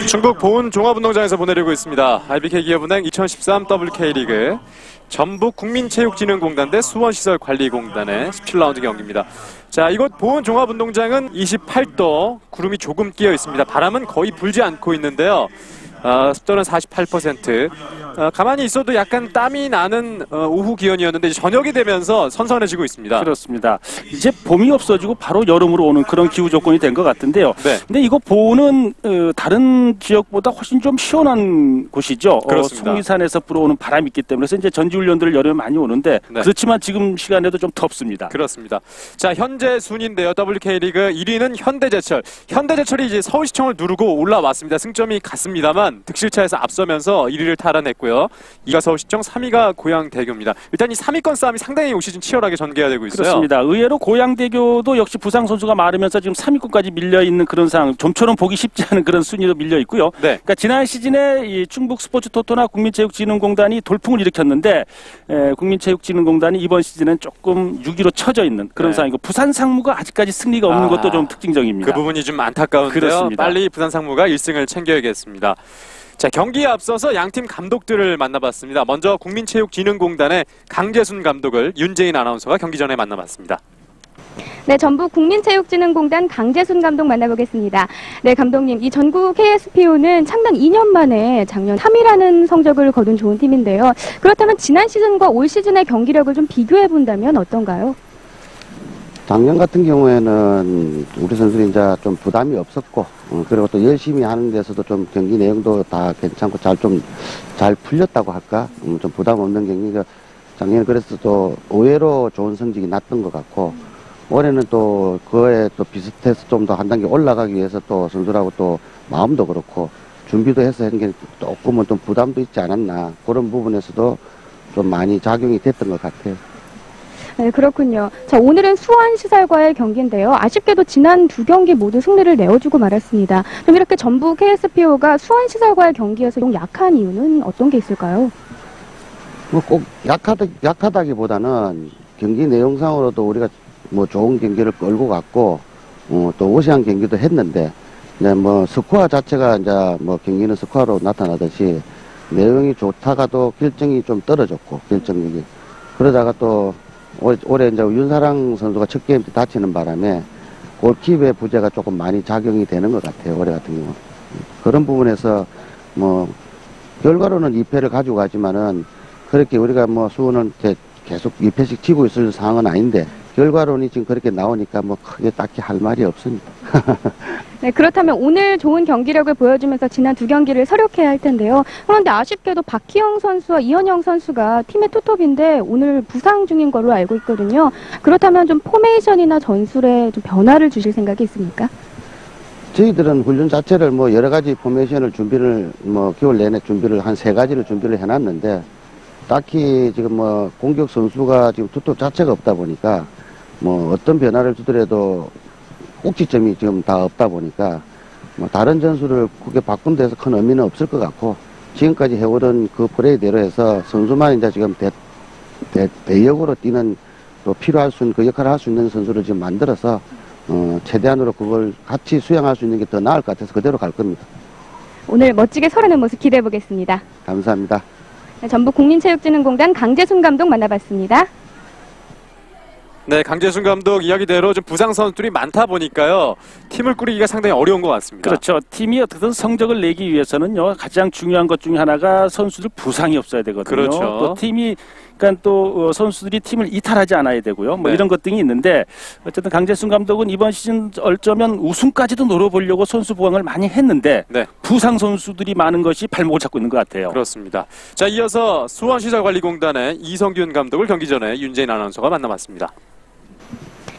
중국 보은 종합운동장에서 보내려고 있습니다. IBK기업은행 2013 WK리그 전북 국민체육진흥공단 대 수원시설관리공단의 17라운드 경기입니다. 자, 이곳 보은 종합운동장은 28도, 구름이 조금 끼어 있습니다. 바람은 거의 불지 않고 있는데요. 습도는 48%. 가만히 있어도 약간 땀이 나는 오후 기온이었는데 저녁이 되면서 선선해지고 있습니다. 그렇습니다. 이제 봄이 없어지고 바로 여름으로 오는 그런 기후 조건이 된 것 같은데요. 네. 근데 이거 보는 다른 지역보다 훨씬 좀 시원한 곳이죠. 그렇습니다. 속리산에서 불어오는 바람이 있기 때문에 그래서 이제 전지훈련들을 여름에 많이 오는데 네. 그렇지만 지금 시간에도 좀 덥습니다. 그렇습니다. 자, 현재 순인데요. WK리그 1위는 현대제철. 현대제철이 이제 서울시청을 누르고 올라왔습니다. 승점이 같습니다만 득실차에서 앞서면서 1위를 탈환했고요. 2위가 서울시청, 3위가 고양대교입니다. 일단 이 3위권 싸움이 상당히 올 시즌 치열하게 전개되고 있어요. 그렇습니다. 의외로 고양대교도 역시 부상 선수가 많으면서 지금 3위권까지 밀려 있는 그런 상황, 좀처럼 보기 쉽지 않은 그런 순위로 밀려 있고요. 네. 그러니까 지난 시즌에 이 충북 스포츠토토나 국민체육진흥공단이 돌풍을 일으켰는데 국민체육진흥공단이 이번 시즌은 조금 6위로 처져 있는 그런 네. 상황이고 부산 상무가 아직까지 승리가 없는 것도 좀 특징적입니다. 그 부분이 좀 안타까운데요. 그렇습니다. 빨리 부산 상무가 1승을 챙겨야겠습니다. 자, 경기에 앞서서 양팀 감독들을 만나봤습니다. 먼저 국민체육진흥공단의 강재순 감독을 윤재인 아나운서가 경기 전에 만나봤습니다. 네, 전북 국민체육진흥공단 강재순 감독 만나보겠습니다. 네, 감독님, 이 전국 KSPO는 창단 2년 만에 작년 3위라는 성적을 거둔 좋은 팀인데요. 그렇다면 지난 시즌과 올 시즌의 경기력을 좀 비교해본다면 어떤가요? 작년 같은 경우에는 우리 선수들이 이제 좀 부담이 없었고, 그리고 또 열심히 하는 데서도 좀 경기 내용도 다 괜찮고 잘 풀렸다고 할까? 좀 부담 없는 경기가 작년에 그래서 또 의외로 좋은 성적이 났던 것 같고, 올해는 또 그거에 또 비슷해서 좀 더 한 단계 올라가기 위해서 또 선수라고 또 마음도 그렇고 준비도 해서 하는 게 조금은 좀 부담도 있지 않았나. 그런 부분에서도 좀 많이 작용이 됐던 것 같아요. 네, 그렇군요. 자, 오늘은 수원시설과의 경기인데요. 아쉽게도 지난 두 경기 모두 승리를 내어주고 말았습니다. 그럼 이렇게 전북 KSPO가 수원시설과의 경기에서 좀 약한 이유는 어떤 게 있을까요? 뭐 꼭 약하다기보다는 경기 내용상으로도 우리가 뭐 좋은 경기를 끌고 갔고, 또 우세한 경기도 했는데, 이제 뭐 스코어 자체가 이제 뭐 경기는 스코어로 나타나듯이 내용이 좋다가도 결정이 좀 떨어졌고, 결정력이. 그러다가 또 올해 이제 윤사랑 선수가 첫 게임 때 다치는 바람에 골키퍼의 부재가 조금 많이 작용이 되는 것 같아요. 올해 같은 경우. 그런 부분에서 뭐 결과로는 2패를 가지고 가지만은 그렇게 우리가 뭐 수원은 계속 2패씩 치고 있을 상황은 아닌데 결과론이 지금 그렇게 나오니까 뭐 크게 딱히 할 말이 없습니다. 네, 그렇다면 오늘 좋은 경기력을 보여주면서 지난 두 경기를 서력해야 할 텐데요. 그런데 아쉽게도 박희영 선수와 이현영 선수가 팀의 투톱인데 오늘 부상 중인 걸로 알고 있거든요. 그렇다면 좀 포메이션이나 전술에 좀 변화를 주실 생각이 있습니까? 저희들은 훈련 자체를 뭐 여러 가지 포메이션을 준비를 뭐 겨울 내내 준비를 한 3가지를 준비를 해놨는데 딱히 지금 뭐 공격 선수가 지금 투톱 자체가 없다 보니까 뭐 어떤 변화를 주더라도 꼭지점이 지금 다 없다 보니까 뭐 다른 전술을 크게 바꾼 데서 큰 의미는 없을 것 같고 지금까지 해오던 그 플레이대로 해서 선수만 이제 지금 대역으로 뛰는 또 필요할 수 있는 그 역할을 할 수 있는 선수를 지금 만들어서 최대한으로 그걸 같이 수행할 수 있는 게 더 나을 것 같아서 그대로 갈 겁니다. 오늘 멋지게 서르는 모습 기대해 보겠습니다. 감사합니다. 네, 전북 국민체육진흥공단 강재순 감독 만나봤습니다. 네, 강재순 감독 이야기대로 좀 부상 선수들이 많다 보니까요. 팀을 꾸리기가 상당히 어려운 것 같습니다. 그렇죠. 팀이 어떻든 성적을 내기 위해서는요. 가장 중요한 것 중에 하나가 선수들 부상이 없어야 되거든요. 그렇죠. 또 팀이 그러니까 또 선수들이 팀을 이탈하지 않아야 되고요. 뭐 네. 이런 것 등이 있는데 어쨌든 강재순 감독은 이번 시즌 어쩌면 우승까지도 노려보려고 선수 부강을 많이 했는데 네. 부상 선수들이 많은 것이 발목을 잡고 있는 것 같아요. 그렇습니다. 자, 이어서 수원시설관리공단의 이성균 감독을 경기 전에 윤재인 아나운서가 만나봤습니다.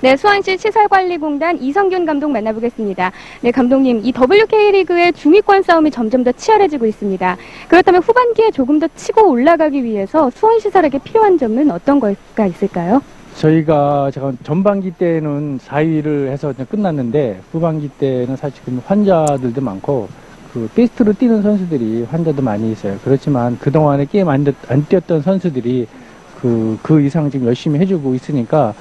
네, 수원시 시설관리공단 이성균 감독 만나보겠습니다. 네, 감독님, 이 WK리그의 중위권 싸움이 점점 더 치열해지고 있습니다. 그렇다면 후반기에 조금 더 치고 올라가기 위해서 수원시설에게 필요한 점은 어떤 거가 있을까요? 저희가 전반기 때는 4위를 해서 끝났는데 후반기 때는 사실 환자들도 많고 그 테스트로 뛰는 선수들이 환자도 많이 있어요. 그렇지만 그동안에 게임 안 뛰었던 선수들이 그 이상 지금 열심히 해주고 있으니까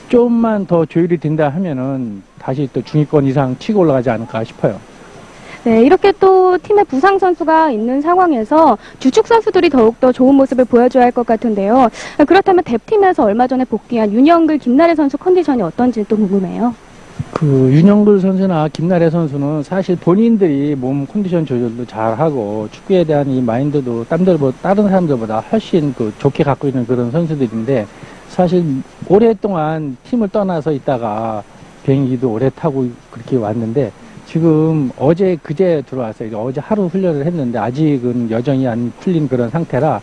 좀만 더 조율이 된다 하면은 다시 또 중위권 이상 치고 올라가지 않을까 싶어요. 네, 이렇게 또 팀에 부상 선수가 있는 상황에서 주축 선수들이 더욱더 좋은 모습을 보여줘야 할 것 같은데요. 그렇다면 뎁팀에서 얼마 전에 복귀한 윤영글, 김나래 선수 컨디션이 어떤지 또 궁금해요. 그 윤영글 선수나 김나래 선수는 사실 본인들이 몸 컨디션 조절도 잘하고 축구에 대한 이 마인드도 다른 사람들보다 훨씬 그 좋게 갖고 있는 그런 선수들인데 사실 오랫동안 팀을 떠나서 있다가 비행기도 오래 타고 그렇게 왔는데 지금 어제 그제 들어왔어요. 어제 하루 훈련을 했는데 아직은 여전히 안 풀린 그런 상태라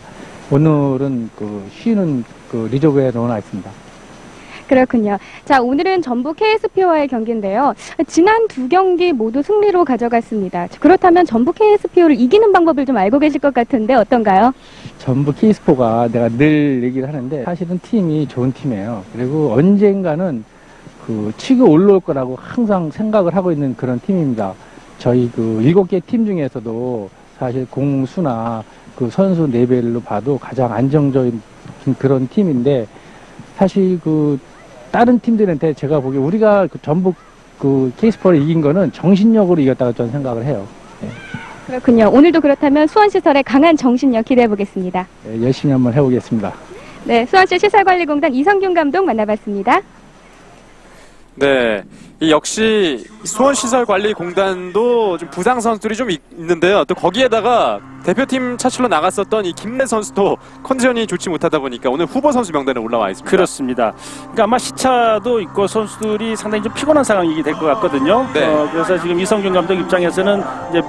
오늘은 그 쉬는 그 리조그에 넣어놔 있습니다. 그렇군요. 자, 오늘은 전북 KSP와의 경기인데요. 지난 두 경기 모두 승리로 가져갔습니다. 그렇다면 전북 KSP를 이기는 방법을 좀 알고 계실 것 같은데 어떤가요? 전북 KSP가 내가 늘 얘기를 하는데 사실은 팀이 좋은 팀이에요. 그리고 언젠가는 그 치고 올라올 거라고 항상 생각을 하고 있는 그런 팀입니다. 저희 그 7개 팀 중에서도 사실 공수나 그 선수 레벨로 봐도 가장 안정적인 그런 팀인데 사실 그 다른 팀들한테 제가 보기에 우리가 그 전북 그 KSP를 이긴 거는 정신력으로 이겼다고 저는 생각을 해요. 네. 그렇군요. 오늘도 그렇다면 수원시설의 강한 정신력 기대해 보겠습니다. 네, 열심히 한번 해보겠습니다. 네, 수원시 시설관리공단 이성균 감독 만나봤습니다. 네, 이 역시 수원시설관리공단도 좀 부상 선수들이 좀 있는데요. 또 거기에다가 대표팀 차출로 나갔었던 이 김래 선수도 컨디션이 좋지 못하다 보니까 오늘 후보 선수 명단에 올라와 있습니다. 그렇습니다. 그러니까 아마 시차도 있고 선수들이 상당히 좀 피곤한 상황이 될 것 같거든요. 네. 그래서 지금 이성균 감독 입장에서는 이제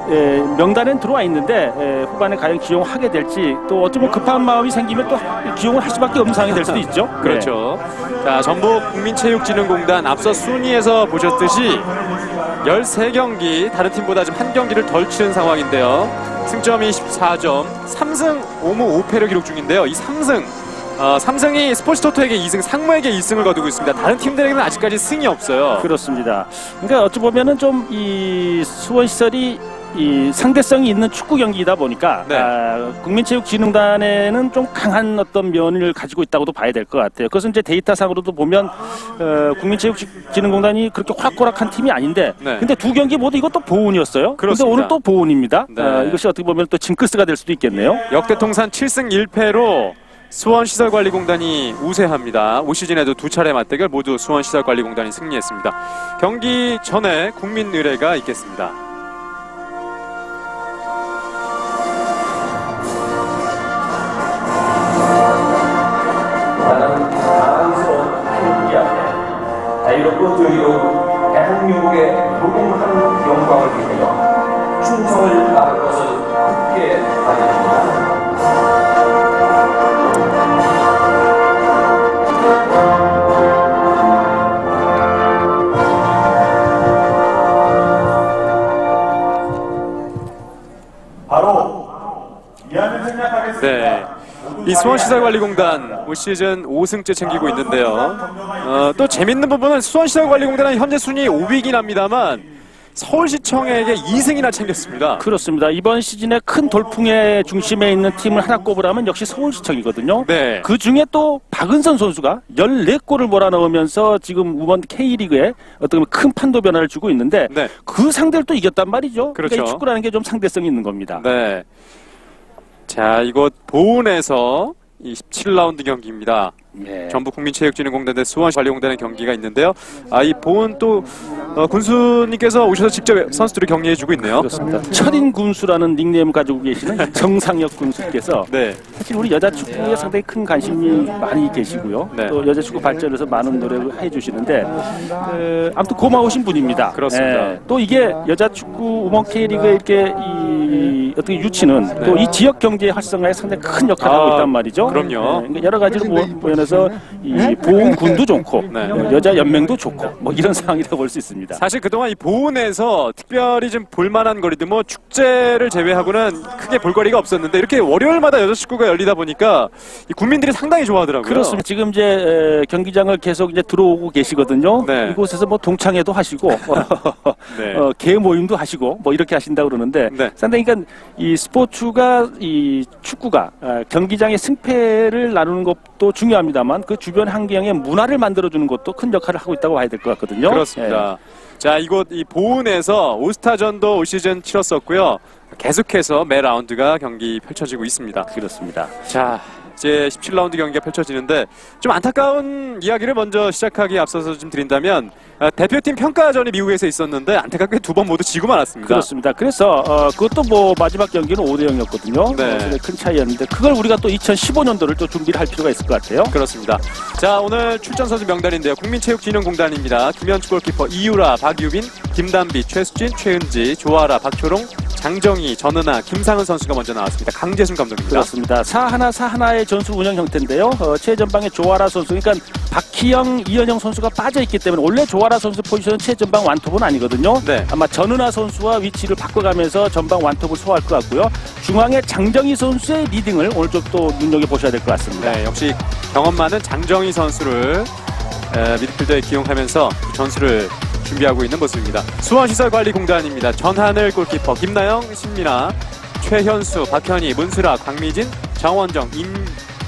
명단엔 들어와 있는데 후반에 과연 기용하게 될지 또 어쩌면 급한 마음이 생기면 또 기용을 할 수밖에 없는 상황이 될 수도 있죠. 그렇죠. 자, 전북 국민체육진흥공단 앞서 순위에서 보셨듯이 13경기 다른 팀보다 좀 한 경기를 덜 치른 상황인데요. 승점이 14점, 3승 5무 5패를 기록 중인데요. 이 3승이 스포츠토토에게 2승, 상무에게 1승을 거두고 있습니다. 다른 팀들에게는 아직까지 승이 없어요. 그렇습니다. 그러니까 어찌 보면은 좀 이 수원시설이 이 상대성이 있는 축구 경기이다 보니까 네. 국민체육진흥단에는 좀 강한 어떤 면을 가지고 있다고도 봐야 될 것 같아요. 그것은 이제 데이터상으로도 보면 국민체육진흥공단이 그렇게 호락호락한 팀이 아닌데, 네. 근데 두 경기 모두 이것도 보온이었어요. 그런데 그렇습니다. 오늘 또 보온입니다. 네. 이것이 어떻게 보면 또 징크스가 될 수도 있겠네요. 역대 통산 7승 1패로 수원시설관리공단이 우세합니다. 올 시즌에도 두 차례 맞대결 모두 수원시설관리공단이 승리했습니다. 경기 전에 국민의례가 있겠습니다. 나는 자랑스러운 태극기 앞에 자유롭고 자유로운 대한민국의 무궁한 영광을 위하여 충성을 다할 것을 굳게 다짐합니다. 바로 이하를 생략하겠습니다. 네. 이 수원시설관리공단 올 시즌 5승째 챙기고 있는데요. 또 재밌는 부분은 수원시설관리공단은 현재 순위 5위이긴 합니다만 서울시청에게 2승이나 챙겼습니다. 그렇습니다. 이번 시즌에 큰 돌풍의 중심에 있는 팀을 하나 꼽으라면 역시 서울시청이거든요. 네. 그 중에 또 박은선 선수가 14골을 몰아넣으면서 지금 이번 K리그에 어떻게 보면 큰 판도 변화를 주고 있는데 네. 그 상대를 또 이겼단 말이죠. 그렇죠. 그러니까 이 축구라는 게 좀 상대성이 있는 겁니다. 네. 자, 이곳 보은에서 이 17라운드 경기입니다. 네. 전북 국민체육진흥공단 대 수원관리공단의 경기가 있는데요. 이 보은 또 군수님께서 오셔서 직접 선수들을 격려해주고 있네요. 그렇습니다. 철인 군수라는 닉네임을 가지고 계시는 정상혁 군수께서 네. 사실 우리 여자 축구에 상당히 큰 관심이 많이 계시고요. 네. 또 여자 축구 발전에서 많은 노력을 해주시는데 아무튼 고마우신 분입니다. 그렇습니다. 또 이게 여자 축구 우먼 K리그에 이렇게 어떻게 유치는 또 이 지역 경제 활성화에 상당히 큰 역할을 하고 있단 말이죠. 그럼요. 그러니까 여러 가지로 보면서 이 보훈군도 좋고 네. 여자 연맹도 좋고 뭐 이런 상황이라고 볼 수 있습니다. 사실 그동안 이 보은에서 특별히 좀 볼만한 거리들 뭐 축제를 제외하고는 크게 볼거리가 없었는데 이렇게 월요일마다 여자 축구가 열리다 보니까 이 국민들이 상당히 좋아하더라고요. 그렇습니다. 지금 이제 경기장을 계속 이제 들어오고 계시거든요. 네. 이곳에서 뭐 동창회도 하시고 네. 개 모임도 하시고 뭐 이렇게 하신다고 그러는데 네. 상당히 그러니까 이 스포츠가 이 축구가 경기장의 승패를 나누는 것 것도 중요합니다만 그 주변 환경의 문화를 만들어주는 것도 큰 역할을 하고 있다고 봐야 될 것 같거든요. 그렇습니다. 자, 이곳 이 보은에서 올스타전도 올 시즌 치렀었고요. 계속해서 매 라운드가 경기 펼쳐지고 있습니다. 그렇습니다. 자, 이제 17라운드 경기가 펼쳐지는데 좀 안타까운 이야기를 먼저 시작하기에 앞서서 좀 드린다면 대표팀 평가전이 미국에서 있었는데 안타깝게 두 번 모두 지고 말았습니다. 그렇습니다. 그래서 그것도 뭐 마지막 경기는 5대0이었거든요. 네. 큰 차이였는데 그걸 우리가 또 2015년도를 또 준비를 할 필요가 있을 것 같아요. 그렇습니다. 자, 오늘 출전 선수 명단인데요. 국민체육진흥공단입니다. 김현주 골키퍼, 이유라, 박유빈, 김단비, 최수진, 최은지, 조아라, 박초롱, 장정희, 전은아, 김상은 선수가 먼저 나왔습니다. 강재순 감독입니다. 그렇습니다. 4-1-4-1의 전술 운영 형태인데요. 최전방에 조아라 선수, 그러니까 박희영, 이현영 선수가 빠져있기 때문에 원래 조아라 선수 포지션은 최전방 완톱은 아니거든요. 네. 아마 전은아 선수와 위치를 바꿔가면서 전방 완톱을 소화할 것 같고요. 중앙에 장정희 선수의 리딩을 오늘 좀 또 눈여겨보셔야 될 것 같습니다. 네, 역시 경험 많은 장정희 선수를 미드필더에 기용하면서 전술을 준비하고 있는 모습입니다. 수원시설관리공단입니다. 전하늘 골키퍼, 김나영, 신민아, 최현수, 박현희, 문수라, 강미진, 정원정,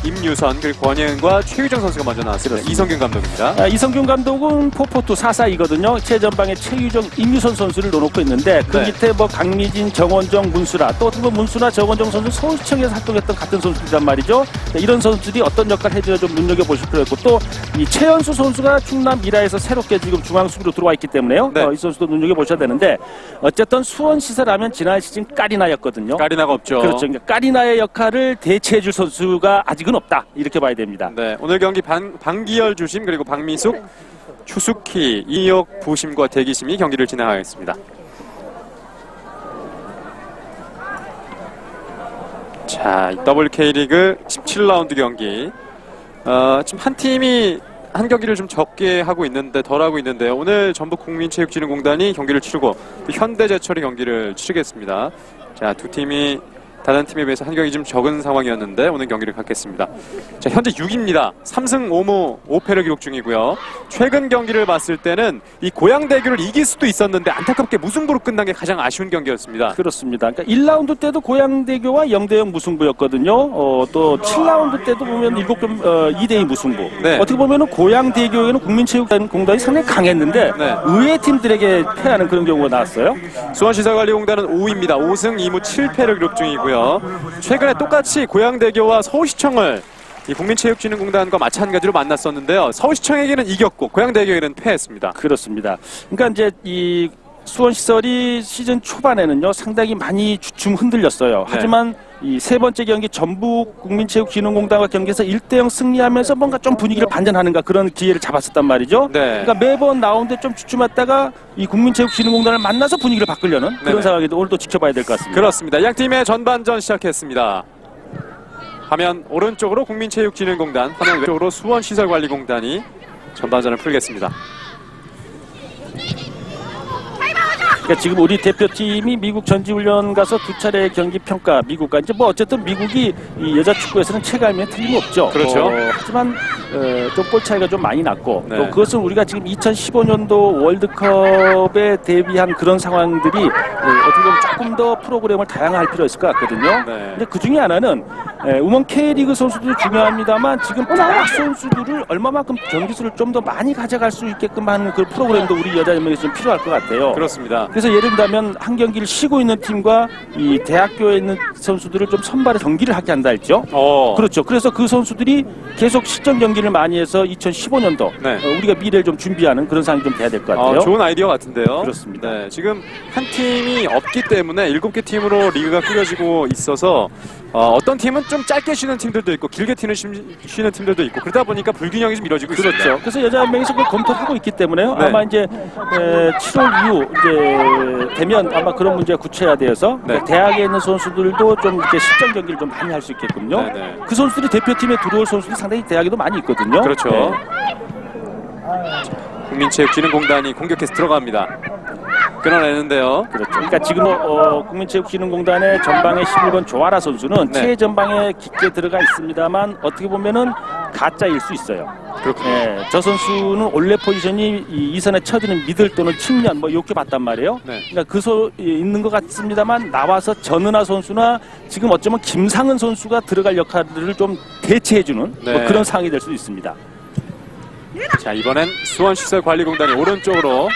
임유선, 그리고 권예은과 최유정 선수가 먼저 나왔습니다. 그렇습니다. 이성균 감독입니다. 이성균 감독은 4-4-2 4-4-2거든요. 최전방에 최유정, 임유선 선수를 넣어놓고 있는데 그 네. 밑에 뭐 강미진, 정원정, 문수라, 또 어떻게 보면 문수나 정원정 선수 서울시청에서 활동했던 같은 선수들이란 말이죠. 이런 선수들이 어떤 역할을 해줘야 좀 눈여겨보실 필요가 있고 또 이 최현수 선수가 충남 미라에서 새롭게 지금 중앙 수비로 들어와 있기 때문에요. 네. 이 선수도 눈여겨보셔야 되는데 어쨌든 수원시설하면 지난 시즌 까리나였거든요. 까리나가 없죠. 그렇죠. 그러니까 까리나의 역할을 대체해줄 선수가 아직은 없다. 이렇게 봐야 됩니다. 네, 오늘 경기 방기열 주심, 그리고 박미숙, 추수키, 이혁 부심과 대기심이 경기를 진행하겠습니다. 자, WK리그 17라운드 경기. 지금 한 팀이 한 경기를 좀 적게 하고 있는데 덜 하고 있는데요. 오늘 전북국민체육진흥공단이 경기를 치르고 또 현대제철이 경기를 치르겠습니다. 자, 두 팀이 다른 팀에 비해서 한 경기 좀 적은 상황이었는데 오늘 경기를 갖겠습니다. 자, 현재 6위입니다. 3승 5무 5패를 기록 중이고요. 최근 경기를 봤을 때는 이 고양대교를 이길 수도 있었는데 안타깝게 무승부로 끝난 게 가장 아쉬운 경기였습니다. 그렇습니다. 그러니까 1라운드 때도 고양대교와 0대0 무승부였거든요. 또 7라운드 때도 보면 2대2 무승부. 네. 어떻게 보면 고양대교에는 국민체육공단이 상당히 강했는데 네. 의외 팀들에게 패하는 그런 경우가 나왔어요. 수원시설관리공단은 5위입니다. 5승 2무 7패를 기록 중이고요. 최근에 똑같이 고양대교와 서울시청을 이 국민체육진흥공단과 마찬가지로 만났었는데요. 서울시청에게는 이겼고 고양대교에게는 패했습니다. 그렇습니다. 그러니까 이제 이 수원시설이 시즌 초반에는요 상당히 많이 주춤 흔들렸어요. 네. 하지만 이 세 번째 경기 전북 국민체육진흥공단과 경기에서 1대0 승리하면서 뭔가 좀 분위기를 반전하는가 그런 기회를 잡았었단 말이죠. 네. 그러니까 매번 나오는데 좀 주춤했다가 이 국민체육진흥공단을 만나서 분위기를 바꾸려는 그런 네네. 상황에도 오늘도 지켜봐야 될 것 같습니다. 그렇습니다. 양 팀의 전반전 시작했습니다. 화면 오른쪽으로 국민체육진흥공단, 화면 왼쪽으로 수원시설관리공단이 전반전을 풀겠습니다. 그러니까 지금 우리 대표팀이 미국 전지훈련 가서 두 차례 경기 평가 미국과 이제 뭐 어쨌든 미국이 이 여자 축구에서는 체감이 틀림없죠. 그렇죠. 하지만 좀 골 차이가 좀 많이 났고 네. 또 그것은 우리가 지금 2015년도 월드컵에 대비한 그런 상황들이 어떻게 보면 조금 더 프로그램을 다양화할 필요가 있을 것 같거든요. 네. 근데 그 중에 하나는 우먼 K리그 선수도 중요합니다만 지금 대학 선수들을 얼마만큼 경기 수를 좀 더 많이 가져갈 수 있게끔 하는 그 프로그램도 우리 여자 연맹에서 좀 필요할 것 같아요. 그렇습니다. 그래서 예를 들면 한 경기를 쉬고 있는 팀과 이 대학교에 있는 선수들을 좀 선발해 경기를 하게 한다 했죠. 그렇죠. 그래서 그 선수들이 계속 실전 경기를 많이 해서 2015년도 네. 우리가 미래를 좀 준비하는 그런 상황이 좀 돼야 될 것 같아요. 좋은 아이디어 같은데요. 그렇습니다. 네, 지금 한 팀이 없기 때문에 7개 팀으로 리그가 꾸려지고 있어서 어떤 팀은 좀 짧게 쉬는 팀들도 있고 길게 쉬는 팀들도 있고 그러다 보니까 불균형이 좀 이루어지고 그렇죠. 있습니다. 그래서 여자 연맹에서 그걸 검토를 하고 있기 때문에요. 네. 아마 이제 7월 이후 이제 되면 아마 그런 문제가 구체화되어서 네. 대학에 있는 선수들도 좀 이렇게 실전 경기를 좀 많이 할 수 있게끔요. 네, 네. 그 선수들이 대표팀에 들어올 선수들이 상당히 대학에도 많이 있거든요. 그렇죠. 네. 국민체육진흥공단이 공격해서 들어갑니다. 끊어내는데요. 그렇죠. 그러니까 지금 국민체육진흥공단의 전방에 11번 조아라 선수는 네. 최전방에 깊게 들어가 있습니다만 어떻게 보면은 가짜일 수 있어요. 그렇군요. 예, 저 선수는 원래 포지션이 이 선에 쳐지는 미들 또는 측면 뭐 이렇게 봤단 말이에요. 네. 그러니까 있는 것 같습니다만 나와서 전은하 선수나 지금 어쩌면 김상은 선수가 들어갈 역할을 좀 대체해주는 네. 뭐 그런 상황이 될 수 있습니다. 자, 이번엔 수원시설관리공단이 오른쪽으로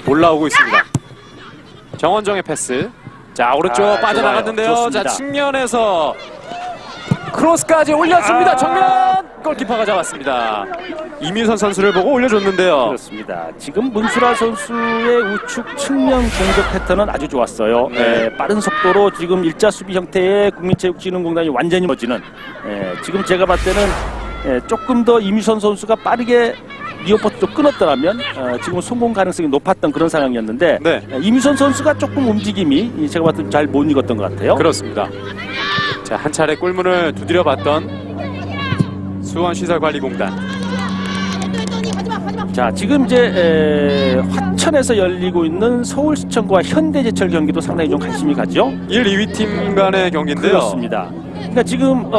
올라오고 있습니다. 정원정의 패스. 자, 오른쪽 아, 빠져나갔는데요. 좋아요. 자, 좋습니다. 측면에서 크로스까지 올렸습니다. 아. 정면 골키퍼가 잡았습니다. 이민선 선수를 보고 올려줬는데요. 그렇습니다. 지금 문수라 선수의 우측 측면 공격 패턴은 아주 좋았어요. 네. 예, 빠른 속도로 지금 일자 수비 형태의 국민체육진흥공단이 완전히 멋지는 지금 제가 봤을 때는 조금 더 이미선 선수가 빠르게 리오포트도 끊었더라면 지금 성공 가능성이 높았던 그런 상황이었는데 네. 이미선 선수가 조금 움직임이 제가 봤을 때 잘 못 익었던 것 같아요. 그렇습니다. 자, 한 차례 골문을 두드려봤던 수원시설관리공단. 자, 지금 이제 화천에서 열리고 있는 서울시청과 현대제철 경기도 상당히 좀 관심이 가죠. 1, 2위 팀 간의 경기인데요. 그렇습니다. 그러니까 지금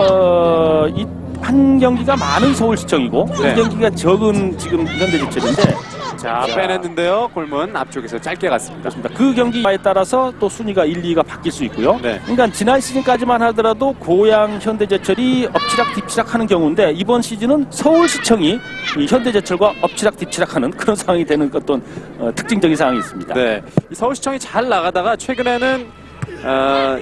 이 한 경기가 많은 서울시청이고 네. 한 경기가 적은 지금 현대제철인데 자, 빼냈는데요. 골문 앞쪽에서 짧게 갔습니다. 그 경기에 따라서 또 순위가 1, 2위가 바뀔 수 있고요. 네. 그러니까 지난 시즌까지만 하더라도 고양 현대제철이 엎치락 뒤치락 하는 경우인데 이번 시즌은 서울시청이 이 현대제철과 엎치락 뒤치락 하는 그런 상황이 되는 어떤 특징적인 상황이 있습니다. 네. 이 서울시청이 잘 나가다가 최근에는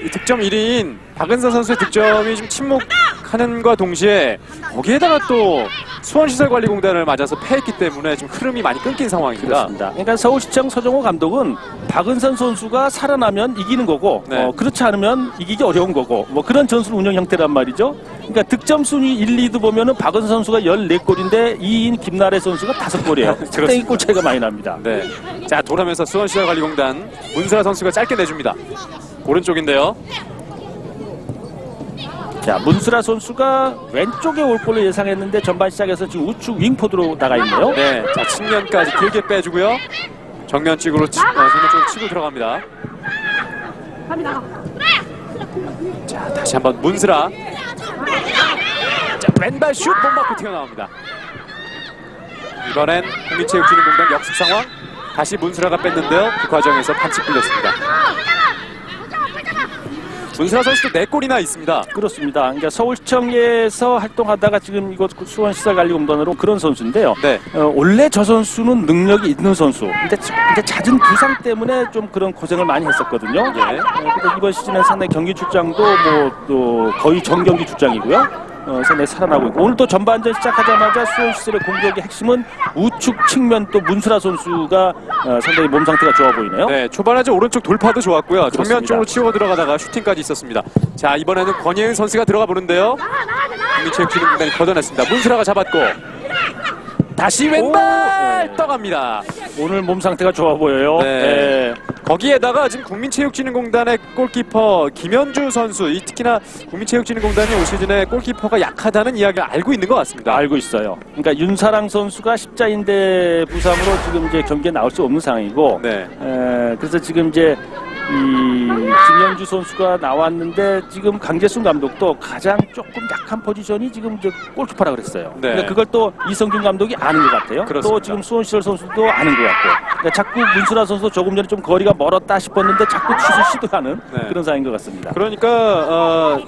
이 득점 1위인 박은서 선수의 득점이 좀 침묵하는과 동시에 거기에다가 또 수원시설관리공단을 맞아서 패했기 때문에 좀 흐름이 많이 끊긴 상황입니다. 그렇습니다. 그러니까 서울시청 서정호 감독은 박은선 선수가 살아나면 이기는 거고 네. 그렇지 않으면 이기기 어려운 거고 뭐 그런 전술 운영 형태란 말이죠. 그러니까 득점 순위 1, 2도 보면은 박은선 선수가 14골인데 2인 김나래 선수가 5골이에요. 상당히 골 차이가 많이 납니다. 네. 자, 돌아오면서 수원시설관리공단 문슬아 선수가 짧게 내줍니다. 오른쪽인데요. 자, 문수라 선수가 왼쪽에 올 골을 예상했는데 전반 시작에서 지금 우측 윙포드로 나가 있네요. 네. 자, 측면까지 길게 빼주고요. 정면 쪽으로 정면 쪽으로 치고 들어갑니다. 자, 다시 한번 문슬아. 자, 왼발 슛 못 맞고 튀어나옵니다. 이번엔 국민체육진흥공단 역습 상황. 다시 문슬아가 뺐는데요. 그 과정에서 반칙 불렸습니다. 문슬아 선수도 4골이나 있습니다. 그렇습니다. 그러니까 서울시청에서 활동하다가 지금 이곳 수원시설관리공단으로 그런 선수인데요. 네. 원래 저 선수는 능력이 있는 선수. 근데 잦은 부상 때문에 좀 그런 고생을 많이 했었거든요. 예. 근데 이번 시즌에 상당히 경기 출장도 또 거의 정경기 출장이고요. 상당히 살아나고 있고 오늘 또 전반전 시작하자마자 수원시설의 공격의 핵심은 우측 측면 또 문수라 선수가 상당히 몸 상태가 좋아 보이네요. 네, 초반에 오른쪽 돌파도 좋았고요. 그렇습니다. 정면 쪽으로 치고 들어가다가 슈팅까지 있었습니다. 자, 이번에는 권예은 선수가 들어가 보는데요. 국민체육진흥공단이 걷어냈습니다. 문수라가 잡았고 다시 왼발 떠갑니다. 오늘 몸 상태가 좋아 보여요. 네. 거기에다가 지금 국민체육진흥공단의 골키퍼 김현주 선수, 특히나 국민체육진흥공단이 올 시즌에 골키퍼가 약하다는 이야기를 알고 있는 것 같습니다. 알고 있어요. 그러니까 윤사랑 선수가 십자인대 부상으로 지금 이제 경기에 나올 수 없는 상황이고, 네. 그래서 지금 이제 이 김현주 선수가 나왔는데 지금 강재순 감독도 가장 조금 약한 포지션이 지금 저 골키퍼라 그랬어요. 네. 그러니까 그걸 또 이성균 감독이 아는 것 같아요. 그렇습니다. 또 지금 수원시설 선수도 아는 것 같고, 그러니까 자꾸 문수라 선수 조금 전에 좀 거리가 멀었다 싶었는데 자꾸 슛을 시도하는 네. 그런 상황인 것 같습니다. 그러니까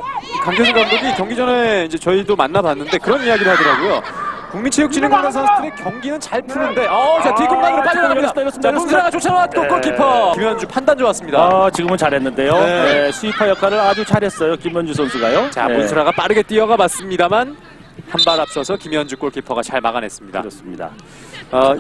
강재순 감독이 경기 전에 이제 저희도 만나봤는데 그런 이야기를 하더라고요. 국민체육진흥공단 선수들의 경기는 잘 푸는데, 자, 뒷공간으로 빠져나갑니다. 자, 문수라가 쫓아나왔고 골키퍼 김현주 판단 좋았습니다. 지금은 잘했는데요. 네. 스위퍼 역할을 아주 잘했어요. 김현주 선수가요. 자, 문수라가 빠르게 뛰어가 봤습니다만 한 발 앞서서 김현주 골키퍼가 잘 막아냈습니다. 그렇습니다.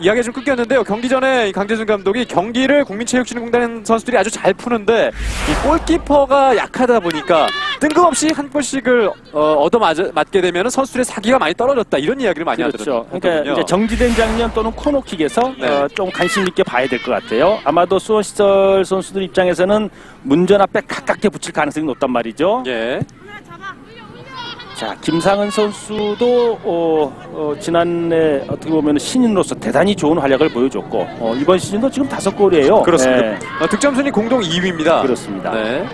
이야기가 좀 끊겼는데요. 경기 전에 강재순 감독이 경기를 국민체육진흥공단 선수들이 아주 잘 푸는데 이 골키퍼가 약하다 보니까 뜬금없이 한 골씩을 얻어맞게 되면 선수들의 사기가 많이 떨어졌다 이런 이야기를 많이 그렇죠. 하더라고요. 그러니까 이제 정지된 장면 또는 코너킥에서 네. 좀 관심 있게 봐야 될 것 같아요. 아마도 수원시설 선수들 입장에서는 문전 앞에 가깝게 붙일 가능성이 높단 말이죠. 예. 자, 김상은 선수도 지난해 어떻게 보면 신인으로서 대단히 좋은 활약을 보여줬고 이번 시즌도 지금 5골이에요. 그렇습니다. 네. 득점 순위 공동 2위입니다. 그렇습니다. 네.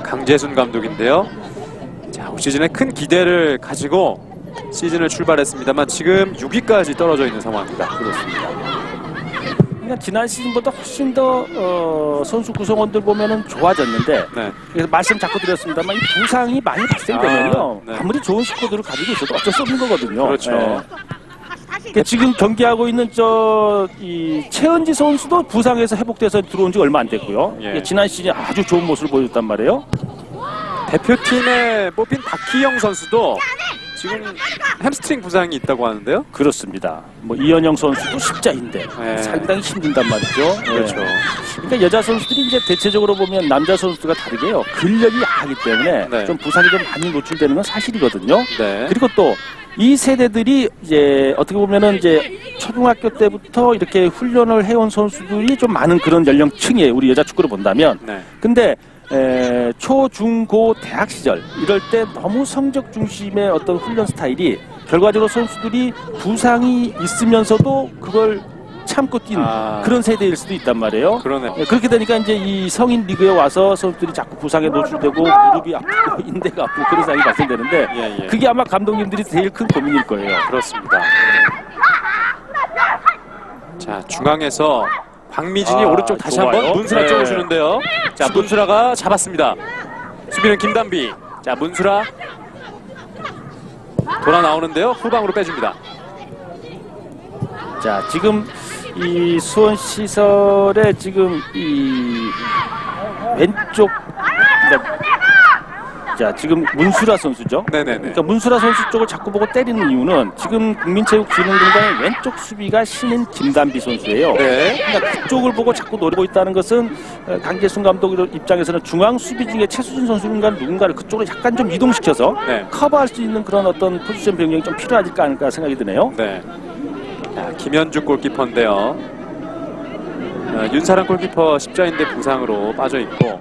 강재순 감독인데요. 자, 올 시즌에 큰 기대를 가지고 시즌을 출발했습니다만 지금 6위까지 떨어져 있는 상황입니다. 그렇습니다. 그러니까 지난 시즌보다 훨씬 더 선수 구성원들 보면은 좋아졌는데 네. 그래서 말씀 자꾸 드렸습니다만 이 부상이 많이 발생되면요 네. 아무리 좋은 스쿼드를 가지고 있어도 어쩔 수 없는 거거든요. 그렇죠. 그러니까 지금 경기하고 있는 이 최은지 선수도 부상에서 회복돼서 들어온 지 얼마 안 됐고요. 예. 지난 시즌 아주 좋은 모습을 보여줬단 말이에요. 대표팀에 뽑힌 박희영 선수도 지금 햄스트링 부상이 있다고 하는데요. 그렇습니다. 뭐 이현영 선수도 십자인데 네. 상당히 힘든단 말이죠. 그렇죠. 그러니까 여자 선수들이 이제 대체적으로 보면 남자 선수들과 다르게요. 근력이 약하기 때문에 네. 좀 부상이 좀 많이 노출되는 건 사실이거든요. 네. 그리고 또 이 세대들이 이제 어떻게 보면은 이제 초등학교 때부터 이렇게 훈련을 해온 선수들이 좀 많은 그런 연령층이에요. 우리 여자 축구를 본다면. 네. 근데 초, 중, 고, 대학 시절 이럴 때 너무 성적 중심의 어떤 훈련 스타일이 결과적으로 선수들이 부상이 있으면서도 그걸 참고 뛴 그런 세대일 수도 있단 말이에요. 그러네. 그렇게 되니까 이제 이 성인 리그에 와서 선수들이 자꾸 부상에 노출되고 무릎이 아프고 인대가 아프고 그런 상황이 발생되는데 예. 그게 아마 감독님들이 제일 큰 고민일 거예요. 그렇습니다. 자, 중앙에서 박미진이 오른쪽 다시 좋아요. 한번 문수라 네. 쪽으로 주는데요. 자, 문수라가 잡았습니다. 수비는 김단비. 자, 문수라 돌아 나오는데요. 후방으로 빼줍니다. 자, 지금 이 수원 시설에 지금 이 왼쪽 자, 지금 문수라 선수죠. 네네네. 그러니까 문수라 선수 쪽을 자꾸 보고 때리는 이유는 지금 국민체육진흥공단의 왼쪽 수비가 신인 김단비 선수예요. 네. 그러니까 그쪽을 보고 자꾸 노리고 있다는 것은 강재순 감독 입장에서는 중앙 수비 중에 최수진 선수인가 누군가를 그쪽으로 약간 좀 이동시켜서 네. 커버할 수 있는 그런 어떤 포지션 변경이 좀 필요하지 않을까 생각이 드네요. 네. 자, 김현주 골키퍼인데요. 윤사랑 골키퍼 십자인대 부상으로 빠져 있고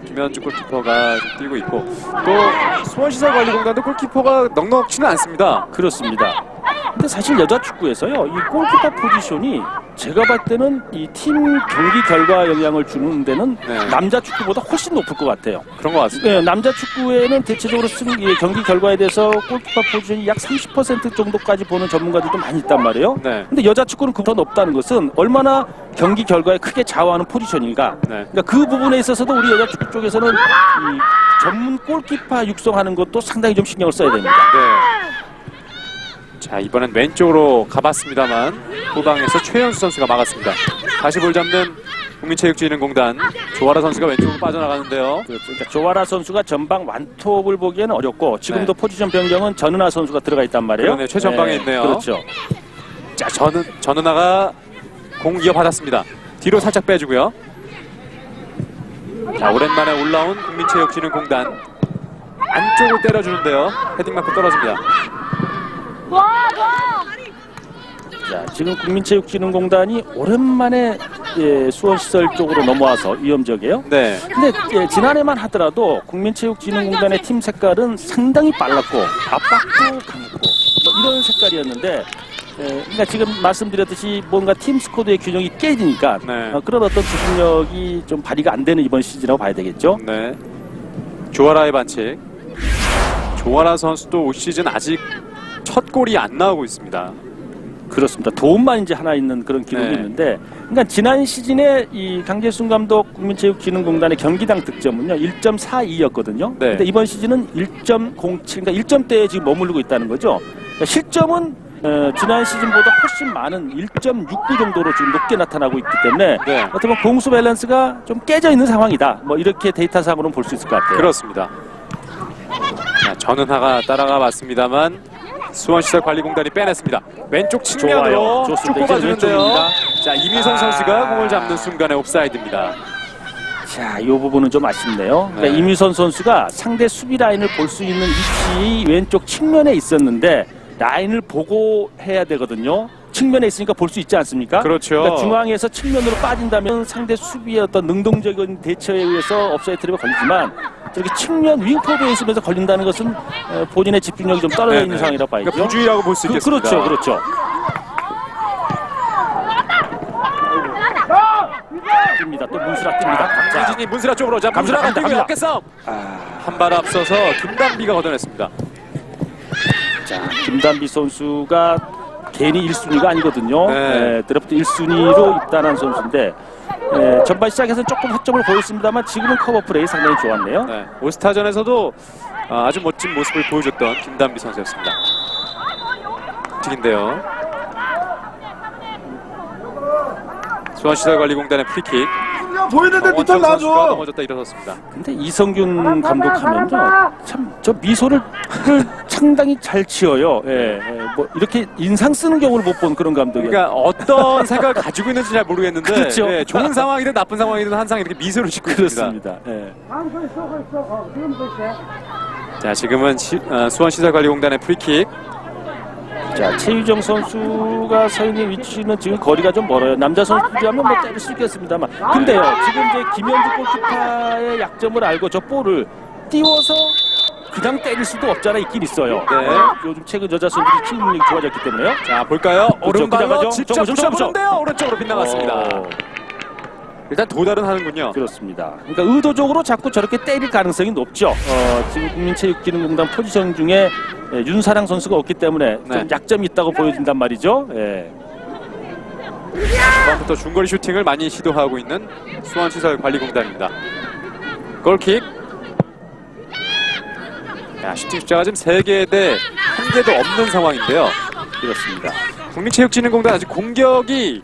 김현주 골키퍼가 좀 뛰고 있고 또 수원시설관리공단도 골키퍼가 넉넉치는 않습니다. 그렇습니다. 근데 사실 여자 축구에서요, 이 골키퍼 포지션이 제가 봤을 때는 이 팀 경기 결과 영향을 주는 데는 네. 남자 축구보다 훨씬 높을 것 같아요. 그런 것 같습니다. 네, 남자 축구에는 대체적으로 경기 결과에 대해서 골키퍼 포지션이 약 30% 정도까지 보는 전문가들도 많이 있단 말이에요. 네. 근데 여자 축구는 더 높다는 것은 얼마나 경기 결과에 크게 좌우하는 포지션인가. 네. 그러니까 그 부분에 있어서도 우리 여자 축구 쪽에서는 이 전문 골키퍼 육성하는 것도 상당히 좀 신경을 써야 됩니다. 네. 자, 이번엔 왼쪽으로 가봤습니다만 후방에서 최현수 선수가 막았습니다. 다시 볼 잡는 국민체육진흥공단 조아라 선수가 왼쪽으로 빠져나가는데요. 그러니까 조아라 선수가 전방 완톱을 보기에는 어렵고 지금도 네. 포지션 변경은 전은아 선수가 들어가 있단 말이에요. 그러네, 최전방에 있네요. 그렇죠. 자, 전은아가 공 이어받았습니다. 뒤로 살짝 빼주고요. 자, 오랜만에 올라온 국민체육진흥공단 안쪽으로 때려주는데요. 헤딩 맞고 떨어집니다. 자, 지금 국민체육진흥공단이 오랜만에 수원시설 쪽으로 넘어와서 위험적이에요. 네. 근데 지난해만 하더라도 국민체육진흥공단의 팀 색깔은 상당히 빨랐고 압박도 강했고 뭐 이런 색깔이었는데 그러니까 지금 말씀드렸듯이 뭔가 팀 스쿼드의 균형이 깨지니까 네. 그런 어떤 조직력이 좀 발휘가 안 되는 이번 시즌이라고 봐야 되겠죠. 네. 조아라의 반칙. 조아라 선수도 올 시즌 아직 첫 골이 안 나오고 있습니다. 그렇습니다. 도움만 이제 하나 있는 그런 기록이 네. 있는데, 그러니까 지난 시즌에 이 강재순 감독 국민체육진흥공단의 경기당 득점은요 1.42였거든요. 네. 근데 이번 시즌은 1.07, 그러니까 1점대에 지금 머무르고 있다는 거죠. 그러니까 실점은 지난 시즌보다 훨씬 많은 1.69 정도로 지금 높게 나타나고 있기 때문에 네. 어떻게 보면 공수 밸런스가 좀 깨져 있는 상황이다. 뭐 이렇게 데이터상으로는 볼 수 있을 것 같아요. 그렇습니다. 자, 전은하가 따라가 봤습니다만 수원시설관리공단이 빼냈습니다. 왼쪽 측면으로 좋아요. 쭉 좋습니다. 뽑아주는데요. 왼쪽입니다. 자, 이민선 선수가 공을 잡는 순간에 옵사이드입니다. 자, 이 부분은 좀 아쉽네요. 그러니까 네. 이미선 선수가 상대 수비 라인을 볼 수 있는 위치 왼쪽 측면에 있었는데 라인을 보고 해야 되거든요. 측면에 있으니까 볼 수 있지 않습니까? 그렇죠. 그러니까 중앙에서 측면으로 빠진다면 상대 수비의 어떤 능동적인 대처에 의해서 옵사이드 트랩에 걸리지만 저렇게 측면 윙포드에 있으면서 걸린다는 것은 본인의 집중력이 좀 떨어져 있는 네네. 상황이라고 봐야죠. 그러니까 부주의라고 볼 수 있겠습니다. 그렇죠, 그렇죠. 뜹니다. 또 문수라 뜹니다. 자, 이진이 문수라 쪽으로. 자, 문수라가 갑니다, 뛰고 갑니다. 어깨 싸움. 한 발 앞서서 김단비가 걷어냈습니다. 자, 김단비 선수가 괜히 1순위가 아니거든요. 네. 드래프트 1순위로 입단한 선수인데 전반 시작에서 조금 허점을 보였습니다만 지금은 커버 플레이 상당히 좋았네요. 네, 올스타전에서도 아주 멋진 모습을 보여줬던 김단비 선수였습니다. 튀긴데요. 수원시설관리공단의 프리킥. 보이는데 원천 밑에 선수가 놔줘. 넘어졌다 일어섰습니다. 근데 이성균 감독하면요, 참 저 미소를 상당히 잘 지어요. 뭐 이렇게 인상 쓰는 경우를 못 본 그런 감독이에요. 그러니까 어떤 생각을 가지고 있는지 잘 모르겠는데 그렇죠. 예, 좋은 상황이든 나쁜 상황이든 항상 이렇게 미소를 짓고 있습니다. 그렇습니다. 예. 자, 지금은 수원시설관리공단의 프리킥. 자, 최유정 선수가 서 있는 위치는 지금 거리가 좀 멀어요. 남자 선수들이라면 뭐 때릴 수 있겠습니다만. 근데요, 지금 이제 김현주 골키퍼의 약점을 알고 저 볼을 띄워서 그냥 때릴 수도 없잖아 있긴 있어요. 네. 요즘 최근 여자 선수들이 치는 능력이 좋아졌기 때문에요. 자, 볼까요? 오른발로 그냥 가죠. 직접 저거. 부셔보는데요. 오른쪽으로 빗나갔습니다. 어, 일단 도달은 하는군요. 그렇습니다. 그러니까 의도적으로 자꾸 저렇게 때릴 가능성이 높죠. 지금 국민체육진흥공단 포지션 중에 윤사랑 선수가 없기 때문에 네. 좀 약점이 있다고 보여진단 말이죠. 예. 초반부터 중거리 슈팅을 많이 시도하고 있는 수원시설관리공단입니다. 골킥. 야, 슈팅 숫자가 지금 3개 대 1개도 없는 상황인데요. 그렇습니다. 국민체육진흥공단 아직 공격이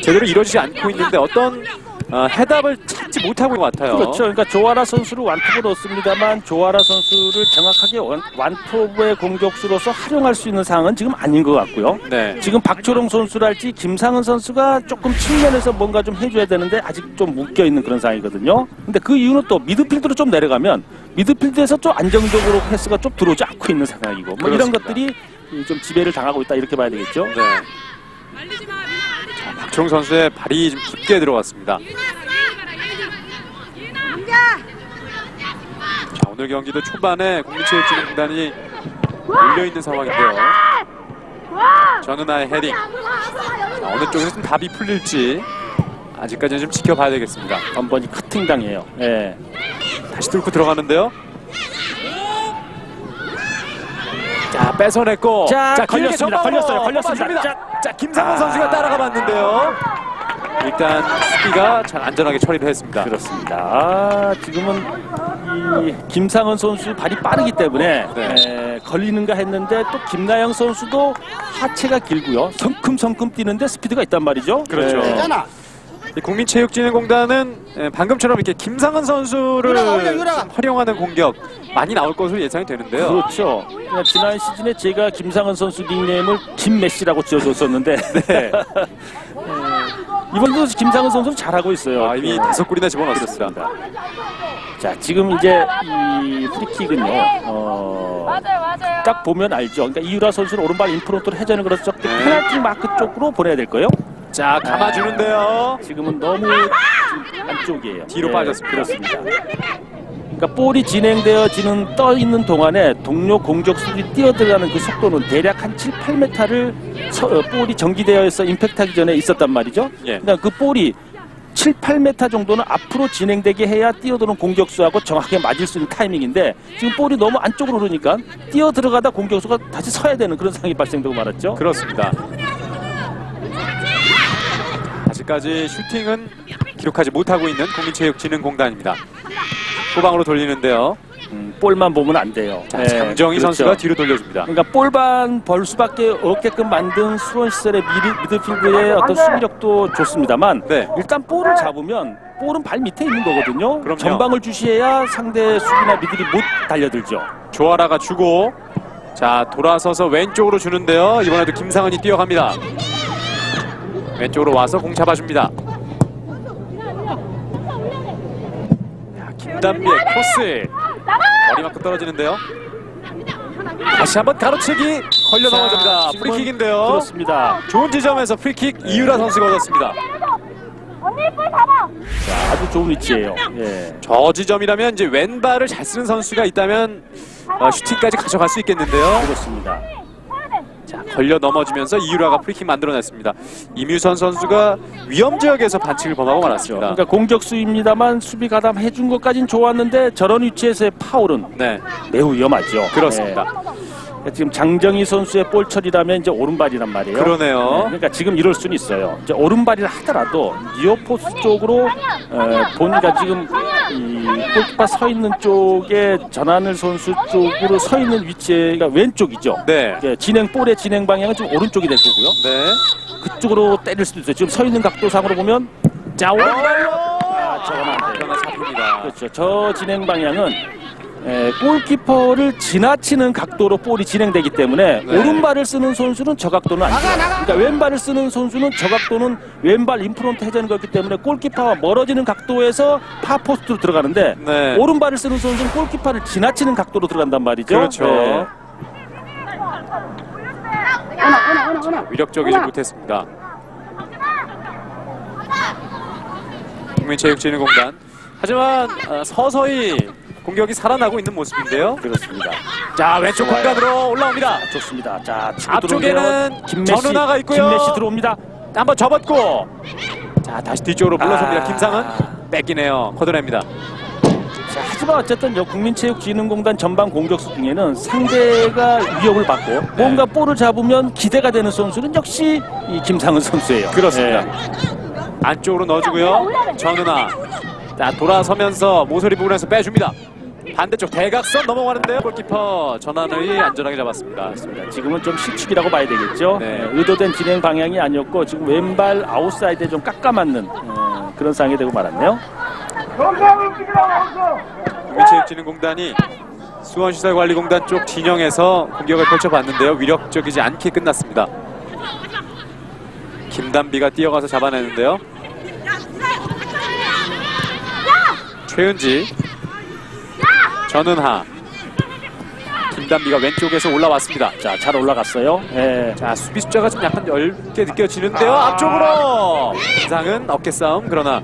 제대로 이루어지지 않고 있는데 어떤 해답을 찾지 못하고 있는 것 같아요. 그렇죠. 그러니까 조아라 선수를 완톱을 넣습니다만 조아라 선수를 정확하게 완톱의 공격수로서 활용할 수 있는 상황은 지금 아닌 것 같고요. 네. 지금 박초롱 선수랄지 김상은 선수가 조금 측면에서 뭔가 좀 해줘야 되는데 아직 좀 묶여있는 그런 상황이거든요. 근데 그 이유는 또 미드필드로 좀 내려가면 미드필드에서 좀 안정적으로 패스가 좀 들어오지 않고 있는 상황이고 뭐 이런 그렇습니다. 것들이 좀 지배를 당하고 있다 이렇게 봐야 되겠죠. 네. 자, 박초롱 선수의 발이 좀 깊게 들어갔습니다. 자, 오늘 경기도 초반에 국민체육진흥공단이 몰려있는 상황인데요. 전은아의 헤딩. 자, 어느 쪽에서 좀 답이 풀릴지 아직까지는 좀 지켜봐야 되겠습니다. 한번이 커팅당해요. 예. 다시 뚫고 들어가는데요. 자, 뺏어냈고. 자, 길게 걸렸습니다. 전방으로 걸렸습니다. 뻗어줍니다. 자, 김상훈 선수가 따라가 봤는데요. 일단 수비가 잘 안전하게 처리를 했습니다. 그렇습니다. 지금은 이 김상은 선수 발이 빠르기 때문에 네. 걸리는가 했는데 또 김나영 선수도 하체가 길고요. 성큼성큼 뛰는데 스피드가 있단 말이죠. 그렇죠. 이 국민체육진흥공단은 방금처럼 이렇게 김상은 선수를 활용하는 공격 많이 나올 것으로 예상이 되는데요. 그렇죠. 그러니까 지난 시즌에 제가 김상은 선수 닉네임을 김메시라고 지어줬었는데 네. 이번도 김상은 선수는 잘하고 있어요. 아, 이미 5골이나 집어넣었습니다. 자, 지금 이제 이 프리킥은요. 딱 보면 알죠. 그러니까 이유라 선수는 오른발 인프론트로 해전을 걸어서 페널티 마크 쪽으로 보내야 될 거예요. 자, 감아주는데요. 지금은 너무 지금 안쪽이에요. 뒤로 빠졌습니다. 그렇습니다. 그러니까 볼이 진행되어지는 떠 있는 동안에 동료 공격수들이 뛰어들어가는 그 속도는 대략 한 7, 8m를 볼이 전기되어서 임팩트하기 전에 있었단 말이죠. 예. 그러니까 그 볼이 7, 8m 정도는 앞으로 진행되게 해야 뛰어드는 공격수하고 정확하게 맞을 수 있는 타이밍인데 지금 볼이 너무 안쪽으로 오르니까 뛰어들어가다 공격수가 다시 서야 되는 그런 상황이 발생되고 말았죠. 그렇습니다. 아직까지 슈팅은 기록하지 못하고 있는 국민체육진흥공단입니다. 후방으로 돌리는데요. 볼만 보면 안 돼요. 자, 장정희 그렇죠. 선수가 뒤로 돌려줍니다. 그러니까 볼만 벌 수밖에 없게끔 만든 수원시설의 미드필드의 어떤 수비력도 좋습니다만 네. 일단 볼을 잡으면 볼은 발 밑에 있는 거거든요. 그럼요. 전방을 주시해야 상대 수비나 미들이 못 달려들죠. 조아라가 주고 자, 돌아서서 왼쪽으로 주는데요. 이번에도 김상은이 뛰어갑니다. 왼쪽으로 와서 공 잡아줍니다. 김단비의 코스. 머리 맞고 떨어지는데요. 다시 한번 가로채기 걸려 넘어집니다. 지금은 프리킥인데요. 그렇습니다. 좋은 지점에서 프리킥 이유라 선수가 얻었습니다. 자, 아주 좋은 위치예요. 예. 저 지점이라면 이제 왼발을 잘 쓰는 선수가 있다면 슈팅까지 가져갈 수 있겠는데요. 그렇습니다. 자, 걸려 넘어지면서 이유라가 프리킥 만들어냈습니다. 임유선 선수가 위험 지역에서 반칙을 범하고 말았습니다. 그러니까 공격수입니다만 수비 가담해준 것까진 좋았는데 저런 위치에서의 파울은 네, 매우 위험하죠. 그렇습니다. 네. 지금 장정희 선수의 볼 처리라면 이제 오른발이란 말이에요. 그러네요. 네, 그러니까 지금 이럴 수는 있어요. 이제 오른발이라 하더라도 니어포스 쪽으로 보니까 지금 이 골키퍼 서 있는 쪽에 전하늘 선수 쪽으로 서 있는 위치가 왼쪽이죠. 네, 볼의 진행 방향은 지금 오른쪽이 될 거고요. 네. 그쪽으로 때릴 수도 있어요. 지금 서 있는 각도상으로 보면 자 오른발로 저건 안 돼요. 그러나 잡힙니다. 그렇죠. 저 진행 방향은 골키퍼를 지나치는 각도로 볼이 진행되기 때문에 네. 오른발을 쓰는 선수는 저 각도는 아니죠. 그러니까 왼발을 쓰는 선수는 저 각도는 왼발 인프론트 회전이 걷기 때문에 골키퍼와 멀어지는 각도에서 파포스트로 들어가는데 네. 오른발을 쓰는 선수는 골키퍼를 지나치는 각도로 들어간단 말이죠. 그렇죠. 네. 위력적이지 못했습니다. 국민체육진흥공단. 하지만 서서히 공격이 살아나고 있는 모습인데요. 그렇습니다. 자, 왼쪽 좋아요. 공간으로 올라옵니다. 좋습니다. 자, 치고 앞쪽에는 들어오는데요. 김메시, 전은하가 있고요. 김메시 들어옵니다. 한번 접었고, 자, 다시 뒤쪽으로 물러섭니다. 아. 김상은 뺏기네요. 걷어냅니다. 자, 하지만 어쨌든 국민체육진흥공단 전반 공격수 중에는 상대가 위협을 받고 뭔가 볼을 잡으면 기대가 되는 선수는 역시 이 김상은 선수예요. 그렇습니다. 네. 안쪽으로 넣어주고요. 전은하. 자, 돌아서면서 모서리 부분에서 빼줍니다. 반대쪽 대각선 넘어가는데요. 골키퍼 전환을 안전하게 잡았습니다. 지금은 좀 실축이라고 봐야 되겠죠. 네. 의도된 진행 방향이 아니었고 지금 왼발 아웃사이드에 좀 깎아맞는 그런 상황이 되고 말았네요. 국민체육진흥공단이 수원시설관리공단 쪽 진영에서 공격을 펼쳐봤는데요. 위력적이지 않게 끝났습니다. 김단비가 뛰어가서 잡아내는데요. 최은지, 전은하, 김단비가 왼쪽에서 올라왔습니다. 자, 잘 올라갔어요. 예. 자, 수비 숫자가 좀 약간 넓게 느껴지는데요. 앞쪽으로 김상은 어깨 싸움. 그러나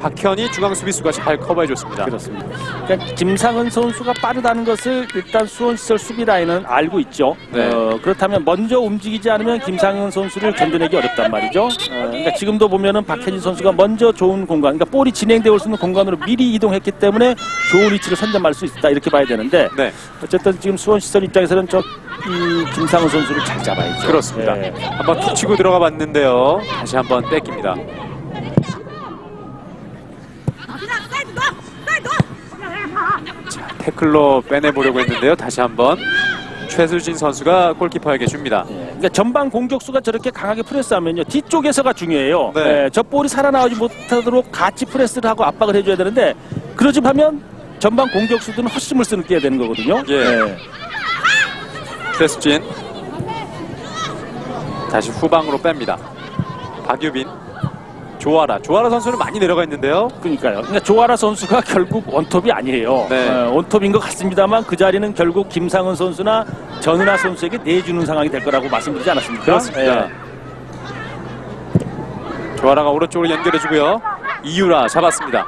박현이 중앙 수비수가 잘 커버해줬습니다. 그렇습니다. 그러니까 김상은 선수가 빠르다는 것을 일단 수원시설 수비 라인은 알고 있죠. 네. 그렇다면 먼저 움직이지 않으면 김상은 선수를 견뎌내기 어렵단 말이죠. 그러니까 지금도 보면은 박현진 선수가 먼저 좋은 공간, 그러니까 볼이 진행되어 올 수 있는 공간으로 미리 이동했기 때문에 좋은 위치를 선점할 수 있다 이렇게 봐야 되는데 네, 어쨌든 지금 수원시설 입장에서는 이 김상은 선수를 잘 잡아야죠. 그렇습니다. 네. 한번 툭 치고 들어가 봤는데요. 다시 한번 뺏깁니다. 자, 태클로 빼내보려고 했는데요. 다시 한번 최수진 선수가 골키퍼에게 줍니다. 그러니까 전방 공격수가 저렇게 강하게 프레스하면요 뒤쪽에서가 중요해요. 네. 저 볼이 살아나오지 못하도록 같이 프레스를 하고 압박을 해줘야 되는데 그러지 하면 전방 공격수들은 헛심을 쓰는 게 되는 거거든요. 예. 최수진 다시 후방으로 뺍니다. 박유빈, 조아라 선수는 많이 내려가 있는데요. 그러니까요. 그러니까 조아라 선수가 결국 원톱이 아니에요. 네. 원톱인 것 같습니다만 그 자리는 결국 김상은 선수나 전은하 선수에게 내주는 상황이 될 거라고 말씀드리지 않았습니까? 그렇습니다. 조아라가 오른쪽으로 연결해주고요. 이유라 잡았습니다.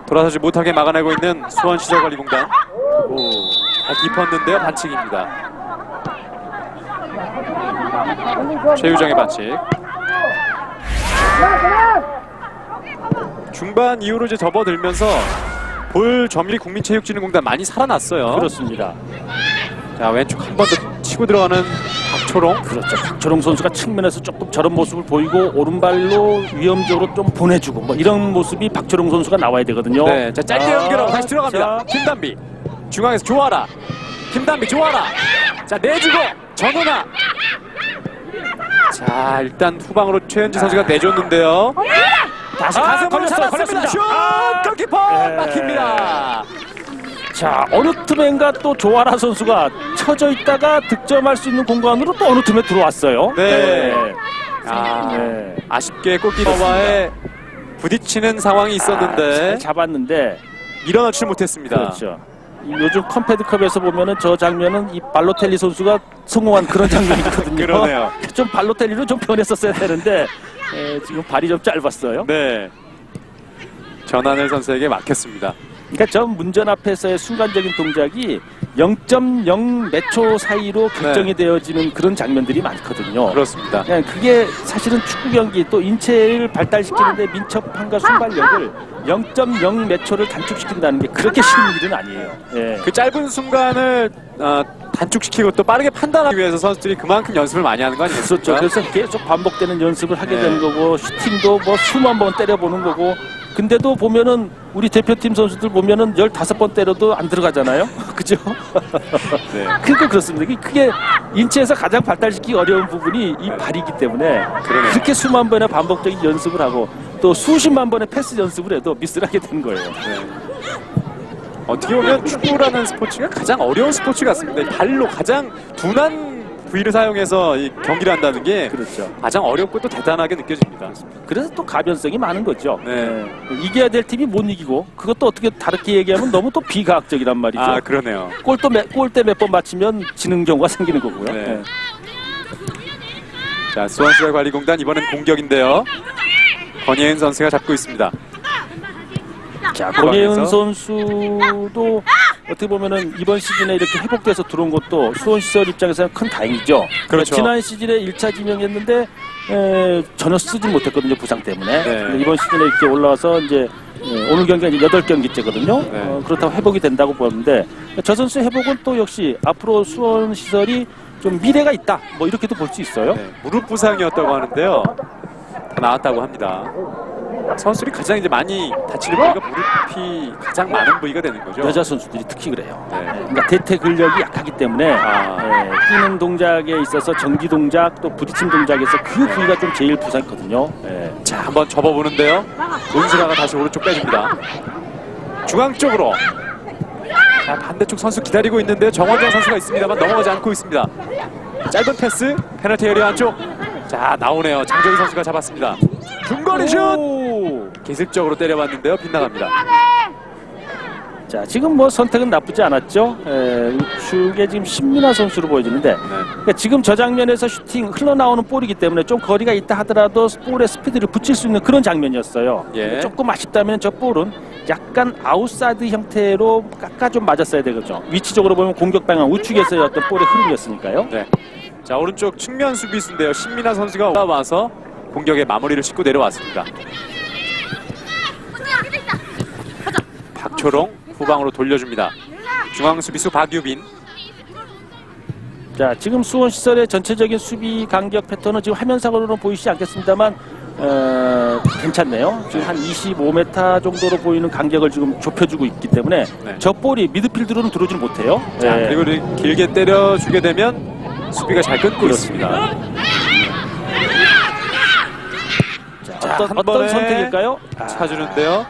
돌아서지 못하게 막아내고 있는 수원시설관리공단. 다 깊었는데요. 반칙입니다. 최유정의 반칙. 중반 이후로 이제 접어들면서 볼 점유율이 국민체육진흥공단 많이 살아났어요. 그렇습니다. 자, 왼쪽 한 번 더 치고 들어가는 박초롱. 그렇죠. 박철웅 선수가 측면에서 조금 저런 모습을 보이고 오른발로 위험적으로 좀 보내주고 뭐 이런 모습이 박철웅 선수가 나와야 되거든요. 네, 자, 짧게 연결하고 다시 들어갑니다. 자. 김단비 중앙에서 조아라. 김단비 조아라. 자, 내주고 전원아. 자, 일단 후방으로 최현지 선수가 내줬는데요. 다시 가슴으로 잡았습니다. 슛! 골키퍼 막힙니다. 자, 어느 틈엔가 또 조아라 선수가 쳐져 있다가 득점할 수 있는 공간으로 또 어느 틈에 들어왔어요. 네. 네. 아쉽게 골키퍼와의 부딪히는 상황이 있었는데 잘 잡았는데 일어나지 못했습니다. 그렇죠. 요즘 컴패드컵에서 보면은 저 장면은 이 발로텔리 선수가 성공한 그런 장면이거든요. 그러네요. 좀 발로텔리로 좀 변했었어야 되는데 지금 발이 좀 짧았어요. 네. 전하늘 선수에게 막혔습니다. 그러니까 저 문전 앞에서의 순간적인 동작이 0.0 몇 초 사이로 결정이 되어지는 그런 장면들이 많거든요. 그렇습니다. 그게 사실은 축구 경기 또 인체를 발달시키는데 민첩함과 순발력을 0.0 몇 초를 단축시킨다는 게 그렇게 쉬운 일은 아니에요. 예. 그 짧은 순간을 단축시키고 또 빠르게 판단하기 위해서 선수들이 그만큼 연습을 많이 하는 거 아니겠습니까? 그렇죠. 그래서 계속 반복되는 연습을 하게 네. 되는 거고 슈팅도 뭐 수만 번 때려보는 거고 근데도 보면은 우리 대표팀 선수들 보면은 15번 때려도 안 들어가잖아요. 그죠? 네. 그러니까 그렇습니다. 그게 인체에서 가장 발달시키기 어려운 부분이 이 발이기 때문에 그러네요. 그렇게 수만 번의 반복적인 연습을 하고 또 수십만 번의 패스 연습을 해도 미스를 하게 되는 거예요. 네. 어떻게 보면 축구라는 스포츠가 가장 어려운 스포츠 같습니다. 이 발로 가장 둔한 부위를 사용해서 이 경기를 한다는 게 그렇죠. 가장 어렵고 또 대단하게 느껴집니다. 그래서 또 가변성이 많은 거죠. 네. 이겨야 될 팀이 못 이기고 그것도 어떻게 다르게 얘기하면 너무 또 비과학적이란 말이죠. 아, 그러네요. 골대 몇 번 맞히면 지는 경우가 생기는 거고요. 네. 네. 자, 수원시설관리공단 이번엔 공격인데요. 권예은 선수가 잡고 있습니다. 자, 후방에서. 권예은 선수도 어떻게 보면은 이번 시즌에 이렇게 회복돼서 들어온 것도 수원시설 입장에서는 큰 다행이죠. 그렇죠. 지난 시즌에 1차 지명했는데 전혀 쓰지 못했거든요. 부상 때문에. 네. 근데 이번 시즌에 이렇게 올라와서 이제 오늘 경기가 이제 8경기째거든요. 네. 그렇다고 회복이 된다고 보는데 저 선수 회복은 또 역시 앞으로 수원시설이 좀 미래가 있다. 뭐 이렇게도 볼 수 있어요. 네, 무릎 부상이었다고 하는데요. 다 나았다고 합니다. 선수들이 가장 이제 많이 다치는 부위가 무릎이 가장 많은 부위가 되는 거죠. 여자 선수들이 특히 그래요. 네. 그러니까 대퇴 근력이 약하기 때문에 뛰는 동작에 있어서 전기 동작 또 부딪힘 동작에서 그 부위가 좀 제일 부상했거든요. 자, 한번 접어보는데요. 문수라가 다시 오른쪽 빼줍니다. 중앙 쪽으로. 자, 반대쪽 선수 기다리고 있는데 정원정 선수가 있습니다만 넘어가지 않고 있습니다. 짧은 패스, 페널티 에리어 안쪽. 자, 나오네요. 장정희 선수가 잡았습니다. 중거리 슛! 기습적으로 때려봤는데요. 빗나갑니다. 자, 지금 뭐 선택은 나쁘지 않았죠. 우측에 지금 신민아 선수로 보여지는데 그러니까 지금 저 장면에서 슈팅 흘러나오는 볼이기 때문에 좀 거리가 있다 하더라도 볼에 스피드를 붙일 수 있는 그런 장면이었어요. 예. 조금 아쉽다면 저 볼은 약간 아웃사이드 형태로 깎아 좀 맞았어야 되겠죠. 위치적으로 보면 공격 방향 우측에서의 어떤 볼의 흐름이었으니까요. 네. 자, 오른쪽 측면 수비수인데요. 신민아 선수가 올라와서 공격의 마무리를 싣고 내려왔습니다. 박초롱 후방으로 돌려줍니다. 중앙 수비수 박유빈. 자, 지금 수원시설의 전체적인 수비 간격 패턴은 지금 화면상으로는 보이지 않겠습니다만 괜찮네요. 지금 한 25m 정도로 보이는 간격을 지금 좁혀주고 있기 때문에 네. 저 볼이 미드필드로는 들어오질 못해요. 자, 그리고 길게 때려주게 되면 수비가 잘 끊고 있습니다. 자, 한 어떤 번에 선택일까요? 차주는데요.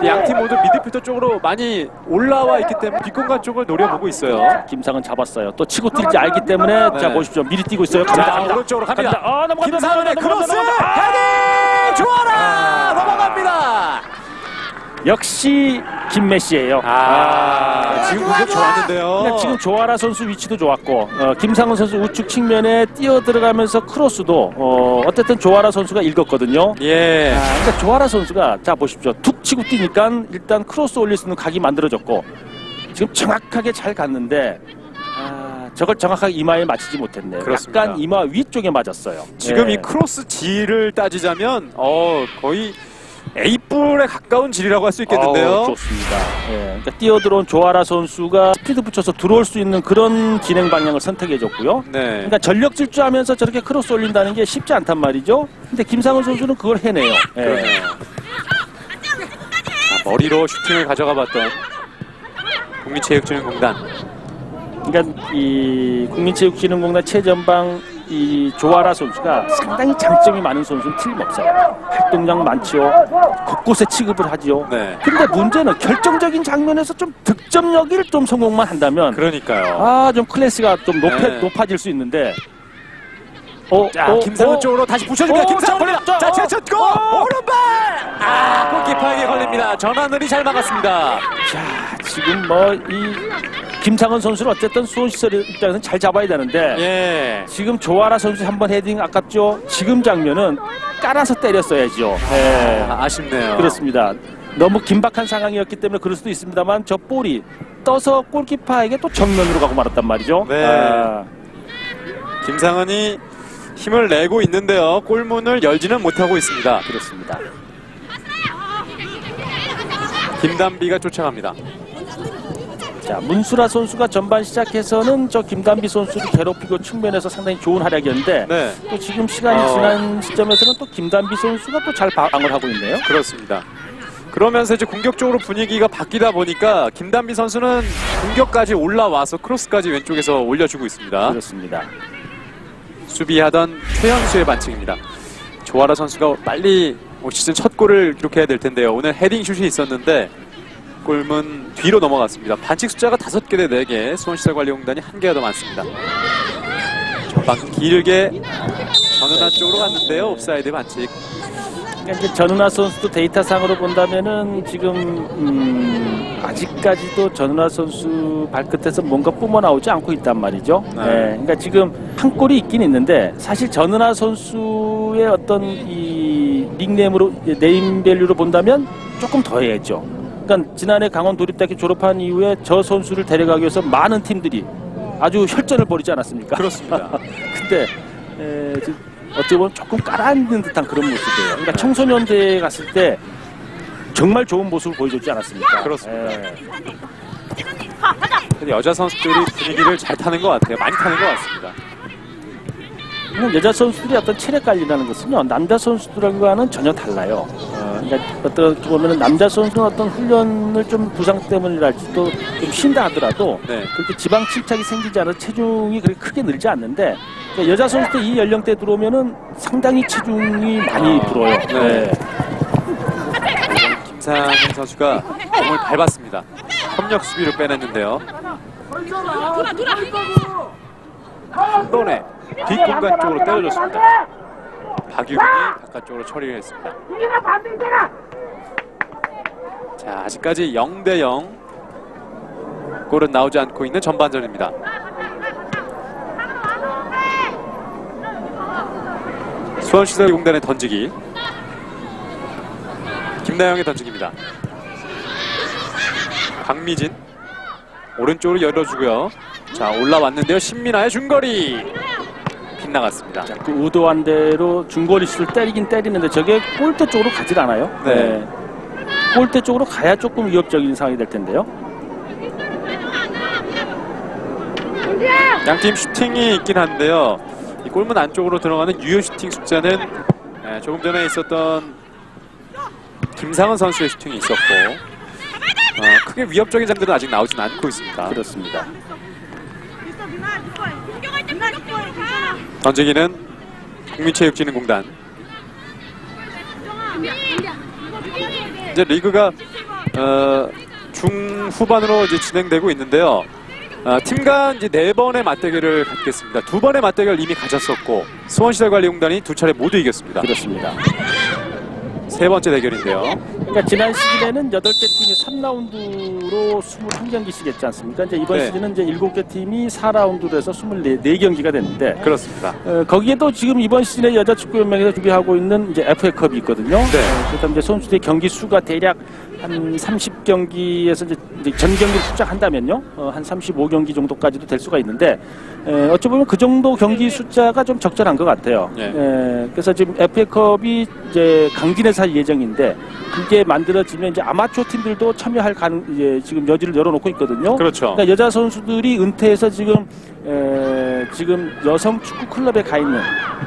양팀 모두 미드필더 쪽으로 많이 올라와 있기 때문에 뒷공간 쪽을 노려보고 있어요. 김상은 잡았어요. 또 치고 뛸지 알기 때문에 네. 자 보십시오. 미리 뛰고 있어요. 자, 갑니다. 오른쪽으로 갑니다. 넘어간다. 김상은의 크로스! 헤딩! 좋아라! 넘어갑니다! 역시 김메시예요. 지금 공격 좋았는데요. 그냥 지금 조아라 선수 위치도 좋았고 김상은 선수 우측 측면에 뛰어 들어가면서 크로스도 어쨌든 조아라 선수가 읽었거든요. 예. 그러니까 조아라 선수가 자 보십시오. 툭 치고 뛰니까 일단 크로스 올릴 수 있는 각이 만들어졌고 지금 정확하게 잘 갔는데 저걸 정확하게 이마에 맞히지 못했네요. 그렇습니다. 약간 이마 위쪽에 맞았어요. 지금 예. 이 크로스 질을 따지자면 거의 A뿔에 가까운 질이라고 할 수 있겠는데요. 좋습니다. 예, 그러니까 뛰어들어온 조아라 선수가 스피드 붙여서 들어올 수 있는 그런 진행 방향을 선택해줬고요. 네. 그러니까 전력 질주하면서 저렇게 크로스 올린다는 게 쉽지 않단 말이죠. 근데 김상훈 선수는 그걸 해내요. 예. 그러네요. 자, 머리로 슈팅을 가져가 봤던 국민체육진흥공단. 그러니까 이 국민체육진흥공단 최전방 이 조아라 선수가 상당히 장점이 많은 선수는 틀림없어요. 활동량 많지요. 곳곳에 취급을 하지요. 네. 근데 문제는 결정적인 장면에서 좀 득점력을 좀 성공만 한다면 그러니까요. 좀 클래스가 좀 네. 높아질 수 있는데 자, 김상훈 쪽으로 다시 붙여줍니다. 김상훈 걸립니다. 자, 제쳤고 오른발! 골키퍼에게 걸립니다. 전하늘이 잘 막았습니다. 자, 지금 뭐 이 김상훈 선수는 어쨌든 수원시설 입장에서는 잘 잡아야 되는데 예. 지금 조아라 선수 한번 헤딩 아깝죠. 지금 장면은 깔아서 때렸어야죠. 예. 아쉽네요. 그렇습니다. 너무 긴박한 상황이었기 때문에 그럴 수도 있습니다만 저 볼이 떠서 골키퍼에게 또 정면으로 가고 말았단 말이죠. 네. 김상은이 힘을 내고 있는데요. 골문을 열지는 못하고 있습니다. 그렇습니다. 김단비가 쫓아갑니다. 자, 문수라 선수가 전반 시작해서는 저 김단비 선수를 괴롭히고 측면에서 상당히 좋은 활약이었는데 네, 또 지금 시간이 지난 시점에서는 또 김단비 선수가 또 잘 방어를 하고 있네요. 그렇습니다. 그러면서 이제 공격적으로 분위기가 바뀌다 보니까 김단비 선수는 공격까지 올라와서 크로스까지 왼쪽에서 올려주고 있습니다. 그렇습니다. 수비하던 최현수의 반칙입니다. 조아라 선수가 빨리 올 시즌 첫 골을 기록해야 될 텐데요. 오늘 헤딩 슛이 있었는데 골문 뒤로 넘어갔습니다. 반칙 숫자가 5개 대 4개, 수원시설관리공단이 1개가 더 많습니다. 방금 길게 전은하 쪽으로 갔는데요. 옵사이드 반칙. 그러니까 이제 전은하 선수도 데이터상으로 본다면은 지금 아직까지도 전은하 선수 발끝에서 뭔가 뿜어나오지 않고 있단 말이죠. 네. 네, 그러니까 지금 한 골이 있긴 있는데 사실 전은하 선수의 어떤 이 닉네임으로 네임밸류로 본다면 조금 더 해야죠. 그러니까 지난해 강원 도립대학교 졸업한 이후에 저 선수를 데려가기 위해서 많은 팀들이 아주 혈전을 벌이지 않았습니까? 그렇습니다. 근데 어찌 보면 조금 깔아앉는 듯한 그런 모습이에요. 그러니까 청소년대에 갔을 때 정말 좋은 모습을 보여주지 않았습니까? 그렇습니다. 여자 선수들이 분위기를 잘 타는 것 같아요. 많이 타는 것 같습니다. 여자 선수들이 어떤 체력 관리라는 것은요, 남자 선수들과는 전혀 달라요. 그러니까 어떻게 보면 남자 선수는 어떤 훈련을 좀 부상 때문이랄지 또 좀 쉰다 하더라도 네. 그렇게 지방 침착이 생기지 않아 체중이 그렇게 크게 늘지 않는데 그러니까 여자 선수들 이 연령대 들어오면은 상당히 체중이 많이 불어요. 네. 김상현 선수가 공을 밟았습니다. 협력 수비로 빼냈는데요. 한 번에 뒷공간 쪽으로 때려줬습니다. 박유빈이 바깥쪽으로 처리를 했습니다. 자, 아직까지 0대0 골은 나오지 않고 있는 전반전입니다. 수원시설공단의 던지기. 김나영의 던지기입니다. 강미진 오른쪽으로 열어주고요. 자, 올라왔는데요. 신민아의 중거리 빗나갔습니다. 자, 그 의도한 대로 중거리 슛을 때리긴 때리는데 저게 골대 쪽으로 가질 않아요. 네. 골대 쪽으로 가야 조금 위협적인 상황이 될 텐데요. 양팀 슈팅이 있긴 한데요. 이 골문 안쪽으로 들어가는 유효 슈팅 숫자는 조금 전에 있었던 김상은 선수의 슈팅이 있었고 크게 위협적인 장면은 아직 나오진 않고 있습니다. 그렇습니다. 던지기는 국민체육진흥공단. 이제 리그가 중후반으로 이제 진행되고 있는데요. 팀 간 이제 4번의 맞대결을 갖겠습니다. 2번의 맞대결 이미 가졌었고 수원시설관리공단이 2차례 모두 이겼습니다. 그렇습니다. 3번째 대결인데요. 그러니까 지난 시즌에는 8개 팀이 3라운드로 21경기씩 했지 않습니까? 이제 이번 네. 시즌은 이제 7개 팀이 4라운드로 해서 24경기가 됐는데 그렇습니다. 거기에도 지금 이번 시즌에 여자축구연맹에서 준비하고 있는 이제 FA컵이 있거든요. 네. 그래서 이제 선수들의 경기 수가 대략 한 30경기에서 이제 전 경기를 축적한다면요, 한 35경기 정도까지도 될 수가 있는데 어찌 보면 그 정도 경기 숫자가 좀 적절한 것 같아요. 네. 그래서 지금 FA컵이 이제 강진에서 할 예정인데 그게 만들어지면 이제 아마추어 팀들도 참여할 이제 지금 여지를 열어놓고 있거든요. 그렇죠. 그러니까 여자 선수들이 은퇴해서 지금 여성 축구 클럽에 가 있는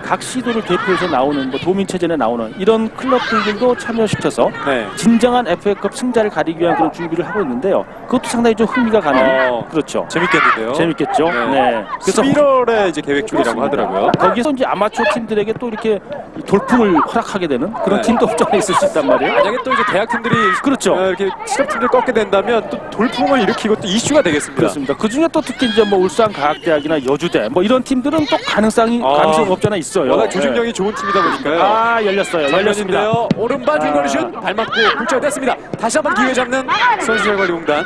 각 시도를 대표해서 나오는 뭐 도민체전에 나오는 이런 클럽들도 참여시켜서 네. 진정한 FA컵 승자를 가리기 위한 그런 준비를 하고 있는데요. 그것도 상당히 좀 흥미가 가는. 그렇죠. 재밌겠는데요. 재밌겠죠. 네. 네. 그래서 11월에 이제 계획 중이라고 하더라고요. 거기서 이제 아마추어 팀들에게 또 이렇게 돌풍을 허락하게 되는 그런 네. 팀도 없지 않아 있을 수 있단 말이에요. 만약에 또 이제 대학 팀들이 그렇죠. 이렇게 실업팀들 꺾게 된다면 또 돌풍을 일으키고 또 이슈가 되겠습니다. 그렇습니다. 그 중에 또 특히 이제 뭐 울산과학대학이나 여주대 뭐 이런 팀들은 또 가능성 없지 않아 있어요. 워낙 조직력이 좋은 팀이다 보니까요. 아, 열렸어요. 열렸습니다. 열렸는데요. 오른발 중거리 슛 발 맞고 굴절 됐습니다. 다시 한번 기회 잡는 선수들관리공단.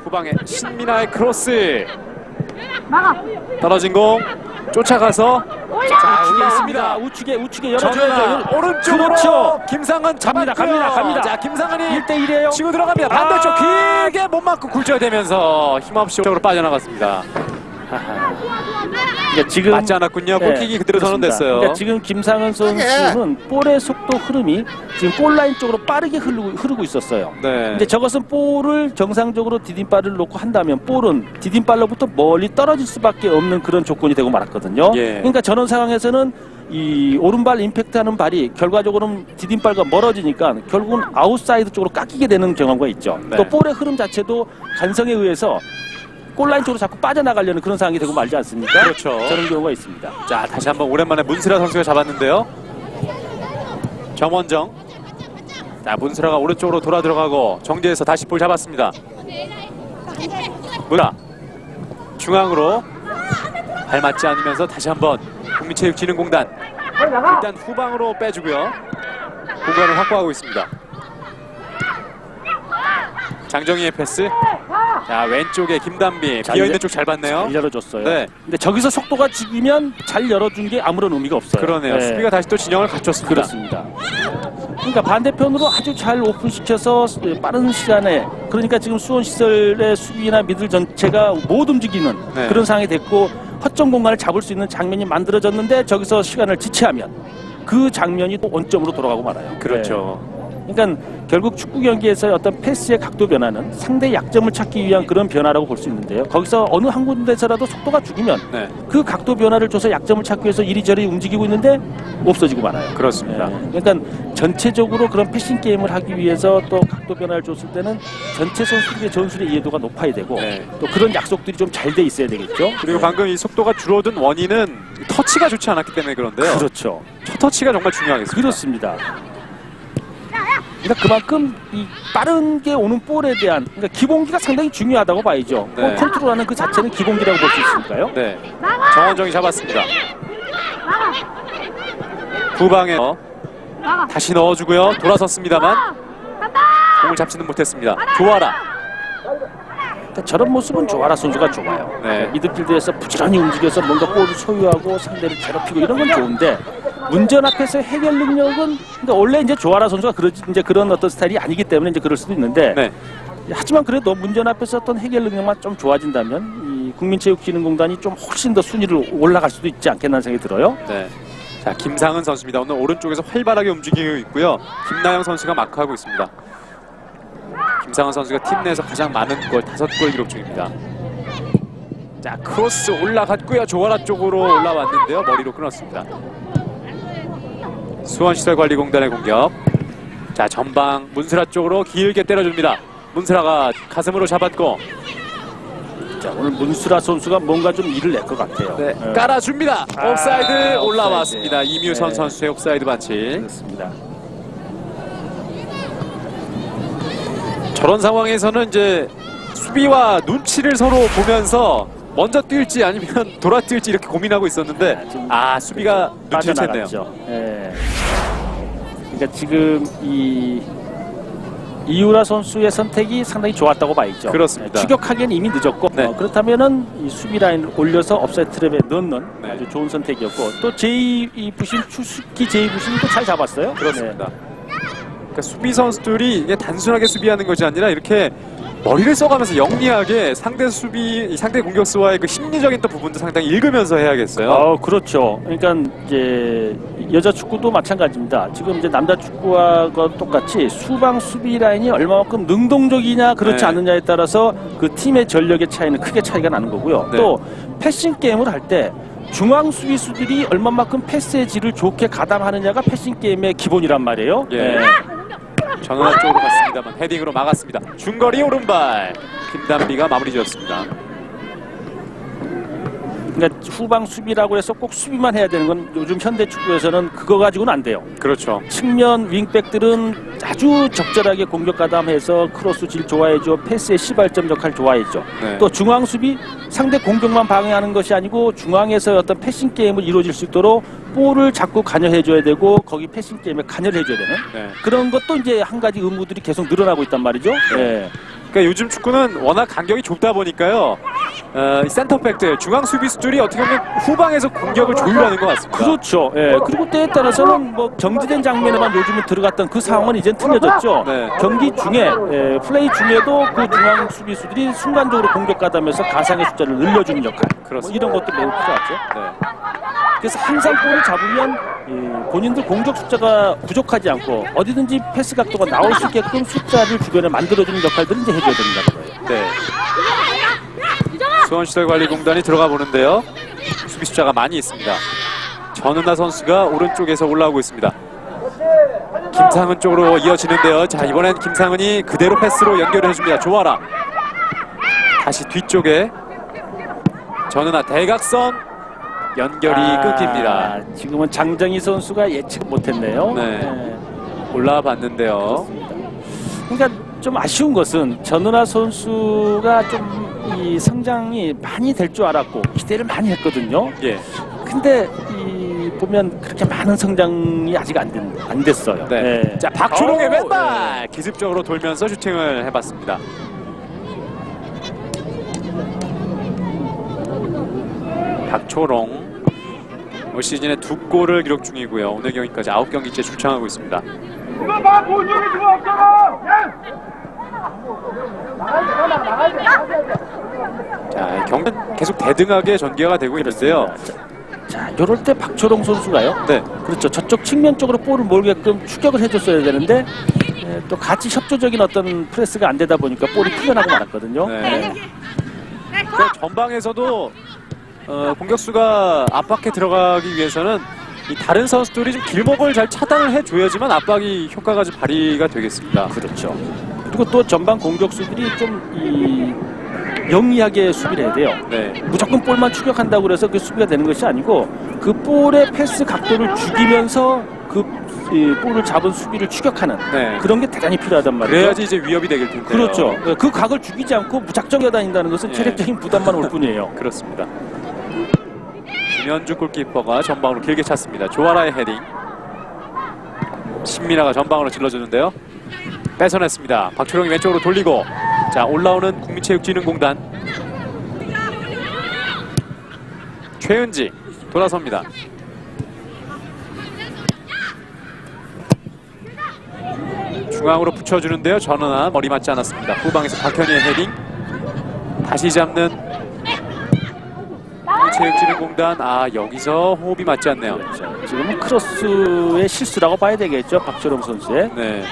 후방에 신민아의 크로스. 떨어진 공 쫓아가서 자, 올라옵니다. 우측에 열어줘야죠. 전나 오른쪽으로 그렇죠. 김상은 갑니다. 잡았고요. 자, 김상은이 1대1이에요. 치고 들어갑니다. 반대쪽 길게 못 맞고 굴절되면서 힘없이 쪽으로 빠져나갔습니다. 그러니까 지금 맞지 않았군요. 골킥이 그대로 그렇습니다. 선언됐어요. 그러니까 지금 김상은 선수는 볼의 속도 흐름이 지금 볼라인 쪽으로 빠르게 흐르고 있었어요. 네. 이제 저것은 볼을 정상적으로 디딤발을 놓고 한다면 볼은 디딤발로부터 멀리 떨어질 수밖에 없는 그런 조건이 되고 말았거든요. 예. 그러니까 저런 상황에서는 이 오른발 임팩트하는 발이 결과적으로는 디딤발과 멀어지니까 결국은 아웃사이드 쪽으로 깎이게 되는 경우가 있죠. 네. 또 볼의 흐름 자체도 간성에 의해서 골라인 쪽으로 자꾸 빠져나가려는 그런 상황이 되고 말지 않습니까? 그렇죠. 저런 경우가 있습니다. 자, 다시 한번 오랜만에 문스라 선수가 잡았는데요. 정원정. 자, 문스라가 오른쪽으로 돌아 들어가고 정지해서 다시 볼 잡았습니다. 문스라 중앙으로 발 맞지 않으면서 다시 한번 국민체육진흥공단 일단 후방으로 빼주고요. 공간을 확보하고 있습니다. 장정희의 패스. 자, 왼쪽에 김단비 비어있는 쪽 잘 봤네요. 잘 열어줬어요. 네. 근데 저기서 속도가 죽이면 잘 열어준 게 아무런 의미가 없어요. 그러네요. 네. 수비가 다시 또 진영을 갖췄습니다. 그렇습니다. 그러니까 반대편으로 아주 잘 오픈시켜서 빠른 시간에 그러니까 지금 수원시설의 수비나 미들 전체가 못 움직이는 네. 그런 상황이 됐고 허점 공간을 잡을 수 있는 장면이 만들어졌는데 저기서 시간을 지체하면 그 장면이 또 원점으로 돌아가고 말아요. 그렇죠. 네. 그러니까 결국 축구 경기에서의 어떤 패스의 각도 변화는 상대 약점을 찾기 위한 그런 변화라고 볼 수 있는데요. 거기서 어느 한 군데서라도 속도가 죽으면 네. 그 각도 변화를 줘서 약점을 찾기 위해서 이리저리 움직이고 있는데 없어지고 말아요. 그렇습니다. 그러니까 전체적으로 그런 패싱 게임을 하기 위해서 또 각도 변화를 줬을 때는 전체 선수들의 전술의 이해도가 높아야 되고 네. 또 그런 약속들이 좀 잘 돼 있어야 되겠죠. 그리고 네. 방금 이 속도가 줄어든 원인은 터치가 좋지 않았기 때문에 그런데요. 그렇죠. 첫 터치가 정말 중요하겠습니다. 그렇습니다. 그러니까 그만큼 이 빠른 게 오는 볼에 대한 그러니까 기본기가 상당히 중요하다고 봐야죠. 네. 볼 컨트롤하는 그 자체는 기본기라고 볼 수 있으니까요. 네. 정원정이 잡았습니다. 후방에 다시 넣어주고요. 돌아섰습니다만 공을 잡지는 못했습니다. 조아라. 그러니까 저런 모습은 조아라 선수가 좋아요. 네. 미드필드에서 부지런히 움직여서 뭔가 볼을 소유하고 상대를 괴롭히고 이런 건 좋은데 문전 앞에서 해결 능력은 그러니까 원래 이제 조아라 선수가 이제 그런 어떤 스타일이 아니기 때문에 이제 그럴 수도 있는데 네. 하지만 그래도 문전 앞에서 어떤 해결 능력만 좀 좋아진다면 이 국민체육진흥공단이 좀 훨씬 더 순위를 올라갈 수도 있지 않겠나 생각이 들어요. 네. 자, 김상은 선수입니다. 오늘 오른쪽에서 활발하게 움직이고 있고요. 김나영 선수가 마크하고 있습니다. 김상은 선수가 팀 내에서 가장 많은 골 5골 기록 중입니다. 자, 크로스 올라갔고요. 조아라 쪽으로 올라왔는데요. 머리로 끊었습니다. 수원시설관리공단의 공격. 자, 전방 문스라 쪽으로 길게 때려줍니다. 문스라가 가슴으로 잡았고 자, 오늘 문수라 선수가 뭔가 좀 일을 낼 것 같아요. 네, 깔아줍니다. 옵사이드 올라왔습니다. 옵사이드. 이뮤선 네. 선수의 옵사이드 반칙. 그렇습니다. 저런 상황에서는 이제 수비와 눈치를 서로 보면서 먼저 뛸지 아니면 돌아 뛸지 이렇게 고민하고 있었는데 수비가 눈치를 챘네요. 빠져나갔죠. 예. 그러니까 지금 이유라 선수의 선택이 상당히 좋았다고 봐야죠. 그렇습니다. 추격하기에는 이미 늦었고 네. 그렇다면은 이 수비 라인을 올려서 업사이드 트랩에 넣는 네. 아주 좋은 선택이었고 또 제2 부심 추스키 제2 부심이 또 잘 잡았어요. 그렇습니다. 그러니까 수비 선수들이 이게 단순하게 수비하는 것이 아니라 이렇게 머리를 써가면서 영리하게 상대 수비, 상대 공격수와의 그 심리적인 또 부분도 상당히 읽으면서 해야겠어요. 그렇죠. 그러니까 이제 여자 축구도 마찬가지입니다. 지금 이제 남자 축구와 똑같이 수방 수비 라인이 얼마만큼 능동적이냐 그렇지 네. 않느냐에 따라서 그 팀의 전력의 차이는 크게 차이가 나는 거고요. 네. 또 패싱 게임을 할 때 중앙 수비수들이 얼마만큼 패스의 질을 좋게 가담하느냐가 패싱 게임의 기본이란 말이에요. 예. 네. 전환 쪽으로 갔습니다만 헤딩으로 막았습니다. 중거리 오른발 김단비가 마무리 지었습니다. 그러니까 후방 수비라고 해서 꼭 수비만 해야 되는 건 요즘 현대 축구에서는 그거 가지고는 안 돼요. 그렇죠. 측면 윙백들은 아주 적절하게 공격 가담해서 크로스 질 좋아해줘, 패스의 시발점 역할 좋아해줘. 네. 또 중앙 수비 상대 공격만 방해하는 것이 아니고 중앙에서 어떤 패싱 게임을 이루어질 수 있도록 볼을 자꾸 관여해줘야 되고 거기 패싱 게임에 관여를 해줘야 되는 네. 그런 것도 이제 한 가지 의무들이 계속 늘어나고 있단 말이죠. 네. 그러니까 요즘 축구는 워낙 간격이 좁다 보니까요. 이 센터백들, 중앙 수비수들이 어떻게 보면 후방에서 공격을 조율하는 것 같습니다. 그렇죠. 예. 그리고 때에 따라서는 뭐 정지된 장면에만 요즘은 들어갔던 그 상황은 이젠 틀려졌죠. 네. 경기 중에 플레이 중에도 그 중앙 수비수들이 순간적으로 공격하다면서 가상의 숫자를 늘려주는 역할. 뭐 이런 것도 매우 필요하죠. 네. 그래서 항상 볼을 잡으면 본인들 공격 숫자가 부족하지 않고 어디든지 패스 각도가 나올 수 있게끔 숫자를 주변에 만들어주는 역할들을 이제 해줘야 된다는 거예요. 네. 수원시설관리공단이 들어가 보는데요. 수비 숫자가 많이 있습니다. 전은하 선수가 오른쪽에서 올라오고 있습니다. 김상은 쪽으로 이어지는데요. 자, 이번엔 김상은이 그대로 패스로 연결을 해줍니다. 조아라. 다시 뒤쪽에 전은하 대각선 연결이 끊깁니다. 지금은 장정희 선수가 예측 못했네요. 네. 올라와 봤는데요. 그러니까 좀 아쉬운 것은 전은하 선수가 좀 이 성장이 많이 될 줄 알았고 기대를 많이 했거든요. 예. 근데 보면 그렇게 많은 성장이 아직 안 됐어요. 네. 네. 자, 박초롱의 왼발 기습적으로 돌면서 슈팅을 해봤습니다. 박초롱 올 시즌에 2골을 기록 중이고요. 오늘 경기까지 9경기째 출장하고 있습니다. 이거 봐, 본종이 들어왔잖아. 자, 경기는 계속 대등하게 전개가 되고 있는데요. 자, 요럴 때 박초롱 선수가요. 네. 그렇죠. 저쪽 측면 쪽으로 볼을 몰게끔 추격을 해줬어야 되는데 또 같이 협조적인 어떤 프레스가 안 되다 보니까 볼이 풀려나고 말았거든요. 네. 그 전방에서도 공격수가 압박해 들어가기 위해서는 이 다른 선수들이 좀 길목을 잘 차단을 해줘야지만 압박이 효과가 좀 발휘가 되겠습니다. 그렇죠. 그리고 또 전방 공격수들이 좀 영리하게 수비를 해야 돼요. 네. 무조건 볼만 추격한다고 해서 그 수비가 되는 것이 아니고 그 볼의 패스 각도를 죽이면서 그 볼을 잡은 수비를 추격하는 네. 그런 게 대단히 필요하단 말이에요. 그래야지 이제 위협이 되길 텐데요. 그렇죠. 그 각을 죽이지 않고 무작정 뛰어다닌다는 것은 네. 체력적인 부담만 올 뿐이에요. 그렇습니다. 김현주 골키퍼가 전방으로 길게 찼습니다. 조아라의 헤딩. 신민아가 전방으로 질러주는데요. 뺏어냈습니다. 박초롱이 왼쪽으로 돌리고 자, 올라오는 국민체육진흥공단 최은지 돌아섭니다. 중앙으로 붙여주는데요. 전은하 머리 맞지 않았습니다. 후방에서 박현희의 헤딩. 다시 잡는 체육진흥공단. 여기서 호흡이 맞지 않네요. 지금은 크로스의 실수라고 봐야 되겠죠. 박초롱 선수의. 네.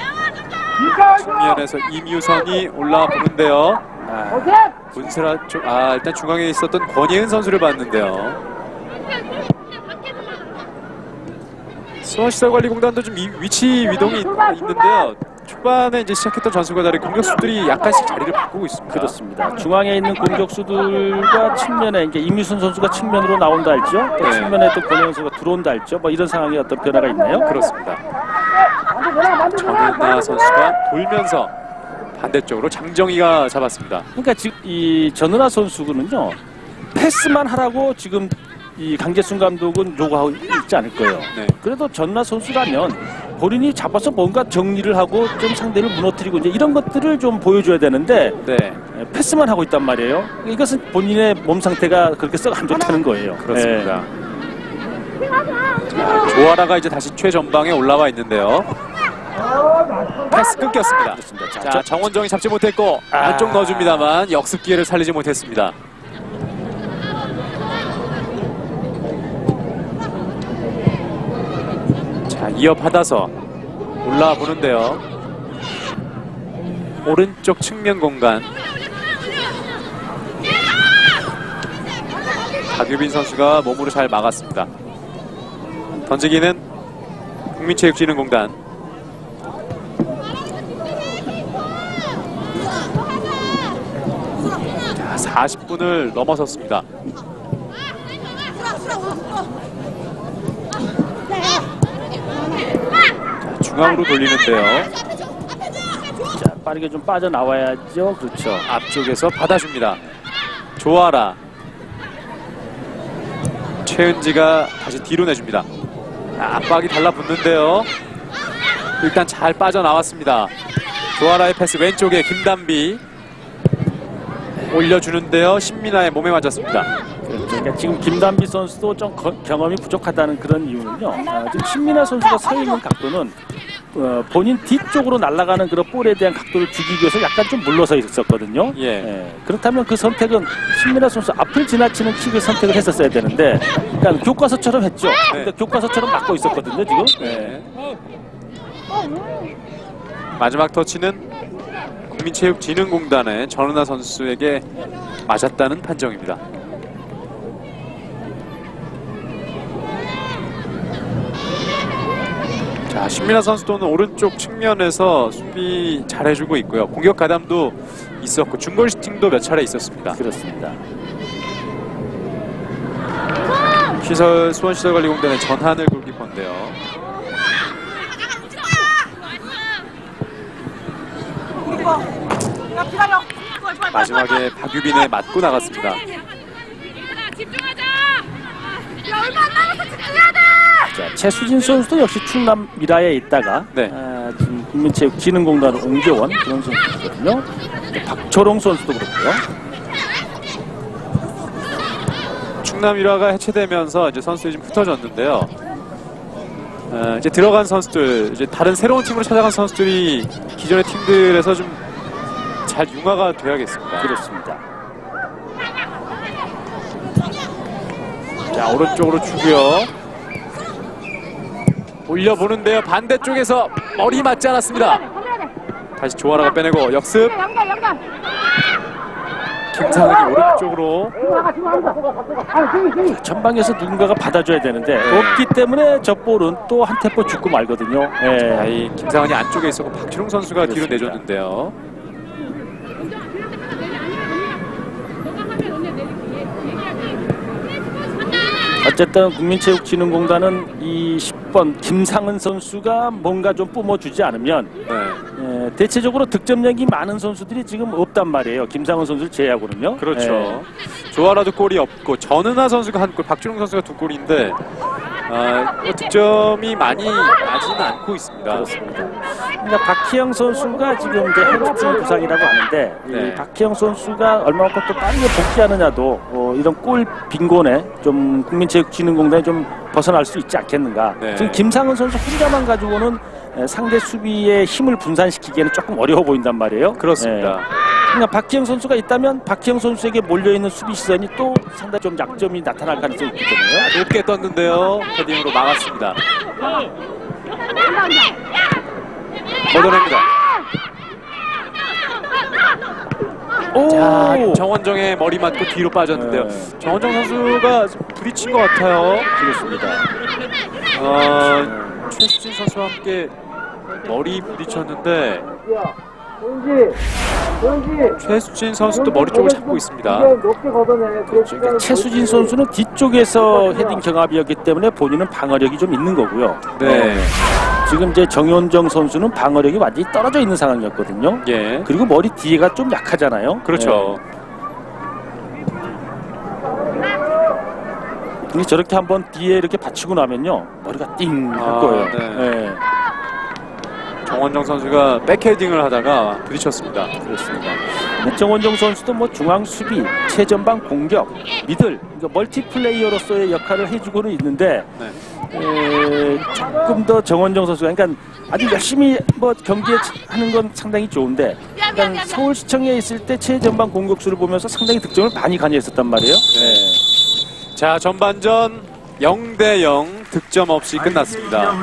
측면에서 임유선이 올라와 보는데요. 문세라 쪽, 일단 중앙에 있었던 권예은 선수를 봤는데요. 수원시설관리공단도 좀 위치 위동이 있는데요. 초반에 이제 시작했던 전술과 다르게 공격수들이 약간씩 자리를 바꾸고 있습니다. 그렇습니다. 중앙에 있는 공격수들과 측면에 이제 임유선 선수가 측면으로 나온다 할죠. 또 네. 측면에 또 권혜원 선수가 들어온다 할죠. 뭐 이런 상황에 어떤 변화가 있나요? 그렇습니다. 전은하 선수가 돌면서 반대쪽으로 장정희가 잡았습니다. 그러니까 지금 이 전은하 선수는요 패스만 하라고 지금 이 강재순 감독은 요구하고 있지 않을 거예요. 네. 그래도 전은하 선수라면 본인이 잡아서 뭔가 정리를 하고 좀 상대를 무너뜨리고 이제 이런 것들을 좀 보여줘야 되는데 네, 패스만 하고 있단 말이에요. 이것은 본인의 몸 상태가 그렇게 썩 안 좋다는 거예요. 그렇습니다. 자, 조아라가 이제 다시 최전방에 올라와 있는데요. 패스 끊겼습니다. 자, 정원정이 잡지 못했고 안쪽 넣어줍니다만 역습 기회를 살리지 못했습니다. 자, 이어받아서 올라와 보는데요. 오른쪽 측면 공간. 박유빈 선수가 몸으로 잘 막았습니다. 던지기는 국민체육진흥공단. 자, 40분을 넘어섰습니다. 자, 중앙으로 돌리는데요. 자, 빠르게 좀 빠져나와야죠. 그렇죠. 앞쪽에서 받아줍니다. 조아라. 최은지가 다시 뒤로 내줍니다. 압박이 달라붙는데요. 일단 잘 빠져나왔습니다. 조아라의 패스 왼쪽에 김단비. 올려주는데요. 신민아의 몸에 맞았습니다. 그러니까 지금 김단비 선수도 좀 경험이 부족하다는 그런 이유는요. 지금 신민아 선수가 서 있는 각도는 본인 뒤쪽으로 날아가는 그런 볼에 대한 각도를 주기 위해서 약간 좀 물러서 있었거든요. 그렇다면 그 선택은 신민아 선수 앞을 지나치는 킥을 선택을 했었어야 되는데, 그러니까 교과서처럼 했죠. 그러니까 교과서처럼 맞고 있었거든요, 지금. 마지막 터치는 국민체육진흥공단의 전은하 선수에게 맞았다는 판정입니다. 자, 신민아 선수도 오늘 오른쪽 측면에서 수비 잘해주고 있고요. 공격 가담도 있었고 중거리 슈팅도 몇 차례 있었습니다. 그렇습니다. 수원시설관리공단의 전한을 골키퍼인데요. 마지막에 박유빈에 맞고 나갔습니다. 자, 최수진 선수도 역시 충남 미라에 있다가 지금 국민체육진흥공단으로 옮겨온 그런 선수거든요. 박초롱 선수도 그렇고요. 충남 일화가 해체되면서 이제 선수들이 좀 흩어졌는데요. 이제 들어간 선수들, 이제 다른 새로운 팀으로 찾아간 선수들이 기존의 팀들에서 좀 잘 융화가 돼야겠습니다. 그렇습니다. 자, 오른쪽으로 주고요. 올려보는데요. 반대쪽에서 머리 맞지 않았습니다. 다시 조아라가 빼내고 역습. 김상은이 오른쪽으로. 전방에서 누군가가 받아줘야 되는데 없기 때문에 저 볼은 또 한 템포 죽고 말거든요. 자, 이 김상은이 안쪽에 있었고 박지롱 선수가 뒤로 내줬는데요. 어쨌든 국민체육진흥공단은 이 10번 김상은 선수가 뭔가 좀 뿜어주지 않으면 대체적으로 득점력이 많은 선수들이 지금 없단 말이에요. 김상은 선수를 제외하고는요. 그렇죠. 조아라도 골이 없고 전은하 선수가 한 골, 박준홍 선수가 두 골인데 득점이 많이 나지는 않고 있습니다. 그렇습니다. 그러니까 박희영 선수가 지금 이제 햄스트링 부상이라고 하는데 이 박희영 선수가 얼마만큼 또 빠르게 복귀하느냐도 이런 골 빈곤에 좀 국민체육진흥공단이 좀 벗어날 수 있지 않겠는가. 지금 김상은 선수 혼자만 가지고는 상대 수비의 힘을 분산시키기에는 조금 어려워 보인단 말이에요. 그렇습니다. 그러니까 박희영 선수가 있다면 박희영 선수에게 몰려있는 수비 시선이 또 상당히 좀 약점이 나타날 가능성이 있기 때문에 높게 떴는데요. 헤딩으로 막았습니다. 걷어냅니다. 자, 정원정의 머리 맞고 뒤로 빠졌는데요. 정원정 선수가 부딪힌 것 같아요. 그렇습니다. 최수진 선수와 함께 머리 부딪혔는데 최수진 선수도 머리 쪽을 잡고 있습니다. 그러니까 최수진 선수는 뒤쪽에서 헤딩 경합이었기 때문에 본인은 방어력이 좀 있는 거고요. 지금 이제 정현정 선수는 방어력이 완전히 떨어져 있는 상황이었거든요. 그리고 머리 뒤에가 좀 약하잖아요. 그렇죠. 근데 저렇게 한번 뒤에 이렇게 받치고 나면요 머리가 띵 할 거예요. 정원정 선수가 백헤딩을 하다가 부딪혔습니다. 그렇습니다. 정원정 선수도 뭐 중앙 수비, 최전방 공격, 미들, 그러니까 멀티플레이어로서의 역할을 해주고는 있는데 조금 더 정원정 선수가 그러니까 아주 열심히 뭐 경기에 하는 건 상당히 좋은데 그러니까 서울시청에 있을 때 최전방 공격수를 보면서 상당히 득점을 많이 가져했었단 말이에요. 자, 전반전 0대0 득점 없이 끝났습니다.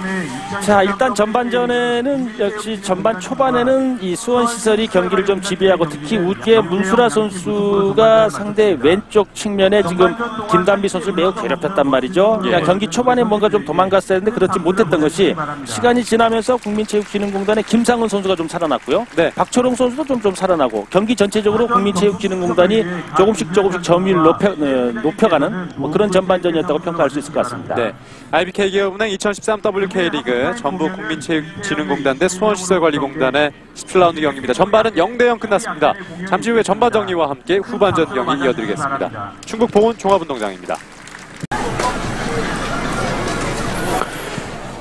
자, 일단 전반전에는 역시 전반 초반에는 이 수원시설이 경기를 좀 지배하고 특히 우측에 문수라 선수가 상대 왼쪽 측면에 지금 김단비 선수를 매우 괴롭혔단 말이죠. 그러니까 경기 초반에 뭔가 좀 도망갔어야 했는데 그렇지 못했던 것이 시간이 지나면서 국민체육진흥공단의 김상은 선수가 좀 살아났고요. 박초롱 선수도 좀 살아나고 경기 전체적으로 국민체육진흥공단이 조금씩 점유율을 높여가는 뭐 그런 전반전이었다고 평가할 수 있을 것 같습니다. IBK 기업은행 2013 WK리그 전북 국민체육진흥공단 대 수원시설관리공단의 17라운드 경기입니다. 전반은 0대0 끝났습니다. 잠시 후에 전반 정리와 함께 후반전 경기 이어드리겠습니다. 충북 보은 종합운동장입니다.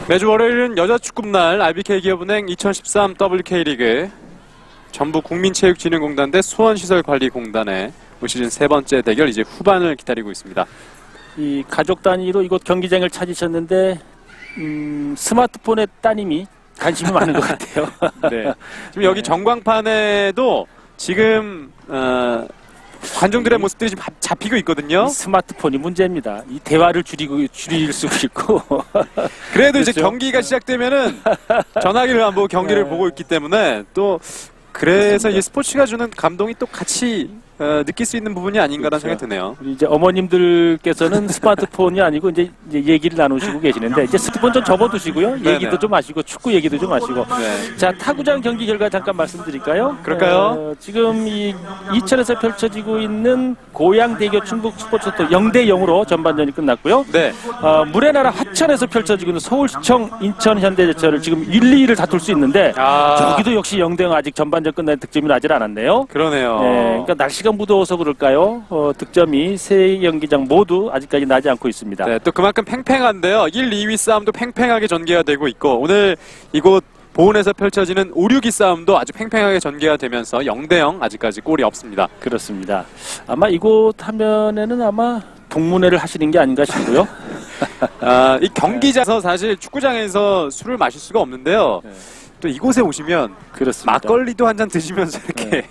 매주 월요일은 여자축구날 IBK 기업은행 2013 WK리그 전북 국민체육진흥공단 대 수원시설관리공단의 올 시즌 세 번째 대결 이제 후반을 기다리고 있습니다. 이 가족 단위로 이곳 경기장을 찾으셨는데 스마트폰의 따님이 관심이 많은 것 같아요. 네. 지금 여기 전광판에도 지금 관중들의 모습들이 지금 잡히고 있거든요. 이 스마트폰이 문제입니다. 이 대화를 줄일 수 있고. 그래도 이제 그렇죠? 경기가 시작되면은 전화기를 안 보고 경기를 네. 보고 있기 때문에 또 그래서 이 스포츠가 주는 감동이 또 같이 느낄 수 있는 부분이 아닌가라는 그렇죠. 생각이 드네요. 우리 이제 어머님들께서는 스마트폰이 아니고 이제 얘기를 나누시고 계시는데 이제 스마트폰 좀 접어두시고요. 네네. 얘기도 좀 하시고 축구 얘기도 좀 하시고. 네. 자, 타구장 경기 결과 잠깐 말씀드릴까요? 그럴까요? 지금 이 이천에서 펼쳐지고 있는 고양대교 충북 스포츠토 0대 0으로 전반전이 끝났고요. 네. 물의 나라 화천에서 펼쳐지고 있는 서울시청 인천 현대제철을 지금 1, 2위를 다툴 수 있는데 저기도 역시 0대 0 아직 전반전 끝날 득점이 나질 않았네요. 그러네요. 네, 그러니까 날씨가 무더워서 그럴까요? 득점이 세 경기장 모두 아직까지 나지 않고 있습니다. 네, 또 그만큼 팽팽한데요. 1, 2위 싸움도 팽팽하게 전개가 되고 있고 오늘 이곳 보은에서 펼쳐지는 5, 6위 싸움도 아주 팽팽하게 전개가 되면서 0대 0 아직까지 골이 없습니다. 그렇습니다. 아마 이곳 하면에는 아마 동문회를 하시는 게 아닌가 싶고요. 이 경기장에서 사실 축구장에서 술을 마실 수가 없는데요. 네. 또 이곳에 오시면 그렇습니다. 막걸리도 한 잔 드시면서 이렇게 네.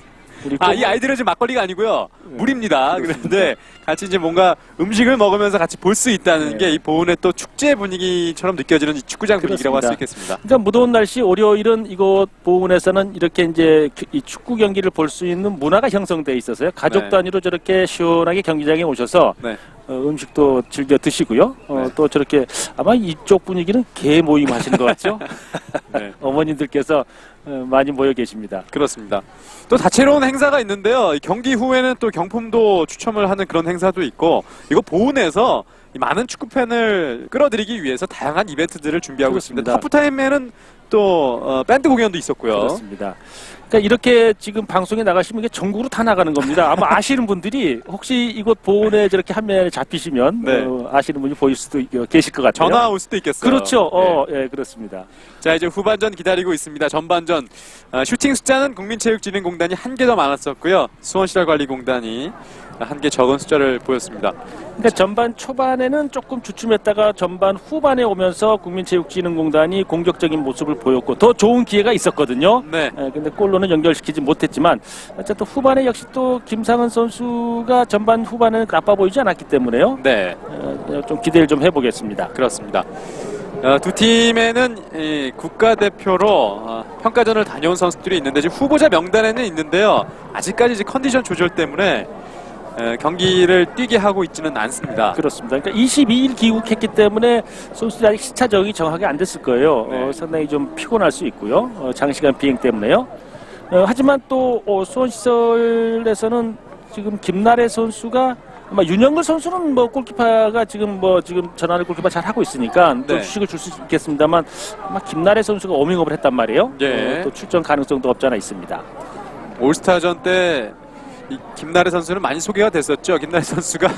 우리 이 아이들은 지금 막걸리가 아니고요. 네. 물입니다. 그렇습니다. 그런데 같이 이제 뭔가 음식을 먹으면서 같이 볼 수 있다는 네. 게 이 보은의 또 축제 분위기처럼 느껴지는 이 축구장 분위기라고 할 수 그렇습니다. 있겠습니다. 그러니까 무더운 날씨 월요일은 이곳 보은에서는 이렇게 이제 이 축구 경기를 볼 수 있는 문화가 형성돼 있어서요. 가족 네. 단위로 저렇게 시원하게 경기장에 오셔서 네. 음식도 즐겨 드시고요. 네. 또 저렇게 아마 이쪽 분위기는 개 모임 하시는 것 같죠? 네. 어머님들께서 많이 모여 계십니다. 그렇습니다. 또 다채로운 행사가 있는데요. 이 경기 후에는 또 경품도 추첨을 하는 그런 행사도 있고 이거 보은에서 이 많은 축구 팬을 끌어들이기 위해서 다양한 이벤트들을 준비하고 그렇습니다. 있습니다. 하프타임에는 또 밴드 공연도 있었고요. 그렇습니다. 그러니까 이렇게 지금 방송에 나가시면 이게 전국으로 다 나가는 겁니다. 아마 아시는 분들이 혹시 이곳 보은에 저렇게 화면에 잡히시면 네. 아시는 분이 보일 수도 계실 것 같아요. 전화 올 수도 있겠어요. 그렇죠. 네. 예, 그렇습니다. 자, 이제 후반전 기다리고 있습니다. 전반전 슈팅 숫자는 국민체육진흥공단이 한 개 더 많았었고요. 수원시설관리공단이 한 개 적은 숫자를 보였습니다. 그러니까 전반 초반에는 조금 주춤했다가 전반 후반에 오면서 국민체육진흥공단이 공격적인 모습을 보였고 더 좋은 기회가 있었거든요. 네. 근데 골로는 연결시키지 못했지만 어쨌든 후반에 역시 또 김상은 선수가 전반 후반에는 나빠 보이지 않았기 때문에요. 네, 좀 기대를 좀 해보겠습니다. 그렇습니다. 두 팀에는 이 국가대표로 평가전을 다녀온 선수들이 있는데 지금 후보자 명단에는 있는데요. 아직까지 이제 컨디션 조절 때문에 경기를 뛰게 하고 있지는 않습니다. 그렇습니다. 그러니까 22일 귀국했기 때문에 선수들이 아직 시차 적응이 정확하게 안 됐을 거예요. 네. 상당히 좀 피곤할 수 있고요. 장시간 비행 때문에요. 하지만 또 수원시설에서는 지금 김나래 선수가 아마 윤영글 선수는 뭐 골키퍼가 지금 전환을 골키퍼 잘 하고 있으니까 또 네. 휴식을 줄 수 있겠습니다만 아마 김나래 선수가 워밍업을 했단 말이에요. 예. 또 출전 가능성도 없지 않아 있습니다. 올스타전 때 이 김나래 선수는 많이 소개가 됐었죠. 김나래 선수가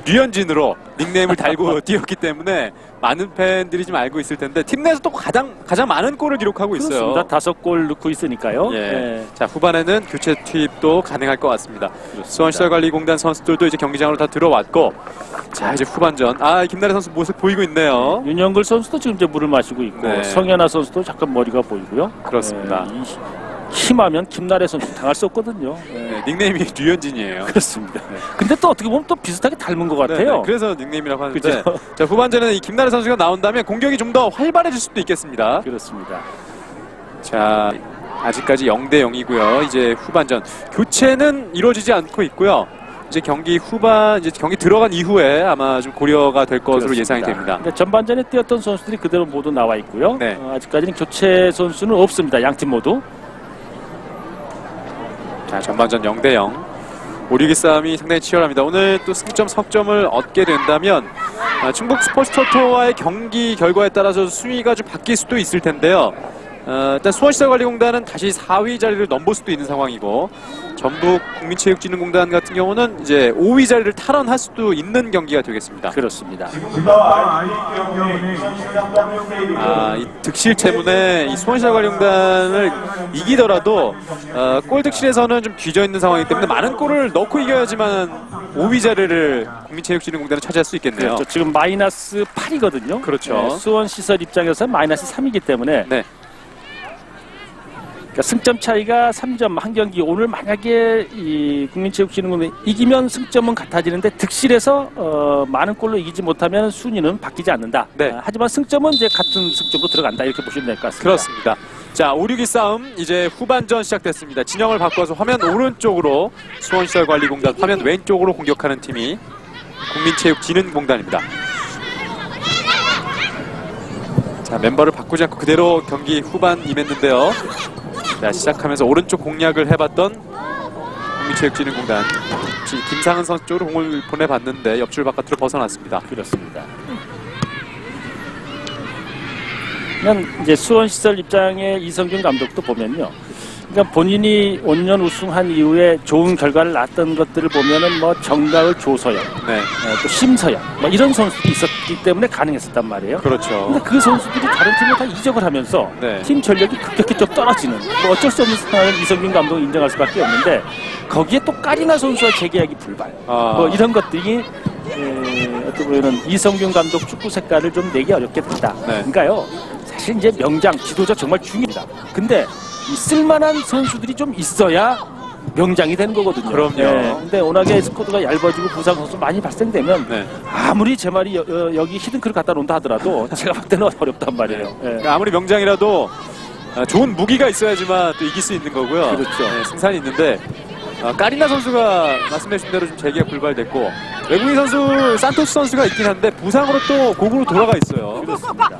류현진으로 닉네임을 달고 뛰었기 때문에 많은 팬들이 좀 알고 있을 텐데 팀 내에서 또 가장 많은 골을 기록하고 있어요. 그렇습니다. 5골 넣고 있으니까요. 예. 네. 자, 후반에는 교체 투입도 가능할 것 같습니다. 수원시설관리공단 선수들도 이제 경기장으로 다 들어왔고, 자, 이제 후반전. 김나래 선수 모습 보이고 있네요. 윤영글 선수도 지금 이제 물을 마시고 있고 네. 성현아 선수도 잠깐 머리가 보이고요. 그렇습니다. 힘하면 김나래 선수 당할 수 없거든요. 네, 닉네임이 류현진이에요. 그렇습니다. 근데 또 어떻게 보면 또 비슷하게 닮은 것 같아요. 네, 그래서 닉네임이라고 하는데, 그죠? 자, 후반전에는 이 김나래 선수가 나온다면 공격이 좀 더 활발해질 수도 있겠습니다. 그렇습니다. 자, 아직까지 0대 0이고요. 이제 후반전 교체는 이루어지지 않고 있고요. 이제 경기 후반, 이제 경기 들어간 이후에 아마 좀 고려가 될 것으로 그렇습니다. 예상이 됩니다. 그러니까 전반전에 뛰었던 선수들이 그대로 모두 나와 있고요. 네. 아직까지는 교체 선수는 없습니다. 양팀 모두. 자, 전반전 0대 0. 5, 6위 싸움이 상당히 치열합니다. 오늘 또 승점, 석점을 얻게 된다면 충북 스포츠 토토와의 경기 결과에 따라서 순위가 좀 바뀔 수도 있을 텐데요. 일단 수원시설관리공단은 다시 4위 자리를 넘볼 수도 있는 상황이고 전북 국민체육진흥공단 같은 경우는 이제 5위 자리를 탈환할 수도 있는 경기가 되겠습니다. 그렇습니다. 이 득실 때문에 이 수원시설관리공단을 이기더라도 골 득실에서는 좀 뒤져 있는 상황이기 때문에 많은 골을 넣고 이겨야지만 5위 자리를 국민체육진흥공단은 차지할 수 있겠네요. 그렇죠. 지금 마이너스 8이거든요. 그렇죠. 수원시설 입장에서 마이너스 3이기 때문에 네. 그러니까 승점 차이가 3점 한 경기. 오늘 만약에 이 국민체육진흥공단이 이기면 승점은 같아지는데 득실에서 많은 골로 이기지 못하면 순위는 바뀌지 않는다. 네. 하지만 승점은 이제 같은 승점으로 들어간다 이렇게 보시면 될 것 같습니다. 그렇습니다. 자, 5, 6위 싸움 이제 후반전 시작됐습니다. 진영을 바꿔서 화면 오른쪽으로 수원시설관리공단, 화면 왼쪽으로 공격하는 팀이 국민체육진흥공단입니다. 자, 멤버를 바꾸지 않고 그대로 경기 후반 임했는데요. 자, 시작하면서 오른쪽 공략을 해봤던 국민체육진흥공단. 김상은 선수 쪽으로 공을 보내봤는데 옆줄 바깥으로 벗어났습니다. 그렇습니다. 그냥 이제 수원시설 입장의 이성균 감독도 보면요. 그러니까 본인이 5년 우승한 이후에 좋은 결과를 낳았던 것들을 보면은 뭐 정가을 조서영, 네, 또 심서영, 뭐 이런 선수들이 있었기 때문에 가능했었단 말이에요. 그렇죠. 근데 그 선수들이 다른 팀에 다 이적을 하면서 네. 팀 전력이 급격히 좀 떨어지는 뭐 어쩔 수 없는 상황을 이성균 감독이 인정할 수밖에 없는데 거기에 또 까리나 선수와 재계약이 불발. 뭐 이런 것들이 어떻게 보면 이성균 감독 축구 색깔을 좀 내기 어렵게 된다. 네. 그러니까요. 사실 이제 명장, 지도자 정말 중요합니다. 근데 이 쓸만한 선수들이 좀 있어야 명장이 되는 거거든요. 그럼요. 근데 워낙에 스쿼드가 얇아지고 부상 선수 많이 발생되면 네. 아무리 제 말이 여기 히든크를 갖다 놓는다 하더라도 제가 볼 때는 어렵단 말이에요. 그러니까 아무리 명장이라도 좋은 무기가 있어야지만 또 이길 수 있는 거고요. 그렇죠. 네, 승산이 있는데 까리나 선수가 말씀해주신 대로 좀 재계약 불발됐고 외국인 선수 산토스 선수가 있긴 한데 부상으로 또 곡으로 돌아가 있어요. 그렇습니다.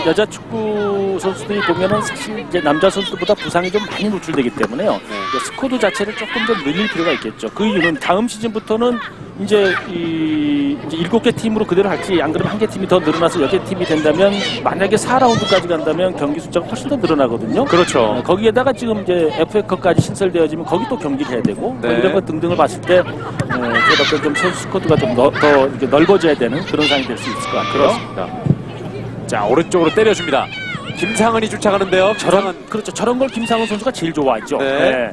여자 축구 선수들이 보면은 사실 이제 남자 선수들보다 부상이 좀 많이 노출되기 때문에요. 이제 스쿼드 자체를 조금 더 늘릴 필요가 있겠죠. 그 이유는 다음 시즌부터는 이제 이제 7개 팀으로 그대로 할지 안 그러면 1개 팀이 더 늘어나서 10개 팀이 된다면 만약에 4라운드까지 간다면 경기 숫자가 훨씬 더 늘어나거든요. 그렇죠. 거기에다가 지금 이제 FA컵까지 신설되어지면 거기 또 경기를 해야 되고 뭐 네. 이런 것 등등을 봤을 때 제가 볼때 좀 선수 스쿼드가 좀 더 이렇게 넓어져야 되는 그런 상황이 될 수 있을 것 같아요. 그렇습니다. 자, 오른쪽으로 때려줍니다. 김상은이 쫓아가는데요. 그렇죠. 저런 걸 김상훈 선수가 제일 좋아하죠. 네.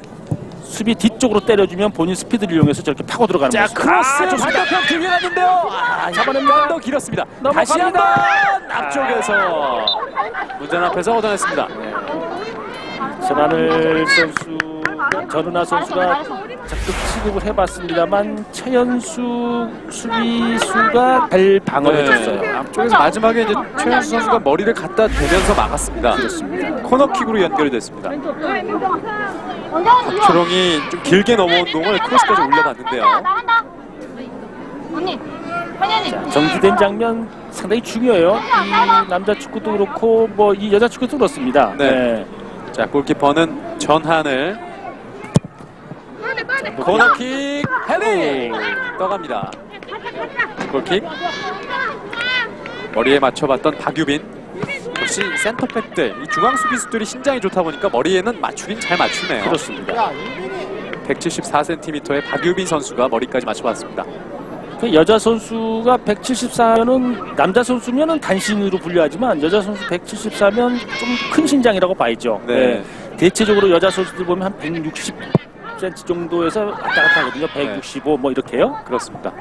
수비 뒤쪽으로 때려주면 본인 스피드를 이용해서 저렇게 파고 들어가는 자, 모습. 크로스 좋습니다. 반대편 들려놨는데요. 잡아냅니다. 더 길었습니다. 다시 한번 앞쪽에서 문전 앞에서 얻어냈습니다. 전하늘 선수, 전은하 선수가 적극 취급을 해봤습니다만 최연수 수비수가 잘 방어해줬어요. 앞쪽에서 마지막에 이제 최현수 선수가 머리를 갖다 대면서 막았습니다. 그렇습니다. 코너킥으로 연결이 됐습니다. 박초롱이 좀 길게 넘어온 공을 크로스까지 올려봤는데요. 자, 정지된 장면 상당히 중요해요. 이 남자 축구도 그렇고 뭐 이 여자 축구도 그렇습니다. 네. 자, 골키퍼는 전하늘. 코너킥 헤딩 떠갑니다. 골킥 머리에 맞춰봤던 박유빈. 역시 센터백들, 이 중앙 수비수들이 신장이 좋다 보니까 머리에는 맞추긴 잘 맞추네요. 그렇습니다. 174cm의 박유빈 선수가 머리까지 맞춰봤습니다. 그 여자 선수가 174면은 남자 선수면은 단신으로 분류하지만 여자 선수 174면 좀 큰 신장이라고 봐야죠. 네. 대체적으로 여자 선수들 보면 한 160cm 정도에서 왔다 갔다 하거든요. 165 뭐 이렇게요. 그렇습니다.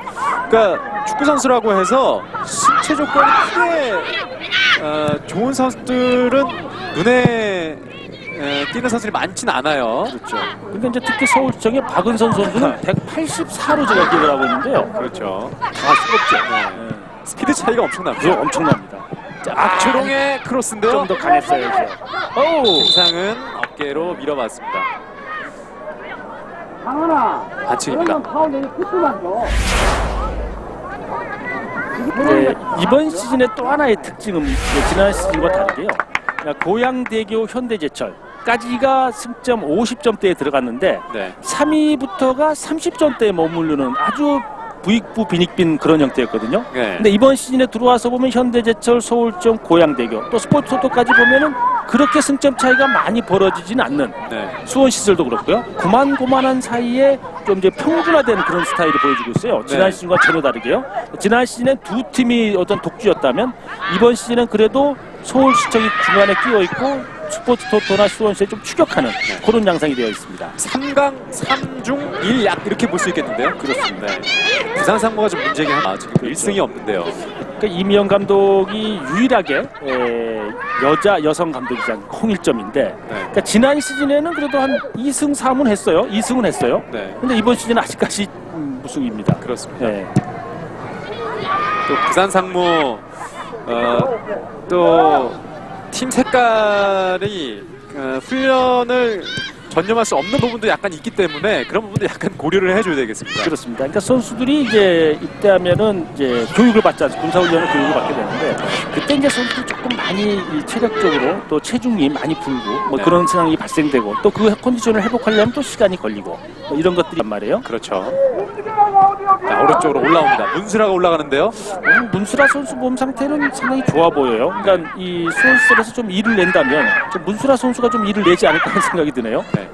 그러니까 축구 선수라고 해서 신체 조건이 크게 좋은 선수들은 눈에 뛰는 선수들이 많진 않아요. 그렇죠. 근데 이제 특히 서울시청의 박은선 선수는 184로 제가 기억을 하고 있는데요. 그렇죠. 다 수없죠. 네. 스피드 차이가 엄청납니다. 그거 엄청납니다. 자, 박초롱의 크로스인데요. 좀 더 강했어야죠. 김상은 어깨로 밀어봤습니다. 반칙입니다. 네, 이번 시즌의 또 하나의 특징은 지난 시즌과 다르게요. 고양대교 현대제철까지가 승점 50점대에 들어갔는데 네. 3위부터가 30점대에 머무르는 아주 부익부 빈익빈 그런 형태였거든요. 네. 근데 이번 시즌에 들어와서 보면 현대제철, 서울점, 고양대교 또 스포츠토토까지 보면은 그렇게 승점 차이가 많이 벌어지진 않는 네. 수원시설도 그렇고요. 고만고만한 사이에 좀 이제 평준화된 그런 스타일을 보여주고 있어요. 지난 네. 시즌과 전혀 다르게요. 지난 시즌엔 두 팀이 어떤 독주였다면 이번 시즌은 그래도 서울시청이 중간에 끼어 있고 스포츠토토나 수원시에 좀 추격하는 그런 양상이 되어 있습니다. 3강 3중 1약 이렇게 볼 수 있겠는데요. 그렇습니다. 부산 상무가 좀 문제긴 하나 지금 1승이 없는데요. 그러니까 이미영 감독이 유일하게 여성 감독이지 않고 홍일점인데 그러니까 지난 시즌에는 그래도 한 2승 3은 했어요. 2승은 했어요. 네. 근데 이번 시즌은 아직까지 무승입니다. 그렇습니다. 네. 또 부산 상무 또 팀 색깔이 훈련을 전념할 수 없는 부분도 약간 있기 때문에 그런 부분도 약간 고려를 해줘야 되겠습니다. 그렇습니다. 그러니까 선수들이 이제 입대하면은 이제 교육을 받지 않습니까? 군사훈련을 교육을 받게 되는데 그때 이제 선수들이 조금 많이 이 체력적으로 또 체중이 많이 불고 뭐 네. 그런 상황이 발생되고 또 그 컨디션을 회복하려면 또 시간이 걸리고 뭐 이런 것들이 말이에요. 그렇죠. 자, 오른쪽으로 올라옵니다. 문수라가 올라가는데요. 문수라 선수 몸 상태는 상당히 좋아 보여요. 그러니까 이 수원시설에서 좀 일을 낸다면 좀 문수라 선수가 좀 일을 내지 않을까 하는 생각이 드네요. 네.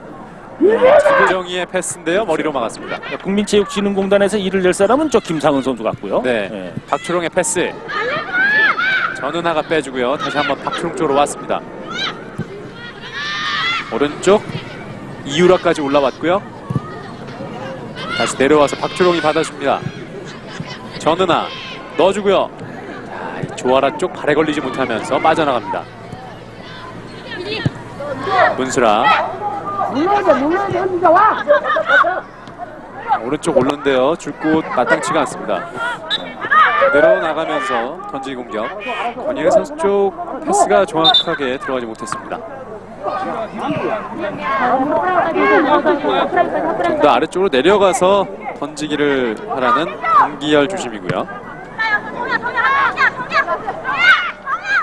김정희의 패스인데요. 머리로 막았습니다. 국민체육진흥공단에서 일을 낼 사람은 저 김상은 선수 같고요. 네. 박초롱의 패스. 전은하가 빼주고요. 다시 한번 박초롱 쪽으로 왔습니다. 오른쪽 이유라까지 올라왔고요. 다시 내려와서 박초롱이 받아줍니다. 전은하 넣어주고요. 자, 이 조아라 쪽 발에 걸리지 못하면서 빠져나갑니다. 문수라 오른쪽 올른데요. 줄 곳 마땅치가 않습니다. 그대로 나가면서 던지기 공격. 권희애 선수 쪽 패스가 정확하게 들어가지 못했습니다. 좀 더 아래쪽으로 내려가서 던지기를 하라는 강기열 주심이고요.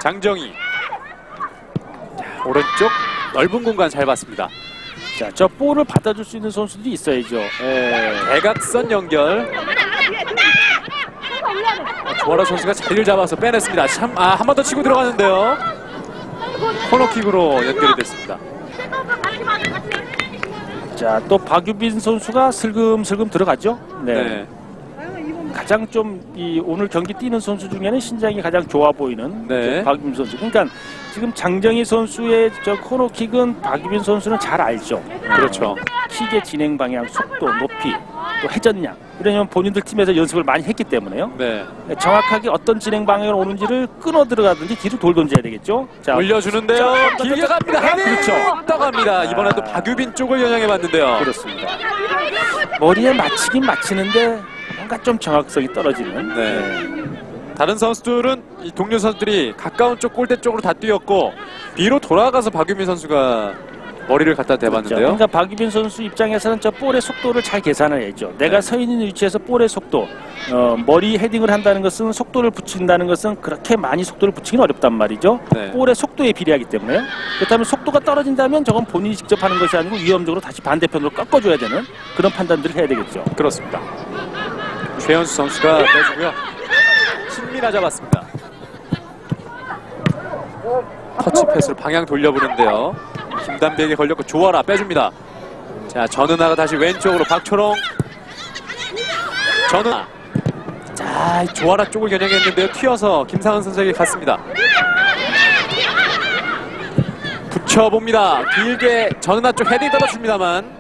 장정희. 자, 오른쪽 넓은 공간 잘 봤습니다. 자, 저 볼을 받아줄 수 있는 선수들이 있어야죠. 대각선 연결. 조아라 선수가 자리를 잡아서 빼냈습니다. 한 번 더 치고 들어가는데요. 코너킥으로 연결이 됐습니다. 자, 또 박유빈 선수가 슬금슬금 들어가죠. 네. 가장 좀 이 오늘 경기 뛰는 선수 중에는 신장이 가장 좋아 보이는 네. 박유빈 선수. 그러니까 지금 장정희 선수의 저 코너킥은 박유빈 선수는 잘 알죠. 그렇죠. 킥의 진행 방향, 속도, 높이, 또 회전량. 왜냐하면 본인들 팀에서 연습을 많이 했기 때문에요. 네. 정확하게 어떤 진행 방향으로 오는지를 끊어 들어가든지 뒤로 돌 던져야 되겠죠. 자, 올려주는데요. 길게 갑니다. 그렇죠. 떠갑니다. 이번에도 박유빈 쪽을 겨냥해 봤는데요. 그렇습니다. 머리에 맞히긴 맞히는데 뭔가 좀 정확성이 떨어지는. 네. 다른 선수들은 이 동료 선수들이 가까운 쪽 골대 쪽으로 다 뛰었고 뒤로 돌아가서 박유빈 선수가 머리를 갖다 대봤는데요. 그러니까 박유빈 선수 입장에서는 저 볼의 속도를 잘 계산을 해야죠. 내가 서 있는 위치에서 볼의 속도, 머리 헤딩을 한다는 것은 속도를 붙인다는 것은 그렇게 많이 속도를 붙이기는 어렵단 말이죠. 네. 볼의 속도에 비례하기 때문에요. 그렇다면 속도가 떨어진다면 저건 본인이 직접 하는 것이 아니고 위험적으로 다시 반대편으로 꺾어줘야 되는 그런 판단들을 해야 되겠죠. 그렇습니다. 최현수 선수가 빼주고요. 신민아 잡았습니다. 터치 패스로 방향 돌려보는데요. 김단비에게 걸렸고 조아라 빼줍니다. 자, 전은하가 다시 왼쪽으로 박초롱. 전은하. 자, 조아라 쪽을 겨냥했는데요. 튀어서 김상은 선수에게 갔습니다. 붙여봅니다. 길게 전은하 쪽 헤딩 떨어집니다만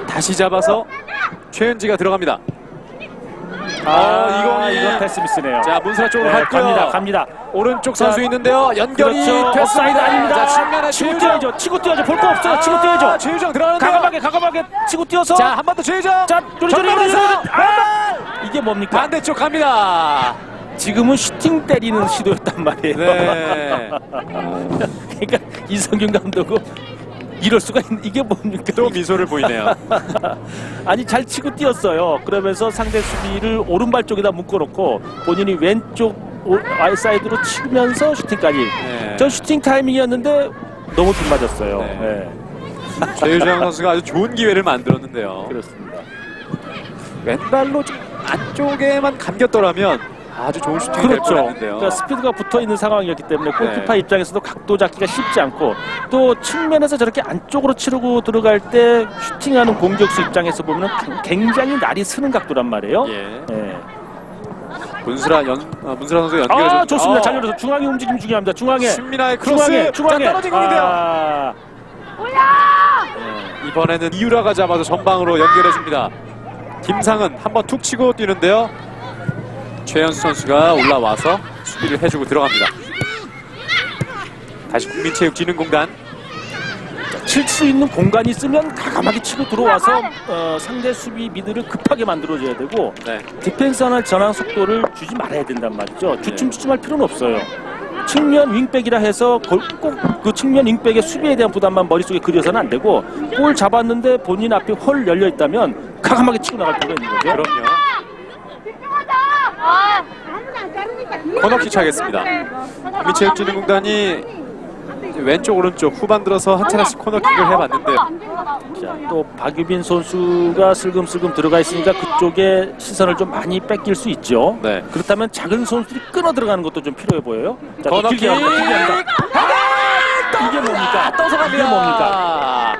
다시 잡아서 최은지가 들어갑니다. 이건 패스 미스네요. 자, 문수라 쪽으로 갔고요. 갑니다. 오른쪽 선수 있는데요. 연결이 그렇죠. 옵사이드 됐습니다. 아닙니다. 자, 측면에 치고 뛰어야죠. 치고 뛰어야죠. 볼 거 없어요. 치고 뛰어야죠. 최유정 들어가는데요. 가감하게 치고 뛰어서. 자, 한 번 더 최유정. 자, 전면에서 이게 뭡니까? 반대쪽 갑니다. 지금은 슈팅 때리는 시도였단 말이에요. 네. 그러니까 이성균 감독은 이럴 수가 있는 이게 뭡니까? 또 미소를 보이네요. 아니 잘 치고 뛰었어요. 그러면서 상대 수비를 오른발 쪽에다 묶어놓고 본인이 왼쪽 아웃사이드로 치면서 슈팅까지. 네. 저 슈팅 타이밍이었는데 너무 빗맞았어요. 네. 네. 최유정 선수가 아주 좋은 기회를 만들었는데요. 그렇습니다. 왼발로 좀 안쪽에만 감겼더라면 아주 좋은 슈팅이 될 그렇죠. 뻔했는데요. 그러니까 스피드가 붙어 있는 상황이었기 때문에 골키퍼 네. 입장에서도 각도 잡기가 쉽지 않고 또 측면에서 저렇게 안쪽으로 치르고 들어갈 때 슈팅하는 공격수 입장에서 보면 굉장히 날이 서는 각도란 말이에요. 예. 예. 문수라 선수 연결 아, 좋습니다. 잘 열어서 중앙의 움직임 중요합니다. 중앙에 신민아의 크로스 중앙에 자, 떨어진 공인데요. 아, 이번에는 이유라가 잡아서 전방으로 연결해줍니다. 김상은 한번 툭 치고 뛰는데요. 최현수 선수가 올라와서 수비를 해주고 들어갑니다. 다시 국민체육진흥공단. 칠 수 있는 공간이 있으면 과감하게 치고 들어와서 상대 수비 미드를 급하게 만들어줘야 되고 네. 디펜스 하나 전환 속도를 주지 말아야 된단 말이죠. 주춤주춤할 필요는 없어요. 측면 윙백이라 해서 꼭 그 측면 윙백의 수비에 대한 부담만 머릿속에 그려서는 안 되고 볼 잡았는데 본인 앞이 헐 열려 있다면 과감하게 치고 나갈 필요가 있는 거죠. 그럼요. 코너킥 차겠습니다. 국민체육진흥공단이 왼쪽 오른쪽 후반 들어서 한 차례씩 코너킥을 해봤는데 자, 또 박유빈 선수가 슬금슬금 들어가 있으니까 그쪽에 시선을 좀 많이 뺏길 수 있죠. 네. 그렇다면 작은 선수들이 끊어 들어가는 것도 좀 필요해 보여요. 자, 또 코너킥 길게 합니다. 길게 합니다. 이게 뭡니까? 떠서 갑니다. 이게 뭡니까?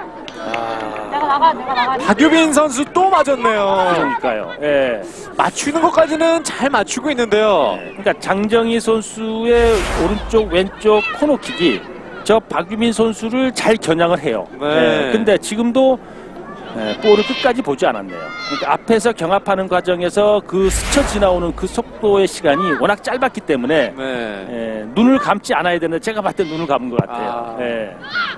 박유빈 선수 또 맞았네요. 그러니까요. 예. 맞추는 것까지는 잘 맞추고 있는데요. 그러니까 장정희 선수의 오른쪽 왼쪽 코너킥이 저 박유민 선수를 잘 겨냥을 해요. 네. 근데 지금도 볼을 끝까지 보지 않았네요. 그러니까 앞에서 경합하는 과정에서 그 스쳐 지나오는 그 속도의 시간이 워낙 짧았기 때문에 네. 눈을 감지 않아야 되는데 제가 봤을 때 눈을 감은 것 같아요.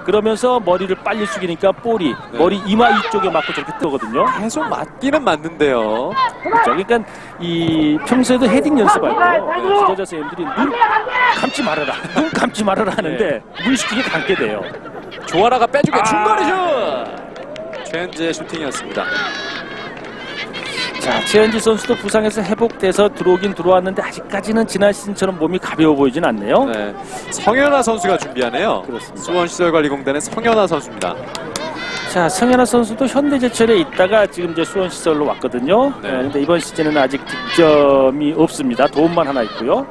그러면서 머리를 빨리 숙이니까 볼이 네. 머리 이마 이쪽에 맞고 저렇게 뜨거든요. 계속 맞기는 맞는데요. 그렇죠. 그러니까 이 평소에도 헤딩 연습할 때 지도자 선생님들이 눈 감지 말아라, 눈 감지 말아라 하는데 무의식적으로 감게 돼요. 조아라가 빼주게 중거리 슛! 최현지의 슈팅이었습니다. 자, 최현지 선수도 부상에서 회복돼서 들어오긴 들어왔는데 아직까지는 지난 시즌처럼 몸이 가벼워 보이진 않네요. 네. 성현아 선수가 준비하네요. 그렇습니다. 수원시설관리공단의 성현아 선수입니다. 자, 성현아 선수도 현대제철에 있다가 지금 이제 수원시설로 왔거든요. 네. 근데 이번 시즌에는 아직 득점이 없습니다. 도움만 하나 있고요.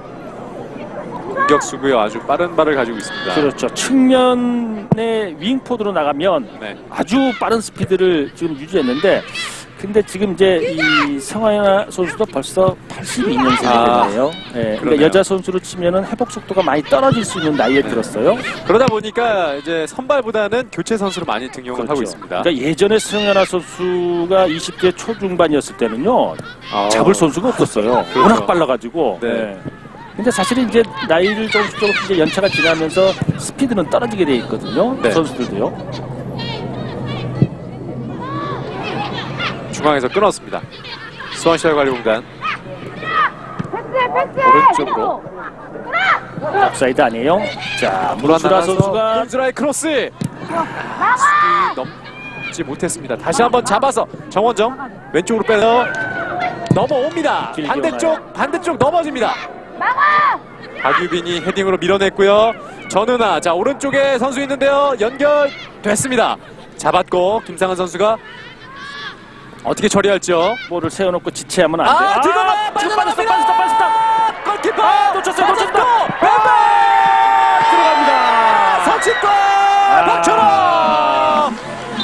공격수고요. 아주 빠른 발을 가지고 있습니다. 그렇죠. 측면에 윙포드로 나가면 네. 아주 빠른 스피드를 지금 유지했는데 근데 지금 이제 이 성현아 선수도 벌써 82년생이 됐네요. 그러니까 그러네요. 여자 선수로 치면은 회복 속도가 많이 떨어질 수 있는 나이에 들었어요. 그러다 보니까 이제 선발보다는 교체 선수로 많이 등용을 그렇죠. 하고 있습니다. 그러니까 예전에 성현아 선수가 20대 초중반이었을 때는요 잡을 선수가 없었어요. 그렇죠. 워낙 빨라가지고. 네. 근데 사실은 이제 나이를 조금씩 이제 연차가 지나면서 스피드는 떨어지게 돼 있거든요. 네. 선수들도요. 중앙에서 끊었습니다. 수원시설관리공단 오른쪽으로 옵사이드 아니에요? 자, 문수라 선수가 문수라의 크로스 수비 넘지 못했습니다. 다시 한번 잡아서 정원정 왼쪽으로 빼서 넘어옵니다. 길게 반대쪽 넘어집니다. 박유빈이 헤딩으로 밀어냈고요. 전은아, 자 오른쪽에 선수 있는데요. 연결됐습니다. 잡았고 김상은 선수가 어떻게 처리할지요? 볼을 세워놓고 지체하면 안 돼. 지금 빠졌다. 골키퍼 놓쳤어요. 왼발 들어갑니다. 선취골 박철호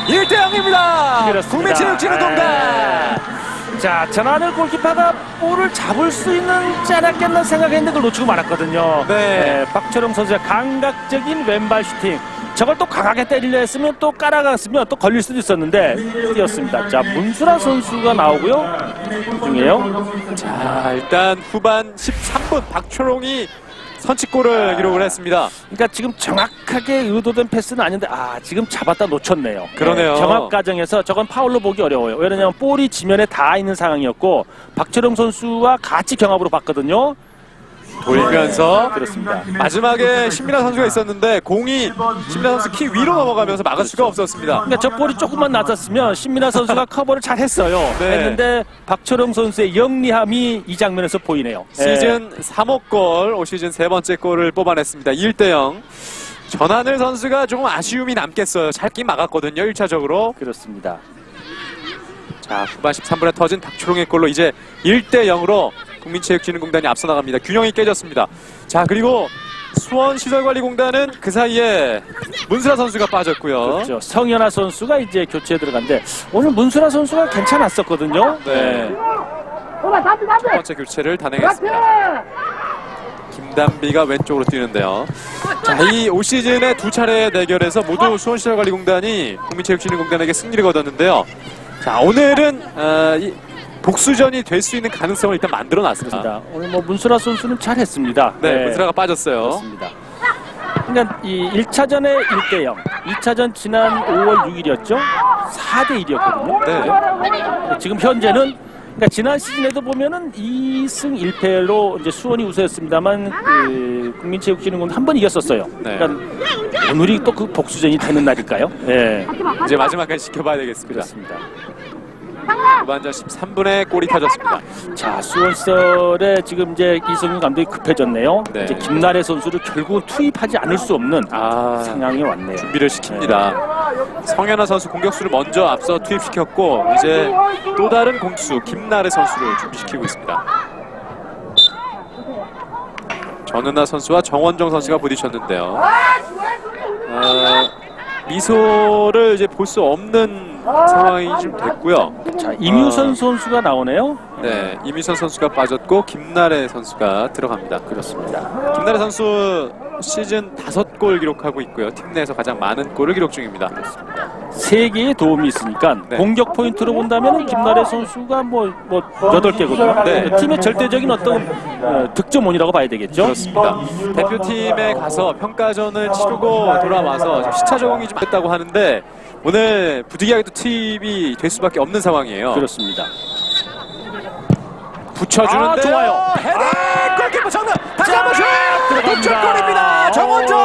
1대0입니다. 그렇습니다. 국민체육진흥공단. 자, 전하늘 골키퍼가 볼을 잡을 수 있는지 않았겠나 생각했는데 그걸 놓치고 말았거든요. 네. 박철웅 선수의 감각적인 왼발 슈팅. 저걸 또 강하게 때리려 했으면 또 깔아갔으면 또 걸릴 수도 있었는데 뛰었습니다. 자, 문수라 선수가 나오고요. 중이에요. 자, 일단 후반 13분 박철홍이 선취골을 기록을 했습니다. 그러니까 지금 정확하게 의도된 패스는 아닌데 지금 잡았다 놓쳤네요. 그러네요. 경합 과정에서 저건 파울로 보기 어려워요. 왜냐하면 볼이 지면에 닿아 있는 상황이었고 박철웅 선수와 같이 경합으로 봤거든요. 돌면서 그렇습니다. 마지막에 신민아 선수가 있었는데 공이 신민아 선수 키 위로 넘어가면서 막을 수가 없었습니다. 그러니까 저 볼이 조금만 낮았으면 신민아 선수가 커버를 잘 했어요. 네. 했는데 박철웅 선수의 영리함이 이 장면에서 보이네요. 시즌 3호 골, 올 시즌 세 번째 골을 뽑아냈습니다. 1대0. 전하늘 선수가 조금 아쉬움이 남겠어요. 잘긴 막았거든요. 1차적으로. 그렇습니다. 자, 후반 13분에 터진 박초롱의 골로 이제 1대0으로 국민체육진흥공단이 앞서 나갑니다. 균형이 깨졌습니다. 자, 그리고 수원시설관리공단은 그 사이에 문수라 선수가 빠졌고요. 그렇죠. 성현아 선수가 이제 교체에 들어간데 오늘 문수라 선수가 괜찮았었거든요. 네. 첫 번째 교체를 단행했습니다. 김단비가 왼쪽으로 뛰는데요. 자, 이 올 시즌의 두 차례의 대결에서 모두 수원시설관리공단이 국민체육진흥공단에게 승리를 거뒀는데요. 자, 오늘은 이 복수전이 될 수 있는 가능성을 일단 만들어놨습니다. 그렇습니다. 오늘 뭐 문수라 선수는 잘했습니다. 네, 문수라가 빠졌어요. 그렇습니다. 그러니까 이 1차전에 1대0, 2차전 지난 5월 6일이었죠. 4대1이었거든요. 네. 지금 현재는 그러니까 지난 시즌에도 보면은 2승 1패로 이제 수원이 우세했습니다만 그 국민체육진흥공단 한 번 이겼었어요. 네. 그러니까 오늘이 또 그 복수전이 되는 날일까요? 네. 이제 마지막까지 지켜봐야 되겠습니다. 그렇습니다. 후반전 13분에 골이 터졌습니다. 자, 수원시설에 지금 이제 이성윤 감독이 급해졌네요. 네. 이제 김나래 선수를 결국 투입하지 않을 수 없는 상황이 왔네요. 준비를 시킵니다. 성현아 선수 공격수를 먼저 앞서 투입시켰고 이제 또 다른 공수 김나래 선수를 준비시키고 있습니다. 전은하 선수와 정원정 선수가 부딪혔는데요. 미소를 이제 볼 수 없는 상황이 좀 됐고요. 자, 임유선 선수가 나오네요. 네, 이미선 선수가 빠졌고 김나래 선수가 들어갑니다. 그렇습니다. 김나래 선수 시즌 5골 기록하고 있고요. 팀 내에서 가장 많은 골을 기록 중입니다. 3개의 도움이 있으니까 네. 공격 포인트로 본다면 김나래 선수가 뭐 8개거든요. 네. 팀의 절대적인 어떤 득점원이라고 봐야 되겠죠. 그렇습니다. 대표팀에 가서 평가전을 치르고 돌아와서 시차 적응이 좀 됐다고 하는데 오늘 부득이하게도 투입이 될 수밖에 없는 상황이에요. 그렇습니다. 붙여주는데 좋아요. 헤딩! 골키퍼 정면! 다시 자, 한번 슛! 들어갑니다. 득점골입니다. 정원정!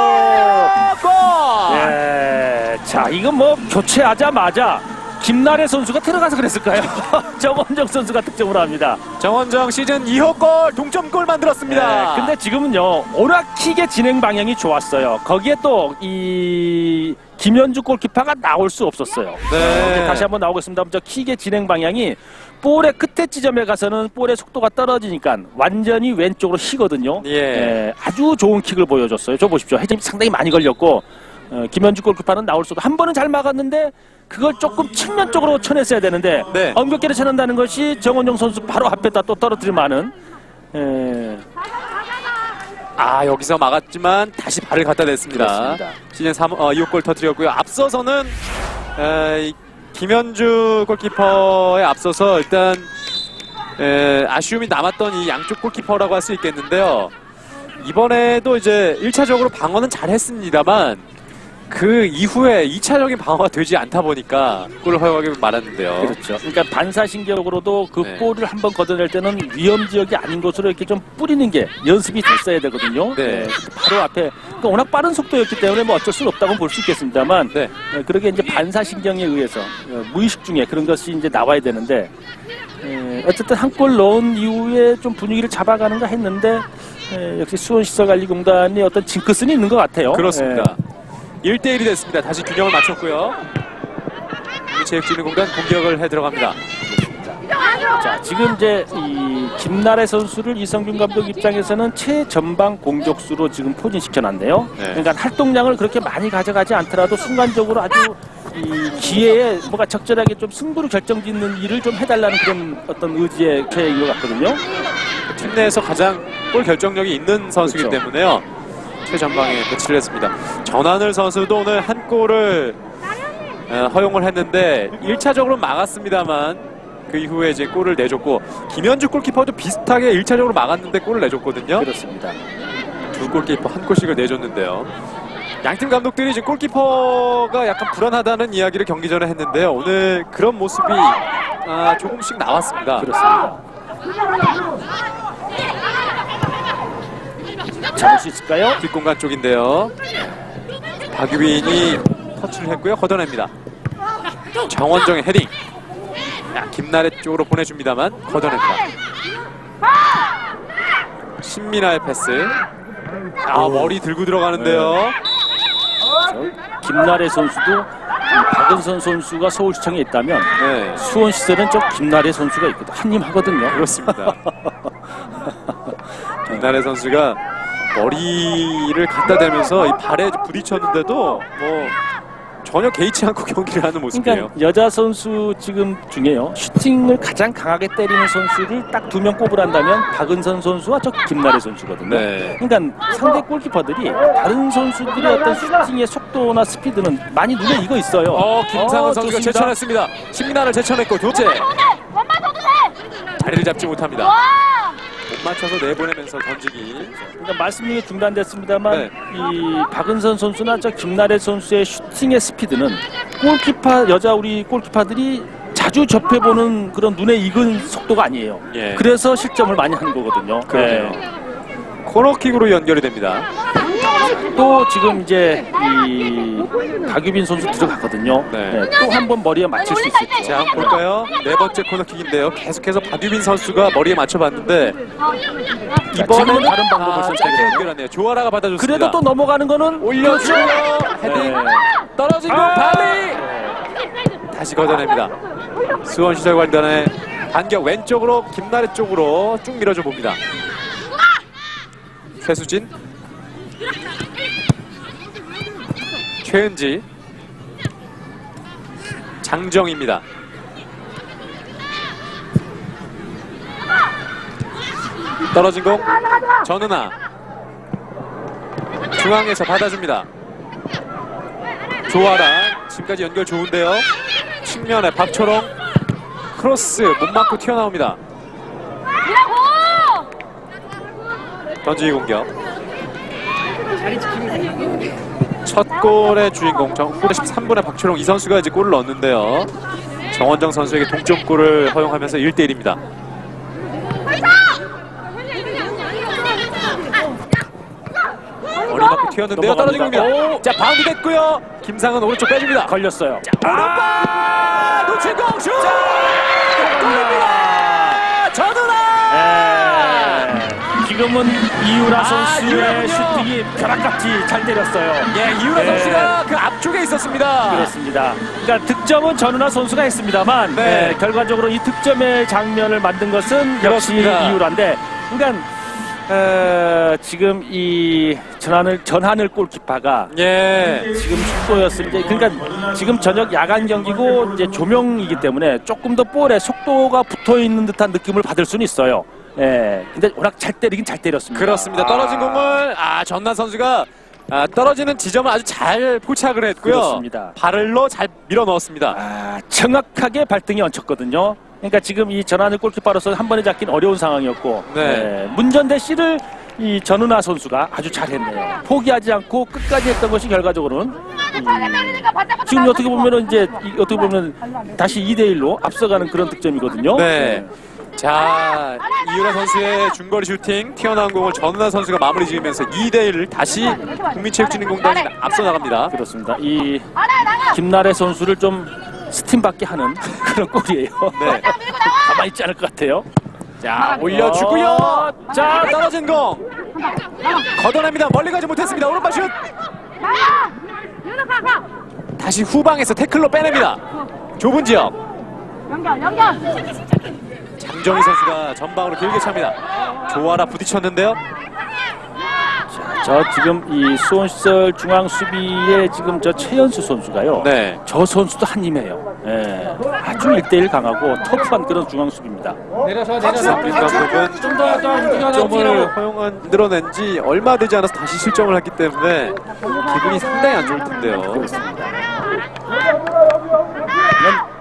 골! 예. 자, 이건 뭐 교체하자마자 김나래 선수가 들어가서 그랬을까요? 정원정 선수가 득점을 합니다. 정원정 시즌 2호 골 동점골 만들었습니다. 근데 지금은요 오락킥의 진행 방향이 좋았어요. 거기에 또 이 김현주 골키퍼가 나올 수 없었어요. 네. 다시 한번 나오겠습니다. 저 킥의 진행 방향이 볼의 끝에 지점에 가서는 볼의 속도가 떨어지니까 완전히 왼쪽으로 휘거든요. 예. 아주 좋은 킥을 보여줬어요. 저 보십시오. 헤딩이 상당히 많이 걸렸고 김현주 골키퍼는 나올 수도 한 번은 잘 막았는데 그걸 조금 측면 쪽으로 쳐냈어야 되는데 네. 엄격하게 쳐낸다는 것이 정원정 선수 바로 앞에다 또 떨어뜨릴 만한 여기서 막았지만 다시 발을 갖다 댔습니다. 그렇습니다. 시즌 2호 골 터뜨렸고요. 앞서서는 김현주 골키퍼에 앞서서 일단 아쉬움이 남았던 이 양쪽 골키퍼라고 할 수 있겠는데요. 이번에도 이제 1차적으로 방어는 잘했습니다만 그 이후에 2차적인 방어가 되지 않다 보니까 골을 허용하게 말았는데요. 그렇죠. 그러니까 반사신경으로도 그 네. 볼을 한번 걷어낼 때는 위험 지역이 아닌 곳으로 이렇게 좀 뿌리는 게 연습이 됐어야 되거든요. 네. 바로 앞에 그러니까 워낙 빠른 속도였기 때문에 뭐 어쩔 수는 없다고 볼 수 있겠습니다만 네. 그러게 이제 반사신경에 의해서 무의식 중에 그런 것이 이제 나와야 되는데 어쨌든 한 골 넣은 이후에 좀 분위기를 잡아가는가 했는데 역시 수원시설관리공단이 어떤 징크스는 있는 것 같아요. 그렇습니다. 1대1이 됐습니다. 다시 균형을 맞췄고요. 체육진흥공단 공격을 해 들어갑니다. 자, 지금 이제 이 김나래 선수를 이성균 감독 입장에서는 최전방 공격수로 지금 포진시켜놨네요. 네. 그러니까 활동량을 그렇게 많이 가져가지 않더라도 순간적으로 아주 이 기회에 뭐가 적절하게 좀 승부를 결정짓는 일을 좀 해달라는 그런 어떤 의지의 계획인 것 같거든요. 팀 내에서 가장 골 결정력이 있는 선수이기 그렇죠. 때문에요. 최전방에 배치를 했습니다. 전하늘 선수도 오늘 한 골을 허용을 했는데 1차적으로 막았습니다만 그 이후에 이제 골을 내줬고 김현주 골키퍼도 비슷하게 1차적으로 막았는데 골을 내줬거든요. 그렇습니다. 두 골키퍼 한 골씩을 내줬는데요. 양팀 감독들이 지금 골키퍼가 약간 불안하다는 이야기를 경기 전에 했는데요. 오늘 그런 모습이 조금씩 나왔습니다. 그렇습니다. 잡을 수 있을까요? 뒷공간 쪽인데요. 박유빈이 터치를 했고요. 걷어냅니다. 정원정의 헤딩. 김나래 쪽으로 보내줍니다만 걷어냅니다. 신민아의 패스. 머리 들고 들어가는데요. 김나래 선수도 이 박은선 선수가 서울시청에 있다면 네. 수원시설은 저 김나래 선수가 있거든. 한님 하거든요. 그렇습니다. 김나래 선수가 머리를 갖다 대면서 이 발에 부딪혔는데도 뭐 전혀 개의치 않고 경기를 하는 모습이에요. 그러니까 여자 선수 지금 중에요. 슈팅을 가장 강하게 때리는 선수를 딱 2명 꼽으란다면 박은선 선수와 저 김나래 선수거든요. 네. 그러니까 상대 골키퍼들이 다른 선수들의 어떤 슈팅의 속도나 스피드는 많이 눈에 익어 있어요. 김상은 선수가 좋습니다. 제쳐냈습니다. 심란을 제쳐냈고 교체. 자리를 잡지 못합니다. 못 맞춰서 내보내면서 던지기. 그러니까 말씀이 중단됐습니다만 네. 이 박은선 선수나 저 김나래 선수의 슈팅의 스피드는 골키퍼 여자 우리 골키퍼들이 자주 접해보는 그런 눈에 익은 속도가 아니에요. 예. 그래서 실점을 많이 하는 거거든요. 그러네요. 네. 코너킥으로 연결이 됩니다. 또 지금 이제 이 박유빈 선수 들어갔거든요. 네. 네. 또 한 번 머리에 맞출 수 있을지. 자, 한번 볼까요? 네 번째 코너킥인데요. 계속해서 박유빈 선수가 머리에 맞춰봤는데 이번에는 다른 방법을 짧게 선택해요. 연결하네요. 조아라가 받아줬습니다. 그래도 또 넘어가는 거는 올려주고 헤딩 네. 떨어지고 발리 다시 걷어냅니다. 수원시설관단의 반격 왼쪽으로 김나래 쪽으로 쭉 밀어줘 봅니다. 최수진, 최은지, 장정입니다. 떨어진 공 전은아 중앙에서 받아줍니다. 조아라 지금까지 연결 좋은데요. 측면에 박초롱 크로스 못 맞고 튀어나옵니다. 던지기 공격. 첫 골의 주인공 13분에 박초롱 이 선수가 이제 골을 넣었는데요. 정원정 선수에게 동점골을 허용하면서 1대1입니다. 머리 맞고 튀었는데요. 떨어진 공격. 자, 바운드 됐고요. 김상은 오른쪽 빼줍니다. 걸렸어요. 오른발 놓친 공 슛! 골입니다. 전은아! 지금은 이유라 선수의 슈팅이 벼락같이 잘 때렸어요. 예, 이유라 선수가 그 앞쪽에 있었습니다. 그렇습니다. 그러니까 득점은 전은아 선수가 했습니다만 네. 결과적으로 이 득점의 장면을 만든 것은 그렇습니다. 역시 이유라인데, 그러니까 지금 이 전하늘 골키퍼가 예. 지금 속도였을 때, 그러니까 지금 저녁 야간 경기고 이제 조명이기 때문에 조금 더 볼에 속도가 붙어 있는 듯한 느낌을 받을 수는 있어요. 예. 근데 워낙 잘 때리긴 잘 때렸습니다. 그렇습니다. 떨어진 공을 전나 선수가 떨어지는 지점을 아주 잘 포착을 했고요. 그렇습니다. 발로 잘 밀어 넣었습니다. 정확하게 발등에 얹혔거든요. 그러니까 지금 이 전하늘 골키퍼로서 한 번에 잡긴 어려운 상황이었고, 네. 문전대 씨를 이 전은아 선수가 아주 잘했네요. 포기하지 않고 끝까지 했던 것이 결과적으로는 지금 어떻게 보면은 이제 어떻게 보면 다시 2대1로 앞서가는 그런 득점이거든요. 네. 자, 이유라 선수의 중거리 슈팅 튀어나온 공을 전은아 선수가 마무리 지으면서 2대1을 다시 국민체육진흥공단이 앞서 나갑니다. 그렇습니다. 이 김나래 선수를 좀 스팀받게 하는 그런 골이에요. 네. 가만히 있지 않을 것 같아요. 자, 올려주고요. 자, 떨어진 공 걷어냅니다. 멀리 가지 못했습니다. 오른발 슛. 다시 후방에서 태클로 빼냅니다. 좁은 지역. 장정희 선수가 전방으로 길게 찹니다. 조아라 부딪혔는데요. 저 지금 이 수원시설 중앙 수비에 지금 저 최연수 선수가요. 네. 저 선수도 한 힘이에요. 예. 아주 1대1 강하고 터프한 그런 중앙 수비입니다. 박상민 감독은 점을 늘어낸 지 얼마 되지 않아서 다시 실점을 했기 때문에 기분이 상당히 안 좋을 텐데요.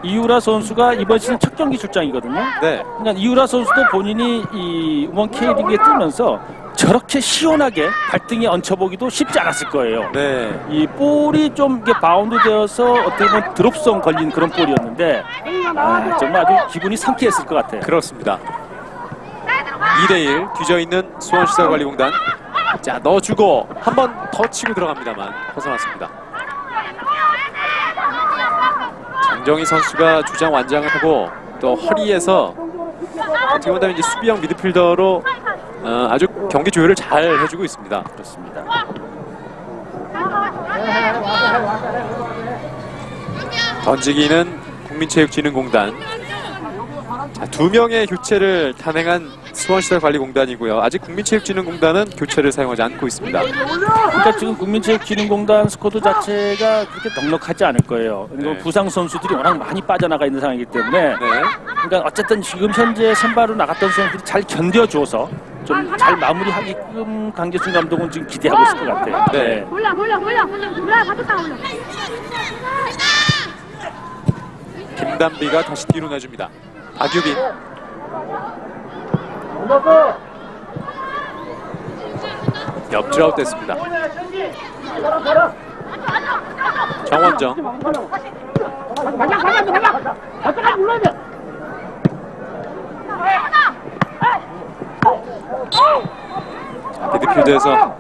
이유라 선수가 이번 시즌 첫 경기 출장이거든요. 네. 그러니까 이유라 선수도 본인이 이 우먼 K리그에 뛰면서 저렇게 시원하게 발등에 얹혀보기도 쉽지 않았을 거예요. 네. 이 볼이 좀 이게 바운드 되어서 어떻게 보면 드롭성 걸린 그런 볼이었는데 정말 아주 기분이 상쾌했을 것 같아요. 그렇습니다. 2대1 뒤져있는 수원시설관리공단. 자, 넣어주고 한 번 더 치고 들어갑니다만 벗어났습니다. 장정희 선수가 주장 완장을 하고 또 허리에서 어떻게 보면 이제 수비형 미드필더로 아주 경기 조율을 잘 해주고 있습니다. 그렇습니다. 던지기는 국민체육진흥공단. 자, 2명의 교체를 단행한 수원시설관리공단이고요. 아직 국민체육진흥공단은 교체를 사용하지 않고 있습니다. 그러니까 지금 국민체육진흥공단 스쿼드 자체가 그렇게 넉넉하지 않을 거예요. 그리고 네. 부상 선수들이 워낙 많이 빠져나가 있는 상황이기 때문에 네. 그러니까 어쨌든 지금 현재 선발로 나갔던 선수들이 잘 견뎌줘서 좀 잘 마무리하게끔 강재순 감독은 지금 기대하고 있을 것 같아요. 네. 올라 받았다 올라. 김단비가 다시 뒤로 내줍니다. 박유빈. 옆줄 아웃됐습니다. 정원정. 미드필드에서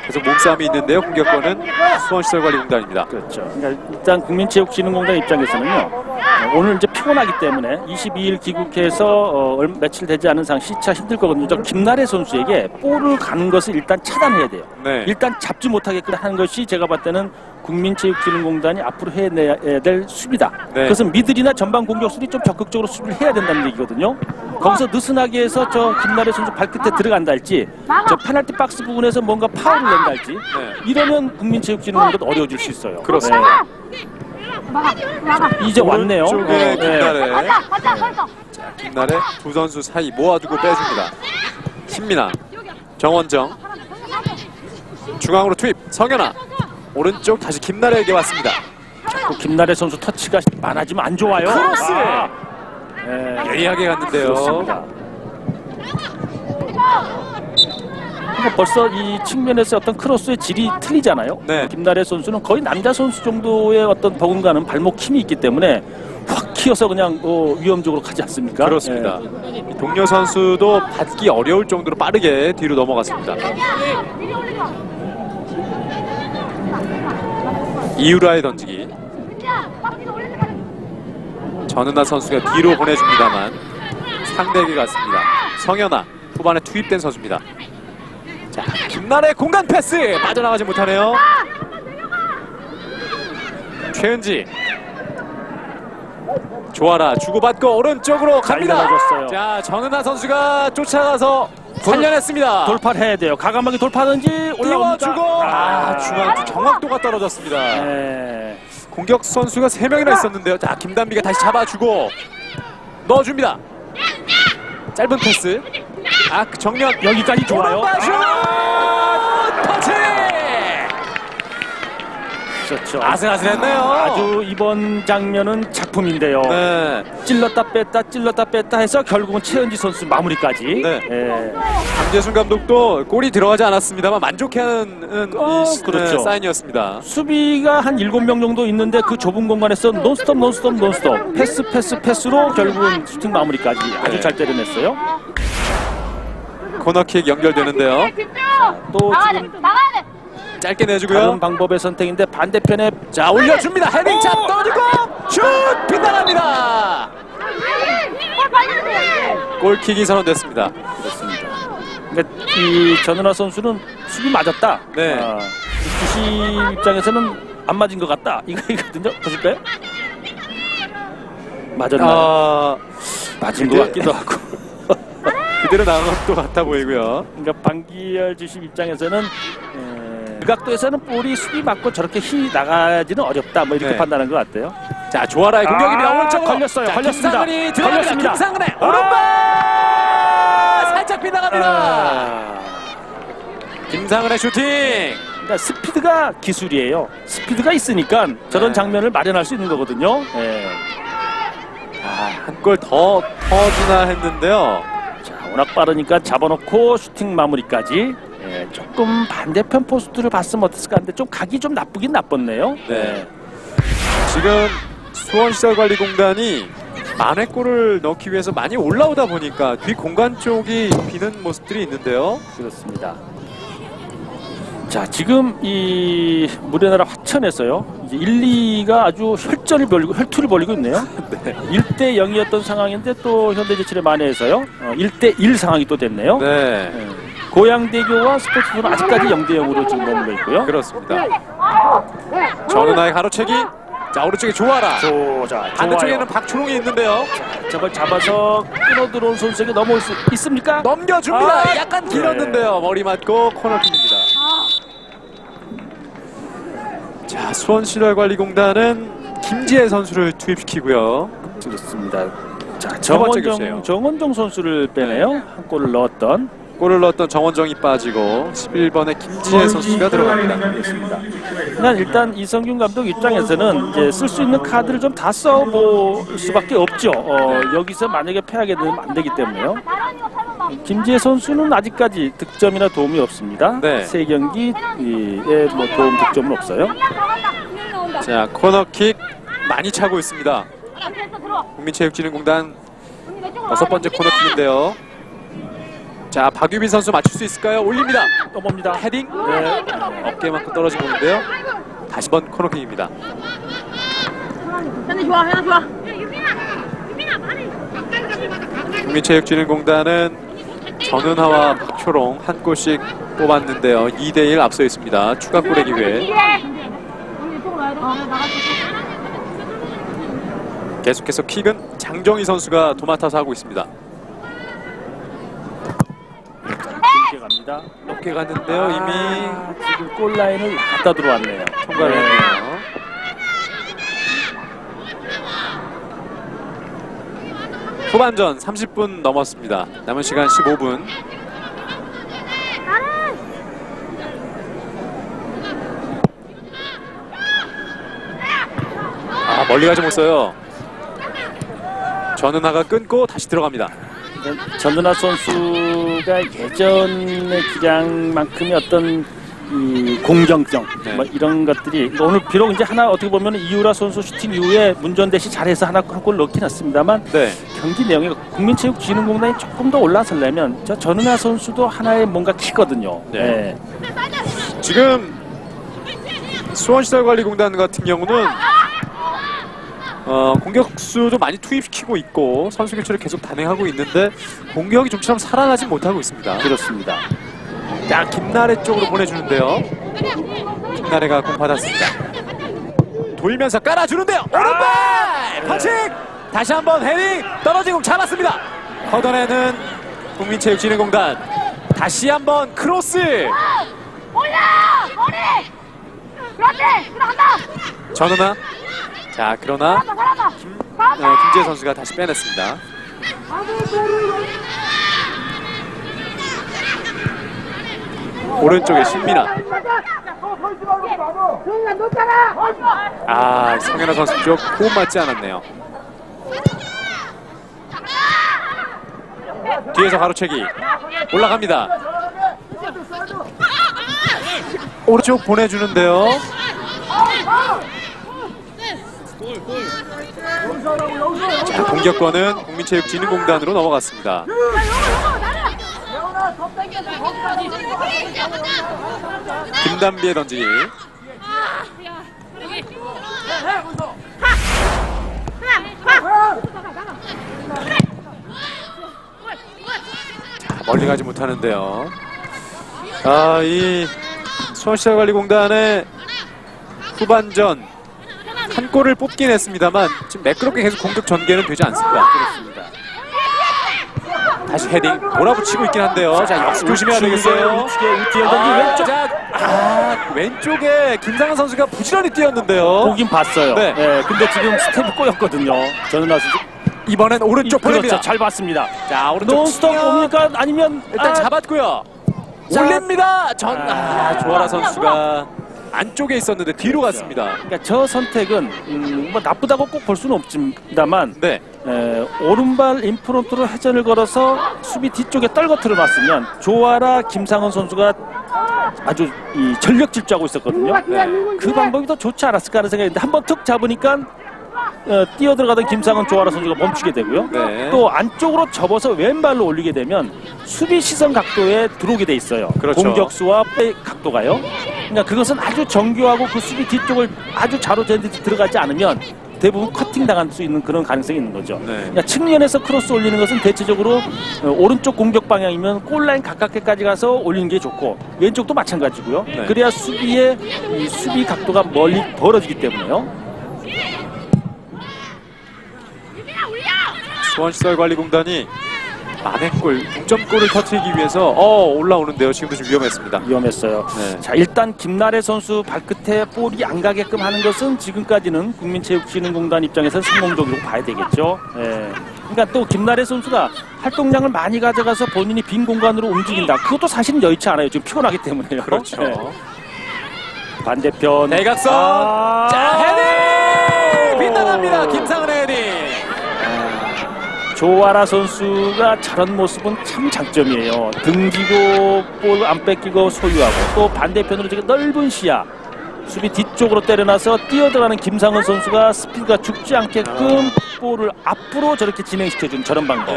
계속 몸싸움이 있는데요. 공격권은 수원시설관리공단입니다. 그렇죠. 그러니까 일단 국민체육진흥공단 입장에서는요. 오늘 이제 피곤하기 때문에 22일 귀국해서 며칠 되지 않은 상 시차 힘들 거거든요. 저 김나래 선수에게 볼을 가는 것을 일단 차단해야 돼요. 네. 일단 잡지 못하게끔 하는 것이 제가 봤을 때는 국민체육진흥공단이 앞으로 해내야 될 수비다. 네. 그것은 미들이나 전방 공격수들이 좀 적극적으로 수비를 해야 된다는 얘기거든요. 거기서 느슨하게 해서 저 김나래 선수 발끝에 들어간다 할지 저 페널티 박스 부분에서 뭔가 파울을 낸다 할지 이러면 국민체육진흥공단 어려워질 수 있어요. 그렇습니다. 이제 왔네요. 쪽에 김나래. 맞다. 김나래 두 선수 사이 모아두고 빼줍니다. 신민아, 정원정, 중앙으로 투입. 성현아, 오른쪽 다시 김나래에게 왔습니다. 자꾸 김나래 선수 터치가 많아지면 안 좋아요. 크로스! 예리하게 갔는데요. 그렇습니다. 그러니까 벌써 이 측면에서 어떤 크로스의 질이 틀리잖아요. 네. 김나래 선수는 거의 남자 선수 정도의 어떤 버금가는 발목 힘이 있기 때문에 확 키워서 그냥 위험적으로 가지 않습니까? 그렇습니다. 동료 선수도 받기 어려울 정도로 빠르게 뒤로 넘어갔습니다. 이유라의 던지기. 전은하 선수가 뒤로 보내줍니다만 상대에게 갔습니다. 성현아, 후반에 투입된 선수입니다. 자, 김나래 공간 패스 빠져나가지 못하네요. 최은지, 좋아라, 주고받고 오른쪽으로 갑니다. 잘 열어줬어요. 자, 전은하 선수가 쫓아가서 살려냈습니다. 돌파를 해야 돼요. 과감하게 돌파하든지 올라옵니까? 띄워주고 중앙 정확도가 떨어졌습니다. 네. 공격 선수가 3명이나 있었는데요. 자, 김단비가 다시 잡아주고 넣어줍니다. 짧은 패스. 정면 여기까지 좋아요. 오른발 슛! 터치! 그렇죠. 아슬아슬했네요. 아주 이번 장면은 작품인데요. 네. 찔렀다 뺐다 해서 결국은 최은지 선수 마무리까지. 네. 강재순 감독도 골이 들어가지 않았습니다만 만족해하는 그렇죠. 사인이었습니다. 수비가 한 7명 정도 있는데 그 좁은 공간에서 논스톱 패스로 결국은 슈팅 마무리까지 아주 잘 때려냈어요. 코너킥 연결되는데요. 또 지금 나가야 돼. 짧게 내주고요. 다른 방법의 선택인데 반대편에 자, 올려줍니다. 헤딩차 떨어지고 슛! 빗나갑니다. 골킥이 선언됐습니다. 그렇습니다. 그러니까 이 전은하 선수는 수비 맞았다. 네. 주시 입장에서는 안 맞은 것 같다. 이거거든요. 보실까요? 맞았나요? 맞은 것 같기도 하고. 그대로 나간 것도 같아 보이고요. 그러니까 방기열 주심 입장에서는 그 각도에서는 볼이 수비 맞고 저렇게 힘이 나가지는 어렵다. 뭐 이렇게 네. 판단한 것 같아요. 자, 조아라의 공격입니다. 오른쪽으로. 걸렸어요. 자, 걸렸습니다. 김상은이 들어갑니다. 걸렸습니다. 김상은의 오른발! 살짝 빗나갑니다. 김상은의 슈팅! 그러니까 스피드가 기술이에요. 스피드가 있으니까 저런 장면을 마련할 수 있는 거거든요. 한 골 더 터지나 했는데요. 자, 워낙 빠르니까 잡아놓고 슈팅 마무리까지. 조금 반대편 포스트를 봤으면 어땠을까 하는데 좀 각이 좀 나쁘긴 나빴네요. 네. 지금 수원시설관리공단이 만회골을 넣기 위해서 많이 올라오다 보니까 뒷 공간 쪽이 비는 모습들이 있는데요. 그렇습니다. 자, 지금 이 무례나라 화천에서요. 이제 1, 2가 아주 혈투를 벌이고 있네요. 네. 1대 0이었던 상황인데 또 현대제철의 만회에서요. 1대 1 상황이 또 됐네요. 네. 고양대교와 스포츠부는 아직까지 0대0으로 지금 머물러 있고요. 그렇습니다. 전은아의 가로채기. 자, 오른쪽에 조아라. 반대쪽에는 박초롱이 있는데요. 저걸 잡아서 끊어 들어온 선수에게 넘어올 수 있습니까? 넘겨줍니다. 약간 길었는데요. 머리 맞고 코너킥입니다. 자, 수원시설관리공단은 김지혜 선수를 투입시키고요. 그렇습니다. 자, 첫 번째 교체예요. 정원정 선수를 빼네요. 한 골을 넣었던. 골을 넣었던 정원정이 빠지고 11번의 김지혜 선수가 들어갑니다. 그냥 일단 이성균 감독 입장에서는 이제 쓸 수 있는 카드를 좀 다 써볼 수밖에 없죠. 여기서 만약에 패하게 되면 안 되기 때문에요. 김지혜 선수는 아직까지 득점이나 도움이 없습니다. 네. 3경기에 뭐 도움 득점은 없어요. 자, 코너킥 많이 차고 있습니다. 국민체육진흥공단 6번째 코너킥인데요. 자, 박유빈 선수 맞출 수 있을까요? 올립니다. 넘어옵니다. 헤딩. 네. 어깨에 맞고 떨어지고 있는데요. 다시 번 코너킥입니다. 현이 좋아, 현이 좋아. 국민체육진흥공단은 전은하와 박초롱 한 골씩 뽑았는데요. 2대1 앞서 있습니다. 추가골의 기회. 계속해서 킥은 장정희 선수가 도맡아서 하고 있습니다. 갑니다. 높게 갔는데요. 이미 지금 골라인을 갖다 들어왔네요. 통과를 했네요. 후반전 30분 넘었습니다. 남은 시간 15분. 아, 멀리 가지 못써요. 전은하가 끊고 다시 들어갑니다. 전은하 선수가 예전의 기량만큼의 어떤 이 공정성 네. 뭐 이런 것들이 오늘 비록 이제 하나 어떻게 보면 이유라 선수 슈팅 이후에 문전대시 잘해서 하나 골 넣긴 했습니다만 네. 경기 내용이 국민체육진흥공단이 조금 더 올라서려면 저 전은하 선수도 하나의 뭔가 키거든요. 네. 지금 수원시설관리공단 같은 경우는 공격수도 많이 투입시키고 있고 선수 교체를 계속 단행하고 있는데 공격이 좀처럼 살아나지 못하고 있습니다. 그렇습니다. 자, 김나래 쪽으로 보내주는데요. 김나래가 공 받았습니다. 돌면서 깔아주는데요. 오른발! 펀칭! 다시 한번 헤딩! 떨어진 공 잡았습니다. 걷어내는 국민체육진흥공단. 다시 한번 크로스! 올려! 머리! 그렇지! 들어간다! 전은아. 자, 그러나 잘한다! 김지혜 선수가 다시 빼냈습니다. 오른쪽에 신민아. 아, 성현아 선수 쪽 호흡 맞지 않았네요. 뒤에서 가로채기 올라갑니다. 오른쪽 보내주는데요. 자, 공격권은 국민체육진흥공단으로 넘어갔습니다. 김단비의 던지기. 자, 멀리 가지 못하는데요. 아, 이 수원시설관리공단의 후반전 한 골을 뽑긴 했습니다만 지금 매끄럽게 계속 공격 전개는 되지 않습니다. 그렇습니다. 다시 헤딩 몰아붙이고 있긴 한데요. 자, 역시 조심해야 되겠어요. 우측에 왼쪽. 자, 왼쪽에 김상현 선수가 부지런히 뛰었는데요. 보긴 봤어요. 네. 네, 근데 지금 스텝이 꼬였거든요. 전은하 선수. 이번엔 오른쪽 보냅니다. 그렇죠, 잘 봤습니다. 자, 오른쪽 논스톱 옵니까? 아니면 일단 잡았고요. 올립니다. 조아라 선수가 안쪽에 있었는데 뒤로 갔습니다. 그러니까 저 선택은 뭐 나쁘다고 꼭 볼 수는 없습니다만 네. 오른발 인프론트로 회전을 걸어서 수비 뒤쪽에 떨궈트려 놨으면 조아라 김상원 선수가 아주 이 전력 질주하고 있었거든요. 네. 그 방법이 더 좋지 않았을까 하는 생각인데 한번 툭 잡으니까 뛰어 들어가던 김상원 조아라 선수가 멈추게 되고요. 네. 또 안쪽으로 접어서 왼발로 올리게 되면 수비 시선 각도에 들어오게 돼 있어요. 그렇죠. 공격수와 백 각도가요. 그러니까 그것은 아주 정교하고 그 수비 뒤쪽을 아주 자로 젠듯이 들어가지 않으면 대부분 커팅 당할 수 있는 그런 가능성이 있는 거죠. 네. 그러니까 측면에서 크로스 올리는 것은 대체적으로 오른쪽 공격 방향이면 골라인 가깝게까지 가서 올리는 게 좋고 왼쪽도 마찬가지고요. 네. 그래야 수비의 이 수비 각도가 멀리 벌어지기 때문에요. 수원시설관리공단이 만회골, 동점골을 터뜨리기 위해서 올라오는데요. 지금도 좀 위험했습니다. 위험했어요. 네. 자, 일단 김나래 선수 발끝에 볼이 안 가게끔 하는 것은 지금까지는 국민체육진흥공단 입장에서는 성공적으로 봐야 되겠죠. 예. 그러니까 또 김나래 선수가 활동량을 많이 가져가서 본인이 빈 공간으로 움직인다. 그것도 사실은 여의치 않아요. 지금 피곤하기 때문에요. 그렇죠. 예. 반대편 대각선! 자, 헤딩! 빗나갑니다. 김상은의 헤딩! 조아라 선수가 저런 모습은 참 장점이에요. 등지고 볼 안 뺏기고 소유하고 또 반대편으로 지금 넓은 시야 수비 뒤쪽으로 때려놔서 뛰어들어가는 김상은 선수가 스피드가 죽지 않게끔 볼을 앞으로 저렇게 진행시켜준 저런 방법.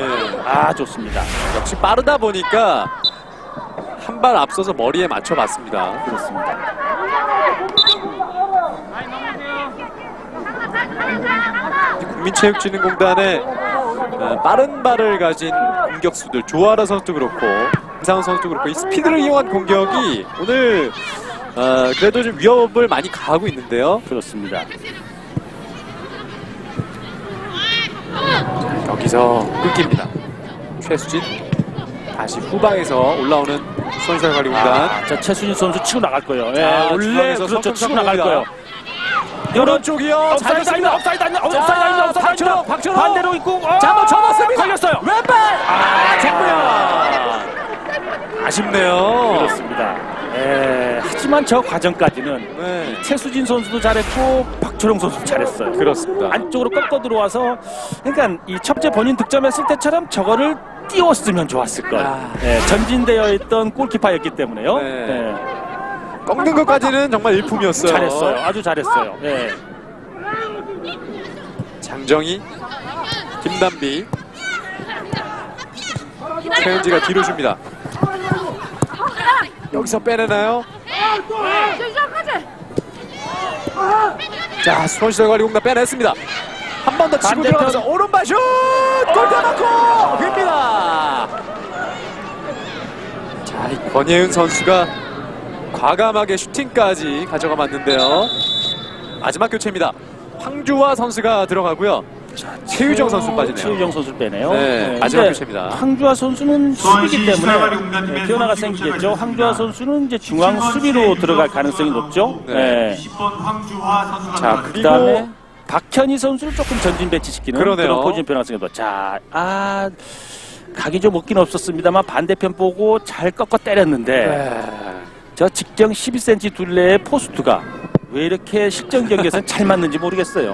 좋습니다. 역시 빠르다 보니까 한 발 앞서서 머리에 맞춰봤습니다. 그렇습니다. 국민체육진흥공단의 빠른 발을 가진 공격수들 조아라 선수도 그렇고 김상은 선수도 그렇고 이 스피드를 이용한 공격이 오늘 그래도 좀 위협을 많이 가하고 있는데요. 그렇습니다. 여기서 끊깁니다. 최수진 다시 후방에서 올라오는 수원시설관리공단. 자, 최순희 선수 치고 나갈 거예요. 자, 원래 중앙에서 그렇죠. 치고 성큼 나갈 거예요. 오른쪽이요. 잘 됐습니다. 업사이드 아니다. 박준호 반대로 있고. 자, 한번 접었습니다. 걸렸어요. 왼발. 정면. 아쉽네요. 그렇습니다. 하지만 저 과정까지는 네. 최수진 선수도 잘했고 박철용 선수도 잘했어요. 그렇습니다. 안쪽으로 꺾어 들어와서 그러니까 이 첫째 본인 득점했을 때처럼 저거를 띄웠으면 좋았을 걸. 전진되어 있던 골키퍼였기 때문에요. 네. 꺾는 것까지는 정말 일품이었어요. 잘했어요. 아주 잘했어요. 장정희, 김단비, 최은지가 뒤로 줍니다. 여기서 빼내나요? 자, 수원시설관리공단 빼냈습니다. 한 번 더 치고 들어가면서 오른발 슛! 골 넣고 휩니다. 자, 이 권예은 선수가 과감하게 슈팅까지 가져가 봤는데요. 마지막 교체입니다. 황주화 선수가 들어가고요. 최유정 선수 빠지네요. 최유정 선수 빼네요. 네, 마지막 교체입니다. 황주화 선수는 수비이기 때문에 변화가 생기겠죠. 황주화 선수는 이제 중앙 수비로 들어갈 가능성이 높죠. 네. 자, 그다음에 박현희 선수를 조금 전진 배치시키는 그러네요. 그런 포지션 변화가 생겼죠. 자, 각이 좀 없긴 없었습니다만 반대편 보고 잘 꺾어 때렸는데 저 직경 12cm 둘레의 포스트가 왜 이렇게 실전 경기에서는 잘 맞는지 모르겠어요.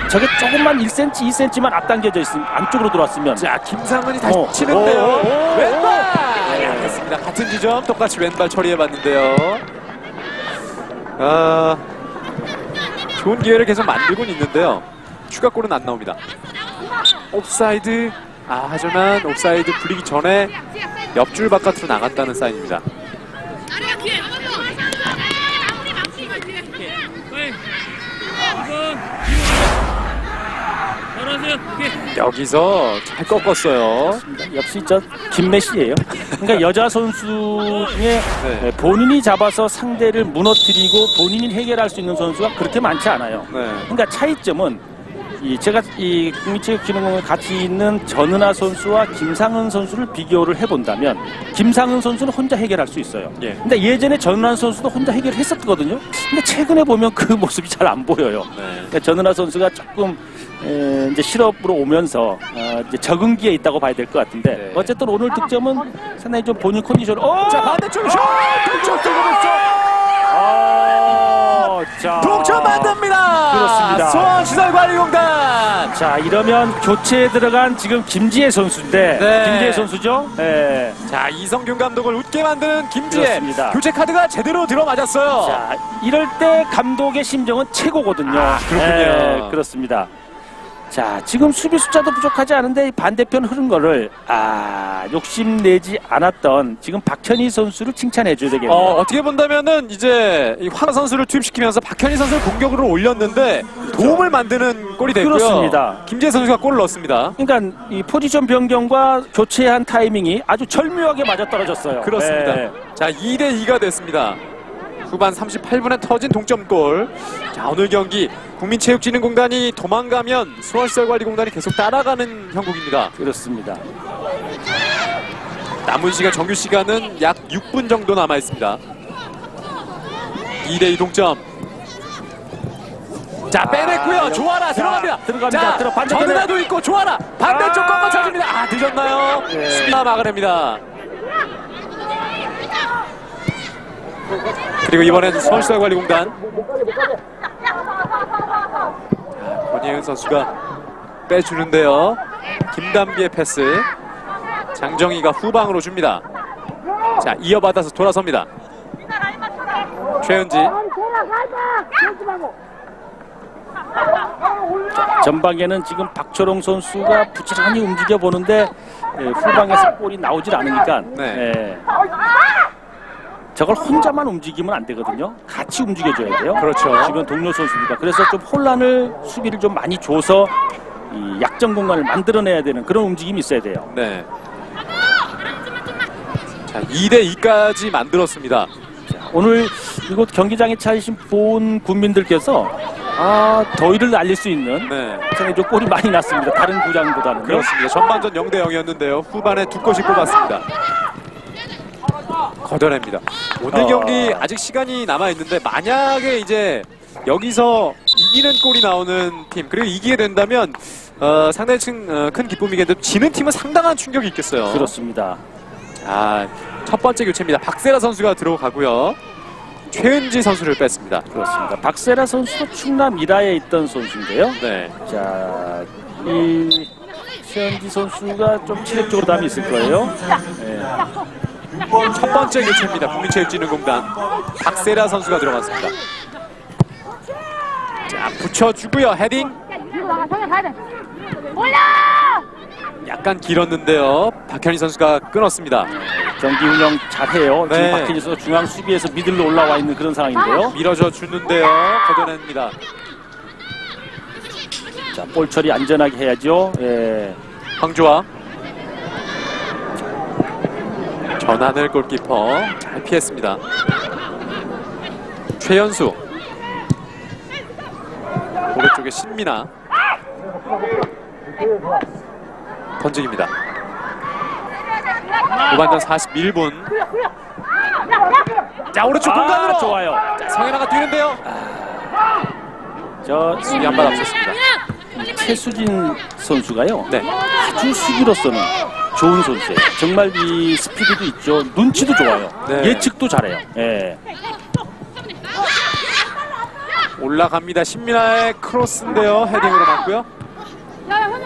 저게 조금만 1cm, 2cm만 앞당겨져 있으면 안쪽으로 들어왔으면. 자, 김상은이 다시 치는데요. 왼발! 안 됐습니다. 같은 지점 똑같이 왼발 처리해봤는데요. 좋은 기회를 계속 만들고는 있는데요. 추가골은 안 나옵니다. 옵사이드. 하지만 옵사이드 불리기 전에 옆줄 바깥으로 나갔다는 사인입니다. 여기서 잘 꺾었어요. 역시 저 김메시예요. 그러니까 여자 선수 중에 본인이 잡아서 상대를 무너뜨리고 본인이 해결할 수 있는 선수가 그렇게 많지 않아요. 그러니까 차이점은 제가 이 국민체육진흥공단에 같이 있는 전은아 선수와 김상은 선수를 비교를 해본다면 김상은 선수는 혼자 해결할 수 있어요. 근데 예전에 전은아 선수도 혼자 해결했었거든요. 근데 최근에 보면 그 모습이 잘 안 보여요. 그러니까 전은아 선수가 조금 이제 실업으로 오면서 이제 적응기에 있다고 봐야 될 것 같은데 어쨌든 오늘 득점은 상당히 좀 본인 컨디션을 자, 반대쪽 슛! 동점 만듭니다. 그렇습니다. 수원시설관리공단. 자, 이러면 교체에 들어간 지금 김지혜 선수인데 김지혜 선수죠? 자, 이성균 감독을 웃게 만드는 김지혜. 그렇습니다. 교체 카드가 제대로 들어맞았어요. 자, 이럴 때 감독의 심정은 최고거든요. 그렇군요. 그렇습니다. 자, 지금 수비 숫자도 부족하지 않은데 반대편 흐른 거를 욕심내지 않았던 지금 박현희 선수를 칭찬해줘야 되겠네요. 어떻게 본다면은 이제 이 황 선수를 투입시키면서 박현희 선수를 공격으로 올렸는데 도움을 만드는 골이 됐고요. 그렇습니다. 김재 선수가 골을 넣었습니다. 그러니까 이 포지션 변경과 교체한 타이밍이 아주 절묘하게 맞아떨어졌어요. 그렇습니다. 네. 자, 2대2가 됐습니다. 후반 38분에 터진 동점골. 자, 오늘 경기 국민체육진흥공단이 도망가면 수원시설관리공단이 계속 따라가는 형국입니다. 그렇습니다. 남은 시간, 정규 시간은 약 6분 정도 남아 있습니다. 2대2 동점. 자, 빼냈고요. 조아라 들어갑니다. 들어갑니다. 자, 반대편에 전은아도 있고 조아라 반대쪽 꺾어 차줍니다. 늦었나요? 네. 수비가 막아냅니다. 그리고 이번엔 수원시설관리공단. 권예은 선수가 빼주는데요. 김담비의 패스. 장정희가 후방으로 줍니다. 자, 이어받아서 돌아섭니다. 최은지. 전방에는 지금 박철홍 선수가 부지런히 움직여 보는데 후방에서 볼이 나오질 않으니까 네. 저걸 혼자만 움직이면 안 되거든요. 같이 움직여줘야 돼요. 그렇죠. 지금 동료 선수입니다. 그래서 좀 혼란을 수비를 좀 많이 줘서 이 약점 공간을 만들어내야 되는 그런 움직임이 있어야 돼요. 네. 자, 2대2까지 만들었습니다. 오늘 이곳 경기장에 차이신 본 국민들께서 더위를 날릴 수 있는 네. 좀 골이 많이 났습니다. 다른 구장보다는. 그렇습니다. 전반전 0대0이었는데요. 후반에 2골씩 뽑았습니다. 걷어냅니다. 오늘 경기 아직 시간이 남아있는데 만약에 이제 여기서 이기는 골이 나오는 팀 그리고 이기게 된다면 상당히 큰 기쁨이겠는데 지는 팀은 상당한 충격이 있겠어요. 그렇습니다. 자, 첫 번째 교체입니다. 박세라 선수가 들어가고요. 최은지 선수를 뺐습니다. 그렇습니다. 박세라 선수도 충남 이라에 있던 선수인데요. 네. 자, 이 최은지 선수가 좀 체력적으로 담이 있을 거예요. 네. 첫 번째 교체입니다. 국민체육진흥공단 박세라 선수가 들어갔습니다. 자, 붙여주고요. 헤딩. 약간 길었는데요. 박현희 선수가 끊었습니다. 경기 운영 잘해요. 네. 지금 박현희 선수 중앙 수비에서 미들로 올라와 있는 그런 상황인데요. 밀어줘 주는데요. 걷어냅니다. 자, 볼 처리 안전하게 해야죠. 예. 황주아. 전환을 골키퍼 잘 피했습니다. 최연수. 오른쪽에 신민아. 던지기입니다. 후반전 41분. 자, 오른쪽 공간으로. 좋아요. 자, 성현아가 뛰는데요. 저 수비 한 발 앞섰습니다. 최수진 선수가요. 네. 아주 수비로서는 좋은 선수예요. 정말 이 스피드도 있죠. 눈치도 좋아요. 네. 예측도 잘해요. 예. 올라갑니다. 신민아의 크로스인데요. 헤딩으로 맞고요.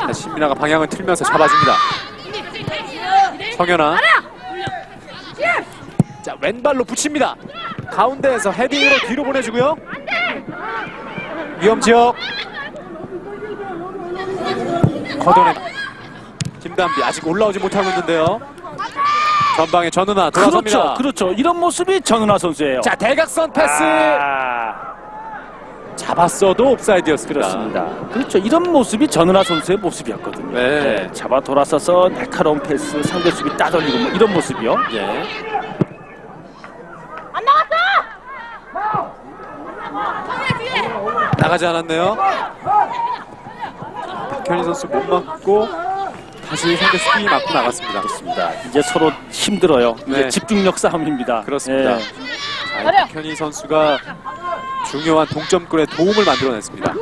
자, 신민아가 방향을 틀면서 잡아줍니다. 성현아. 자, 왼발로 붙입니다. 가운데에서 헤딩으로 뒤로 보내주고요. 위험지역. 걷어내. 김담비 아직 올라오지 못하고 있는데요. 전방에 전은아 돌아섭니다. 그렇죠. 이런 모습이 전은아 선수예요. 자, 대각선 패스. 잡았어도 옵사이드였습니다. 그렇습니다. 그렇죠. 이런 모습이 전은아 선수의 모습이었거든요. 네. 잡아 돌아서서 날카로운 패스, 상대 수비 따돌리고 뭐 이런 모습이요. 예. 안 나갔어! 나가지 않았네요. 박현희 선수 못 맞고 다시 상대 수비 맞고 나갔습니다. 그렇습니다. 이제 서로 힘들어요. 네. 이제 집중력 싸움입니다. 그렇습니다. 예. 자, 박현희 선수가 중요한 동점골에 도움을 만들어냈습니다.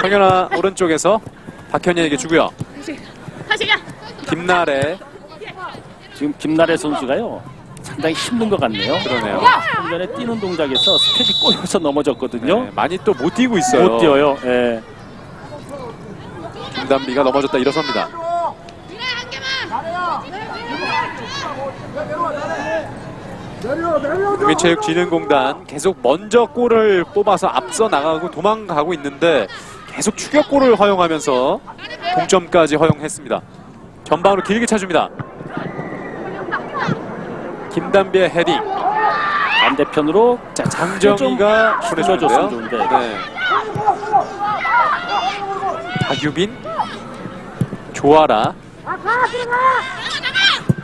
성현아 오른쪽에서 박현희에게 주고요. 김나래. 지금 김나래 선수가요. 상당히 힘든 것 같네요. 그러네요. 좀 전에 뛰는 동작에서 스텝이 꼬여서 넘어졌거든요. 네, 많이 또 못 뛰고 있어요. 못 뛰어요. 예. 김담비가 넘어졌다 일어섭니다. 국민체육진흥공단 계속 먼저 골을 뽑아서 앞서 나가고 도망가고 있는데 계속 추격골을 허용하면서 동점까지 허용했습니다. 전방으로 길게 차줍니다. 김단비의 헤딩. 반대편으로 자, 장정희가 보내줬으면 보내줬는데요. 좋은데. 네. 박유빈, 조아라,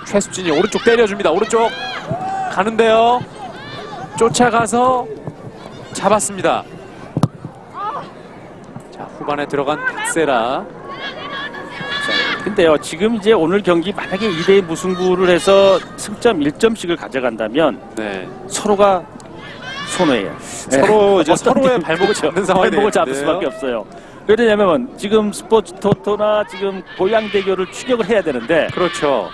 최수진이 오른쪽 때려줍니다. 오른쪽 가는데요. 쫓아가서 잡았습니다. 자, 후반에 들어간 박세라. 근데요, 지금 이제 오늘 경기 만약에 2대2 무승부를 해서 승점 1점씩을 가져간다면 네. 서로가 손해예요. 서로 이제 어떤 서로의 팀, 발목을 잡는 상황이 발목을 잡을 되겠는데요. 수밖에 없어요. 왜냐하면 지금 스포츠 토토나 지금 고양 대결을 추격을 해야 되는데 그렇죠.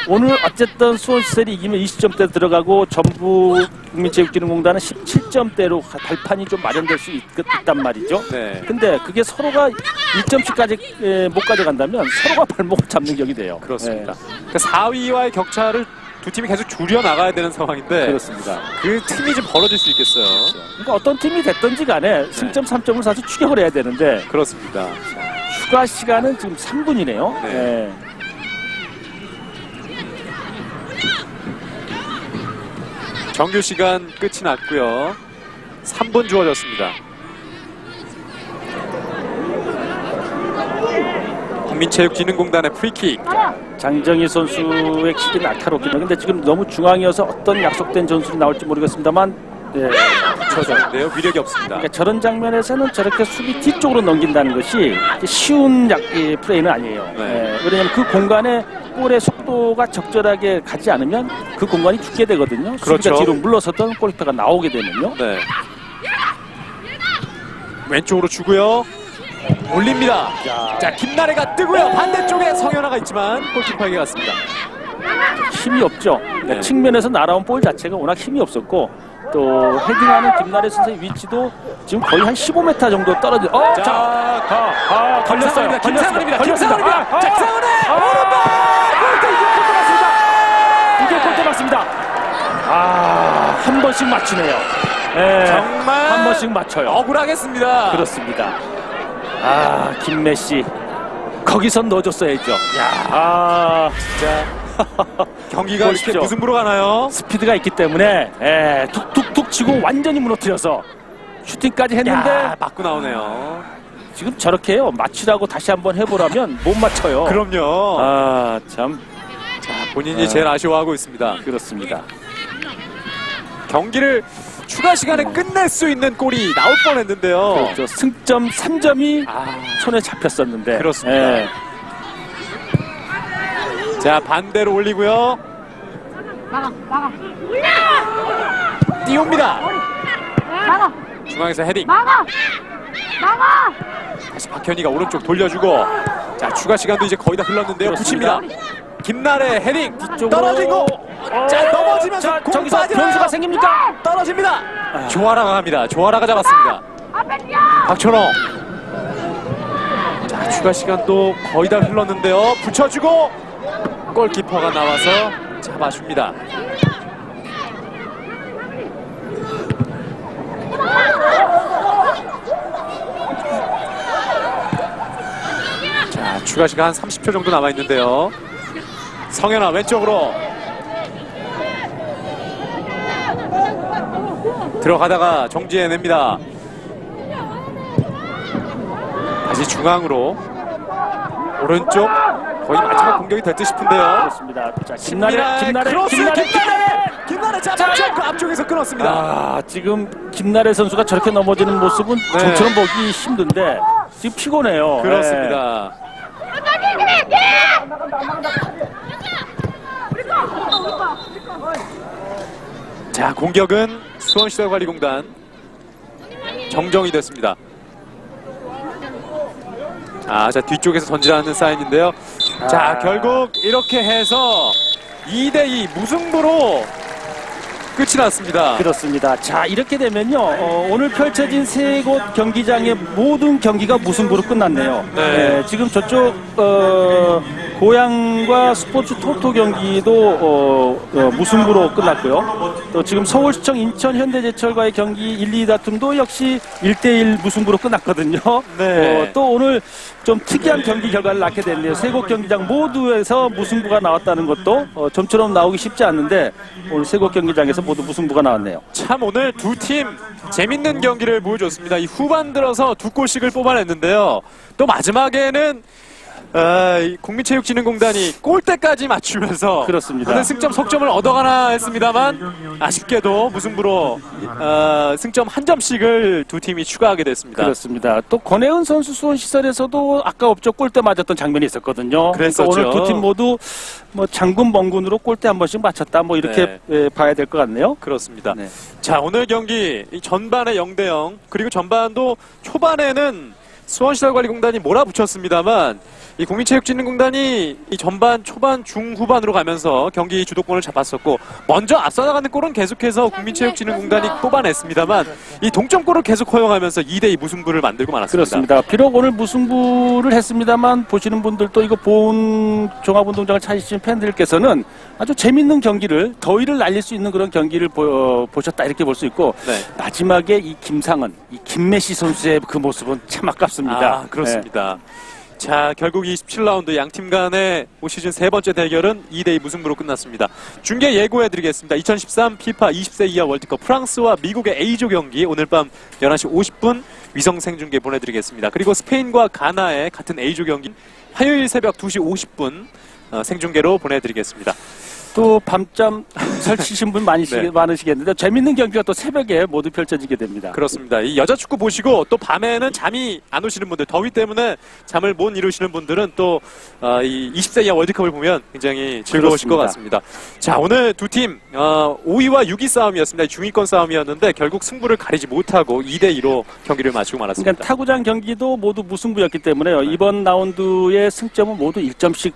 오늘 어쨌든 수원시설이 이기면 20점대 들어가고 전북 국민체육진흥공단은 17점대로 발판이 좀 마련될 수 있단 말이죠. 네. 근데 그게 서로가 1점씩까지 못 가져간다면 서로가 발목을 잡는 격이 돼요. 그렇습니다. 그러니까 4위와의 격차를 두 팀이 계속 줄여 나가야 되는 상황인데 그렇습니다. 그 틈이 좀 벌어질 수 있겠어요. 그러니까 어떤 팀이 됐든지 간에 승점 3점을 사서 추격을 해야 되는데 그렇습니다. 추가 시간은 지금 3분이네요. 네. 정규 시간 끝이 났고요. 3분 주어졌습니다. 국민체육진흥공단의 프리킥. 장정희 선수의 킥이 날카롭긴 한데 지금 너무 중앙이어서 어떤 약속된 전술이 나올지 모르겠습니다만 쳐졌는데요. 위력이 없습니다. 그러니까 저런 장면에서는 저렇게 수비 뒤쪽으로 넘긴다는 것이 쉬운 플레이는 아니에요. 네. 왜냐하면 그 공간에 볼의 속도가 적절하게 가지 않으면 그 공간이 죽게 되거든요. 그렇죠. 수비가 뒤로 물러서던 골키퍼가 나오게 되면요. 네. 왼쪽으로 주고요. 올립니다. 자, 김나래가 뜨고요. 반대쪽에 성현아가 있지만 골키퍼에게 갔습니다. 힘이 없죠. 네. 측면에서 날아온 볼 자체가 워낙 힘이 없었고 또 헤딩하는 김나래 선수의 위치도 지금 거의 한 15m 정도 떨어져. 자, 걸렸어요. 김상은입니다. 걸렸습니다. 김상은입니다. 자, 김상은의 이게 골대 맞습니다. 한 번씩 맞추네요. 정말 한 번씩 맞춰요. 억울하겠습니다. 그렇습니다. 김메시 거기선 넣어줬어야죠. 진짜 경기가 이렇게 보십시오. 무승부로 가나요? 스피드가 있기 때문에 툭툭툭 치고 완전히 무너뜨려서 슈팅까지 했는데 맞고 나오네요. 지금 저렇게 해요. 맞추라고 다시 한번 해보라면 못 맞춰요. 그럼요. 참 자, 본인이 제일 아쉬워하고 있습니다. 그렇습니다. 경기를 추가 시간에 끝낼 수 있는 골이 나올 뻔했는데요. 그렇죠. 승점 3점이 손에 잡혔었는데. 그렇습니다. 자, 반대로 올리고요. 막아. 띄웁니다. 막아. 중앙에서 헤딩. 막아. 다시 박현희가 오른쪽 돌려주고. 자, 추가 시간도 이제 거의 다 흘렀는데요. 그렇습니다. 붙입니다. 김나래 헤딩. 뒤쪽으로. 떨어지고. 자, 넘어지면서 공 저기서 빠지나요? 변수가 생깁니까? 떨어집니다. 조아라가 갑니다. 조아라가 잡았습니다. 앞에 뛰어. 박철호. 자, 추가 시간도 거의 다 흘렀는데요. 붙여주고 골키퍼가 나와서 잡아줍니다. 자, 추가 시간 한 30초 정도 남아 있는데요. 성현아 왼쪽으로 들어가다가 정지해냅니다. 다시 중앙으로 오른쪽 거의 마지막 공격이 될 듯 싶은데요. 그렇습니다. 자, 김나래 크로스 김나래 잡았죠. 앞쪽에서 끊었습니다. 지금 김나래 선수가 저렇게 넘어지는 모습은 네. 좀처럼 보기 힘든데 지금 피곤해요. 그렇습니다. 자, 공격은 수원시설관리공단 정정이 됐습니다. 자, 뒤쪽에서 던지라는 사인인데요. 자, 결국 이렇게 해서 2대2 무승부로 끝이 났습니다. 그렇습니다. 자, 이렇게 되면요. 오늘 펼쳐진 세 곳 경기장의 모든 경기가 무승부로 끝났네요. 네. 지금 저쪽 고양과 스포츠 토토 경기도 무승부로 끝났고요. 또 지금 서울시청 인천 현대제철과의 경기 1, 2 다툼도 역시 1대1 무승부로 끝났거든요. 네. 또 오늘 좀 특이한 경기 결과를 낳게 됐네요. 세 곳 경기장 모두에서 무승부가 나왔다는 것도 좀처럼 나오기 쉽지 않는데 오늘 세 곳 경기장에서 모두 무승부가 나왔네요. 참 오늘 두 팀 재밌는 경기를 보여줬습니다. 이 후반 들어서 두 골씩을 뽑아냈는데요. 또 마지막에는 이 국민체육진흥공단이 골대까지 맞추면서 그렇습니다. 오늘 승점 석점을 얻어가나 했습니다만 아쉽게도 무승부로 승점 한 점씩을 두 팀이 추가하게 됐습니다. 그렇습니다. 또 권혜은 선수 수원시설에서도 아까 없죠 골대 맞았던 장면이 있었거든요. 그랬었죠. 그러니까 오늘 두 팀 모두 뭐 장군 멍군으로 골대 한 번씩 맞췄다 뭐 이렇게 봐야 될 것 같네요. 그렇습니다. 네. 자, 오늘 경기 이 전반에 0대0 그리고 전반도 초반에는 수원시설관리공단이 몰아붙였습니다만 이 국민체육진흥공단이 이 전반, 초반, 중후반으로 가면서 경기 주도권을 잡았었고 먼저 앞서 나가는 골은 계속해서 국민체육진흥공단이 뽑아냈습니다만 이 동점골을 계속 허용하면서 2대2 무승부를 만들고 말았습니다. 그렇습니다. 비록 오늘 무승부를 했습니다만 보시는 분들도 이거 본 종합운동장을 찾으신 팬들께서는 아주 재밌는 경기를 더위를 날릴 수 있는 그런 경기를 보셨다 이렇게 볼 수 있고 네. 마지막에 이 김상은, 이 김메시 선수의 그 모습은 참 아깝습니다. 아, 그렇습니다. 자, 결국 27라운드 양팀 간의 올 시즌 세 번째 대결은 2대2 무승부로 끝났습니다. 중계 예고해드리겠습니다. 2013 피파 20세 이하 월드컵 프랑스와 미국의 A조 경기 오늘 밤 11시 50분 위성 생중계 보내드리겠습니다. 그리고 스페인과 가나의 같은 A조 경기 화요일 새벽 2시 50분 생중계로 보내드리겠습니다. 또 밤잠 설치신 분 네. 많으시겠는데 재밌는 경기가 또 새벽에 모두 펼쳐지게 됩니다. 그렇습니다. 이 여자 축구 보시고 또 밤에는 잠이 안 오시는 분들, 더위 때문에 잠을 못 이루시는 분들은 또 이 20세 이하 월드컵을 보면 굉장히 즐거우실 것 같습니다. 자, 오늘 두 팀 5위와 6위 싸움이었습니다. 중위권 싸움이었는데 결국 승부를 가리지 못하고 2대2로 경기를 마치고 말았습니다. 그러니까 타구장 경기도 모두 무승부였기 때문에요. 이번 라운드의 승점은 모두 1점씩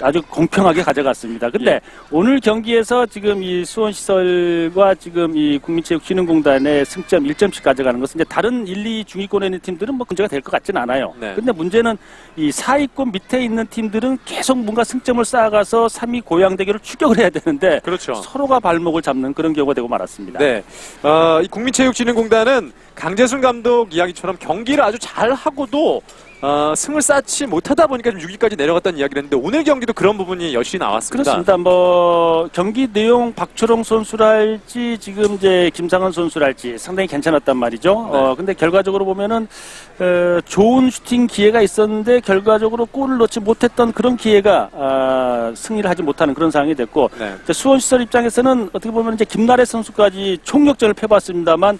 아주 공평하게 가져갔습니다. 근데 오늘 경기에서 지금 이 수원시설과 지금 이 국민체육진흥공단의 승점 1점씩 가져가는 것은 이제 다른 1, 2 중위권에 있는 팀들은 뭐 문제가 될 것 같지는 않아요. 네. 근데 문제는 이 4위권 밑에 있는 팀들은 계속 뭔가 승점을 쌓아가서 3위 고양대교를 추격을 해야 되는데 그렇죠. 서로가 발목을 잡는 그런 경우가 되고 말았습니다. 네. 이 국민체육진흥공단은 강재순 감독 이야기처럼 경기를 아주 잘하고도 승을 쌓지 못하다 보니까 좀 6위까지 내려갔다는 이야기를 했는데 오늘 경기도 그런 부분이 여실히 나왔습니다. 그렇습니다. 뭐 경기 내용 박초롱 선수랄지 지금 이제 김상은 선수랄지 상당히 괜찮았단 말이죠. 네. 근데 결과적으로 보면은 좋은 슈팅 기회가 있었는데 결과적으로 골을 넣지 못했던 그런 기회가 승리를 하지 못하는 그런 상황이 됐고 네. 수원시설 입장에서는 어떻게 보면 이제 김나래 선수까지 총력전을 펴봤습니다만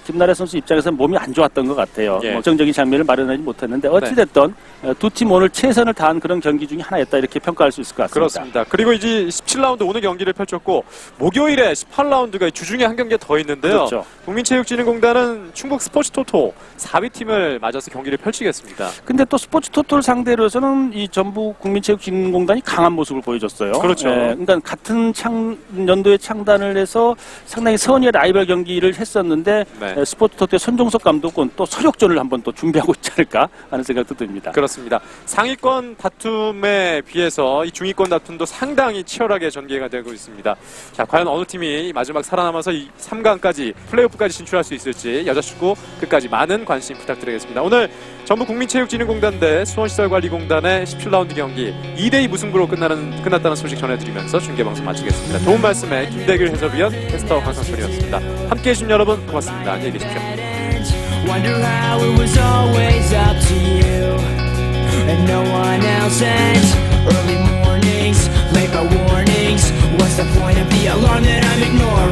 김나래 선수 입장에서는 몸이 안 좋았던 것 같아요. 예. 뭐 정적인 장면을 마련하지 못했는데 어찌됐든 두 팀 오늘 최선을 다한 그런 경기 중에 하나였다 이렇게 평가할 수 있을 것 같습니다. 그렇습니다. 그리고 이제 17라운드 오늘 경기를 펼쳤고 목요일에 18라운드가 주중에 한 경기가 더 있는데요. 그렇죠. 국민체육진흥공단은 충북 스포츠 토토 4위 팀을 맞아서 경기를 펼치겠습니다. 근데 또 스포츠 토토를 상대로 해서는 이 전북 국민체육진흥공단이 강한 모습을 보여줬어요. 그렇죠. 그러니까 같은 연도에 창단을 해서 상당히 선의의 라이벌 경기를 했었는데 네. 스포츠 토토의 손종석 감독은 또 서력전을 한번 또 준비하고 있지 않을까 하는 생각도 듭니다. 그렇습니다. 상위권 다툼에 비해서 이 중위권 다툼도 상당히 치열하게 전개가 되고 있습니다. 자, 과연 어느 팀이 마지막 살아남아서 이 3강까지 플레이오프까지 진출할 수 있을지 여자축구 끝까지 많은 관심 부탁드리겠습니다. 오늘 전북 국민체육진흥공단 대 수원시설관리공단의 17라운드 경기 2대2 무승부로 끝났다는 소식 전해드리면서 중계방송 마치겠습니다. 도움 말씀에 김대길 해설위원, 캐스터 강상철이었습니다. 함께해 주신 여러분 고맙습니다. 안녕히 계십시오. Wonder how it was always up to you and no one else. And early mornings, late by warnings. What's the point of the alarm that I'm ignoring?